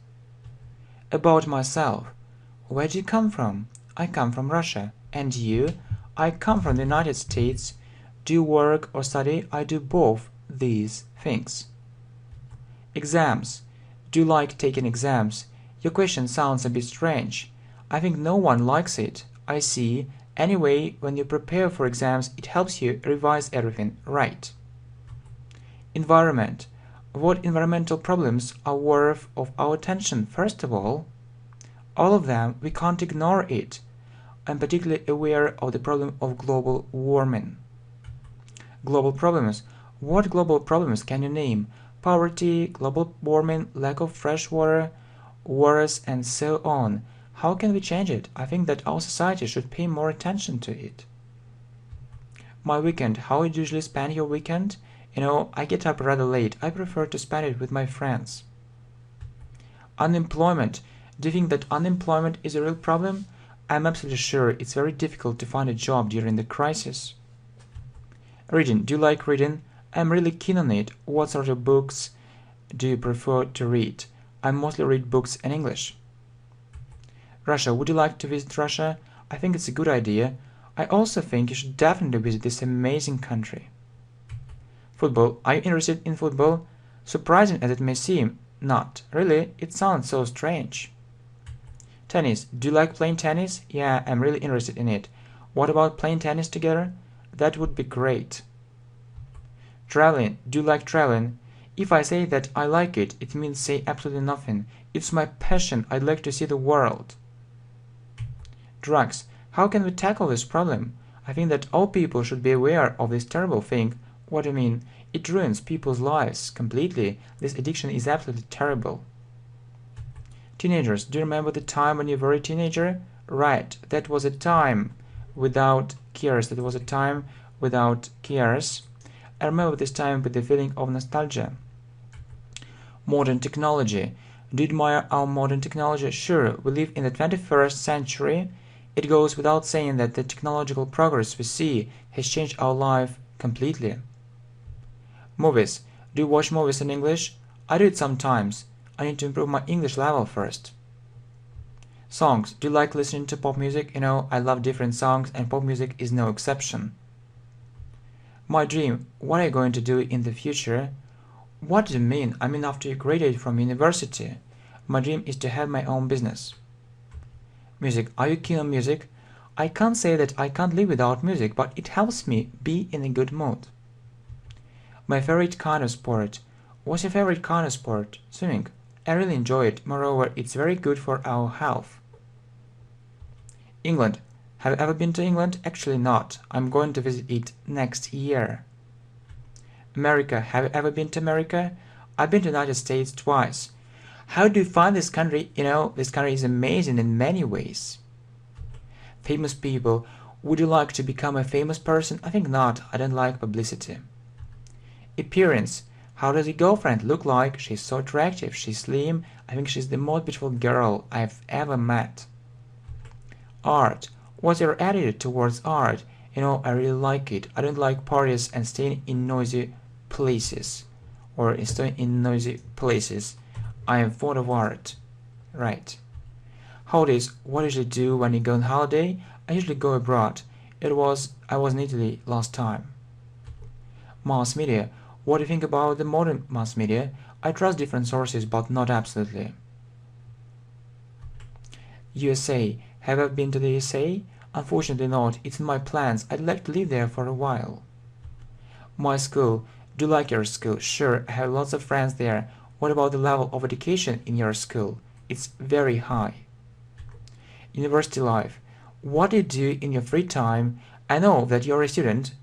About myself. Where do you come from? I come from Russia. And you? I come from the United States. Do you work or study? I do both these things. Exams. Do you like taking exams? Your question sounds a bit strange. I think no one likes it. I see. Anyway, when you prepare for exams, it helps you revise everything right. Environment. What environmental problems are worth of our attention? First of all of them, we can't ignore it. I'm particularly aware of the problem of global warming. Global problems. What global problems can you name? Poverty, global warming, lack of fresh water, wars, and so on. How can we change it? I think that our society should pay more attention to it. My weekend. How do you usually spend your weekend? I get up rather late. I prefer to spend it with my friends. Unemployment. Do you think that unemployment is a real problem? I'm absolutely sure it's very difficult to find a job during the crisis. Reading. Do you like reading? I'm really keen on it. What sort of books do you prefer to read? I mostly read books in English. Russia. Would you like to visit Russia? I think it's a good idea. I also think you should definitely visit this amazing country. Football. Are you interested in football? Surprising as it may seem, not. Really? It sounds so strange. Tennis. Do you like playing tennis? Yeah, I'm really interested in it. What about playing tennis together? That would be great. Traveling. Do you like traveling? If I say that I like it, it means say absolutely nothing. It's my passion. I'd like to see the world. Drugs. How can we tackle this problem? I think that all people should be aware of this terrible thing. What do you mean? It ruins people's lives completely. This addiction is absolutely terrible. Teenagers. Do you remember the time when you were a teenager? Right. That was a time without cares. That was a time without cares. I remember this time with the feeling of nostalgia. Modern technology. Do you admire our modern technology? Sure. We live in the 21st century. It goes without saying that the technological progress we see has changed our life completely. Movies. Do you watch movies in English? I do it sometimes. I need to improve my English level first. Songs. Do you like listening to pop music? I love different songs and pop music is no exception. My dream. What are you going to do in the future? What do you mean? I mean after you graduate from university. My dream is to have my own business. Music. Are you keen on music? I can't say that I can't live without music, but it helps me be in a good mood. My favorite kind of sport. What's your favorite kind of sport? Swimming. I really enjoy it. Moreover, it's very good for our health. England. Have you ever been to England? Actually not. I'm going to visit it next year. America. Have you ever been to America? I've been to the United States twice. How do you find this country? This country is amazing in many ways. Famous people. Would you like to become a famous person? I think not. I don't like publicity. Appearance. How does your girlfriend look like? She's so attractive. She's slim. I think she's the most beautiful girl I've ever met. Art. What's your attitude towards art? I really like it. I don't like parties and staying in noisy places. I am fond of art. Right. Holidays. What do you do when you go on holiday? I usually go abroad. I was in Italy last time. Mass media. What do you think about the modern mass media? I trust different sources, but not absolutely. USA. Have I been to the USA? Unfortunately not. It's in my plans. I'd like to live there for a while. My school. Do you like your school? Sure, I have lots of friends there. What about the level of education in your school? It's very high. University life. What do you do in your free time? I know that you're a student.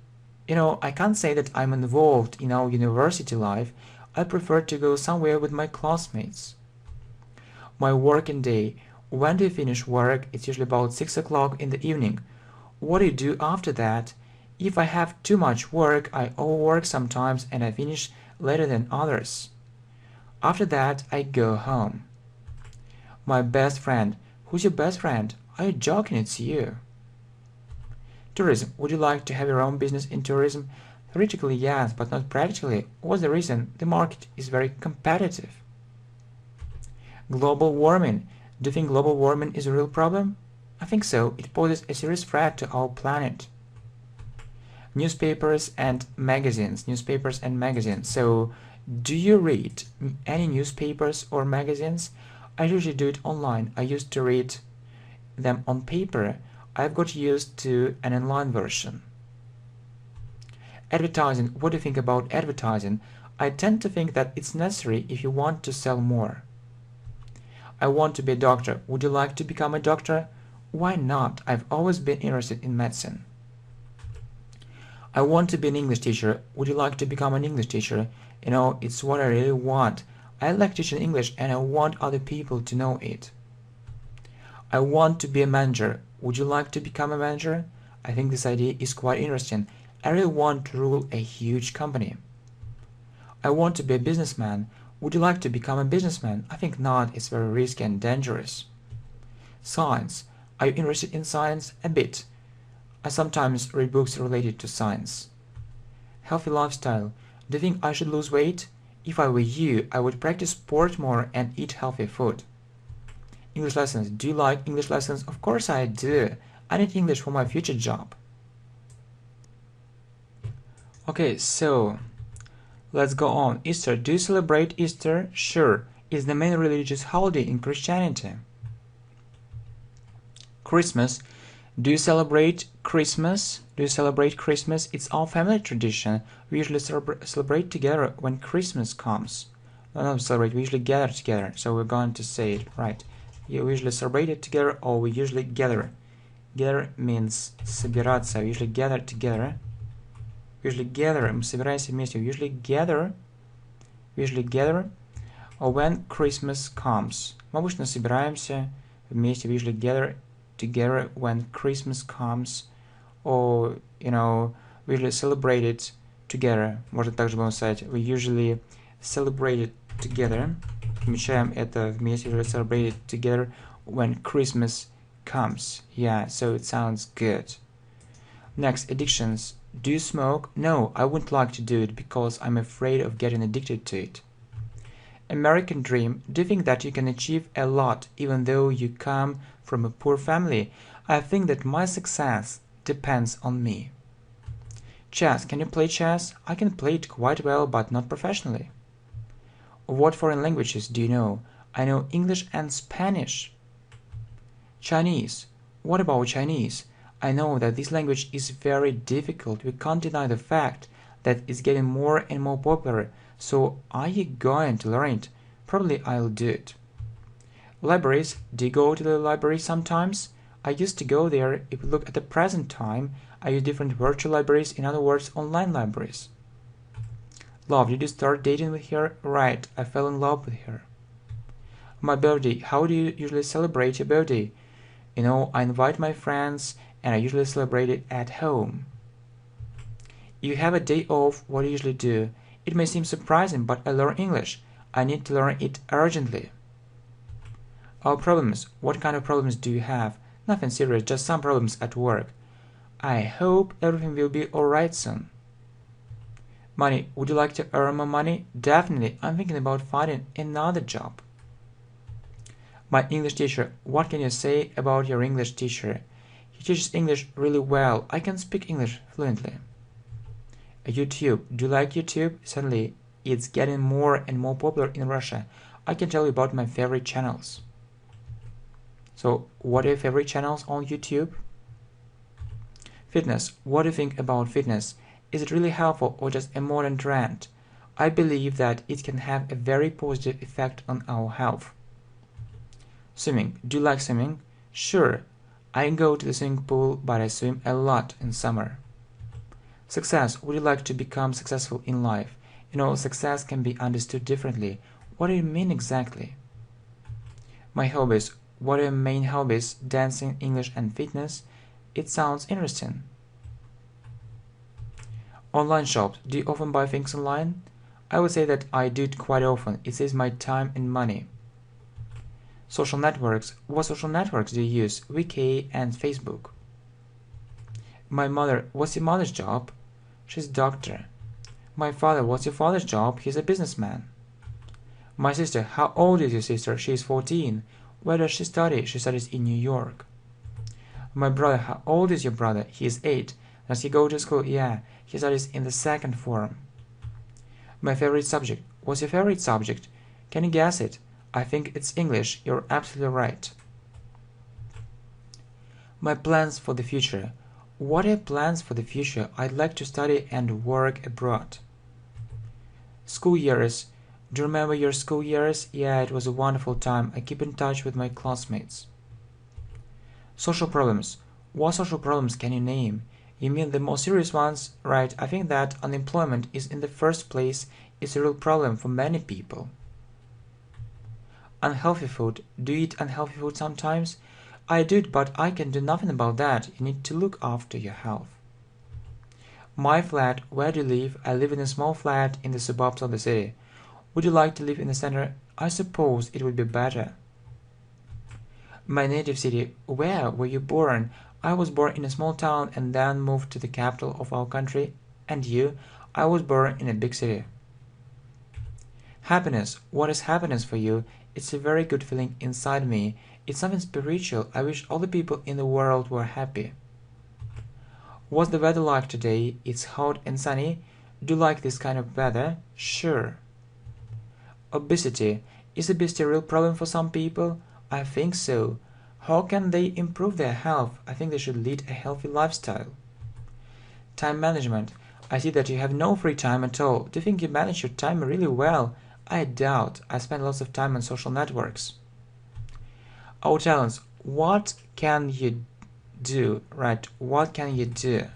I can't say that I'm involved in our university life. I prefer to go somewhere with my classmates. My working day. When do you finish work? It's usually about 6 o'clock in the evening. What do you do after that? If I have too much work, I overwork sometimes and I finish later than others. After that, I go home. My best friend. Who's your best friend? Are you joking? It's you. Tourism. Would you like to have your own business in tourism? Theoretically, yes, but not practically. What's the reason? The market is very competitive. Global warming. Do you think global warming is a real problem? I think so. It poses a serious threat to our planet. Newspapers and magazines. So, do you read any newspapers or magazines? I usually do it online. I used to read them on paper. I've got used to an online version. Advertising. What do you think about advertising? I tend to think that it's necessary if you want to sell more. I want to be a doctor. Would you like to become a doctor? Why not? I've always been interested in medicine. I want to be an English teacher. Would you like to become an English teacher? It's what I really want. I like teaching English and I want other people to know it. I want to be a manager. Would you like to become a manager? I think this idea is quite interesting. I really want to rule a huge company. I want to be a businessman. Would you like to become a businessman? I think not. It's very risky and dangerous. Science. Are you interested in science? A bit. I sometimes read books related to science. Healthy lifestyle. Do you think I should lose weight? If I were you, I would practice sport more and eat healthy food. English lessons. Do you like English lessons? Of course I do. I need English for my future job. Okay, so let's go on. Easter. Do you celebrate Easter? Sure. It's the main religious holiday in Christianity. Christmas. Do you celebrate Christmas? It's our family tradition. We usually celebrate together when Christmas comes. We usually gather together. So we're going to say it right. We usually celebrate it together, or we usually gather. Gather means собираться. We usually gather together. Мы собираемся вместе. We usually gather when Christmas comes. Мы обычно собираемся вместе. We usually gather together when Christmas comes. Or, we usually celebrate it together. Можно также было сказать. We usually celebrate it together. Отмечаем это вместе. We usually celebrate it together when Christmas comes. Yeah, so it sounds good. Next, addictions. Do you smoke? No, I wouldn't like to do it because I'm afraid of getting addicted to it. American dream. Do you think that you can achieve a lot even though you come from a poor family? I think that my success depends on me. Chess. Can you play chess? I can play it quite well, but not professionally. What foreign languages do you know? I know English and Spanish. Chinese. What about Chinese? I know that this language is very difficult. We can't deny the fact that it's getting more and more popular. So are you going to learn it? Probably I'll do it. Libraries. Do you go to the library sometimes? I used to go there. If we look at the present time, I use different virtual libraries, in other words, online libraries. Love, did you start dating with her? Right, I fell in love with her. My birthday, how do you usually celebrate your birthday? You know, I invite my friends and I usually celebrate it at home. You have a day off, what do you usually do? It may seem surprising, but I learn English. I need to learn it urgently. Our problems, what kind of problems do you have? Nothing serious, just some problems at work. I hope everything will be alright soon. Money, would you like to earn more money? Definitely, I'm thinking about finding another job. My English teacher, what can you say about your English teacher? He teaches English really well. I can speak English fluently. YouTube, do you like YouTube? Certainly, it's getting more and more popular in Russia. I can tell you about my favorite channels. So, what are your favorite channels on YouTube? Fitness, what do you think about fitness? Is it really helpful or just a modern trend? I believe that it can have a very positive effect on our health. Swimming, do you like swimming? Sure, I go to the swimming pool, but I swim a lot in summer. Success, would you like to become successful in life? You know, success can be understood differently. What do you mean exactly? My hobbies, what are your main hobbies? Dancing, English and fitness? It sounds interesting. Online shops, do you often buy things online? I would say that I do it quite often. It saves my time and money. Social networks, what social networks do you use? Wiki and Facebook. My mother, what's your mother's job? She's a doctor. My father, what's your father's job? He's a businessman. My sister, how old is your sister? She's 14. Where does she study? She studies in New York. My brother, how old is your brother? He is 8. Does he go to school? Yeah, he studies in the second form. My favorite subject. What's your favorite subject? Can you guess it? I think it's English. You're absolutely right. My plans for the future. What are your plans for the future? I'd like to study and work abroad. School years. Do you remember your school years? Yeah, it was a wonderful time. I keep in touch with my classmates. Social problems. What social problems can you name? You mean the most serious ones? Right, I think that unemployment is in the first place. It's a real problem for many people. Unhealthy food. Do you eat unhealthy food sometimes? I do it, but I can do nothing about that. You need to look after your health. My flat. Where do you live? I live in a small flat in the suburbs of the city. Would you like to live in the center? I suppose it would be better. My native city. Where were you born? I was born in a small town and then moved to the capital of our country. And you? I was born in a big city. Happiness. What is happiness for you? It's a very good feeling inside me. It's something spiritual. I wish all the people in the world were happy. What's the weather like today? It's hot and sunny. Do you like this kind of weather? Sure. Obesity. Is obesity a real problem for some people? I think so. How can they improve their health? I think they should lead a healthy lifestyle. Time management. I see that you have no free time at all. Do you think you manage your time really well? I doubt. I spend lots of time on social networks. Our talents. What can you do? Right, what can you do?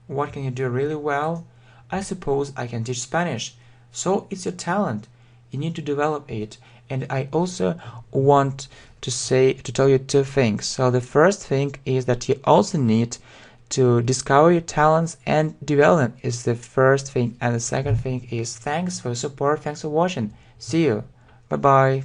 What can you do really well? I suppose I can teach Spanish. So it's your talent. You need to develop it. And I also want to tell you two things. So the first thing is that you also need to discover your talents and develop them is the first thing. And the second thing is thanks for your support. Thanks for watching. See you. Bye bye.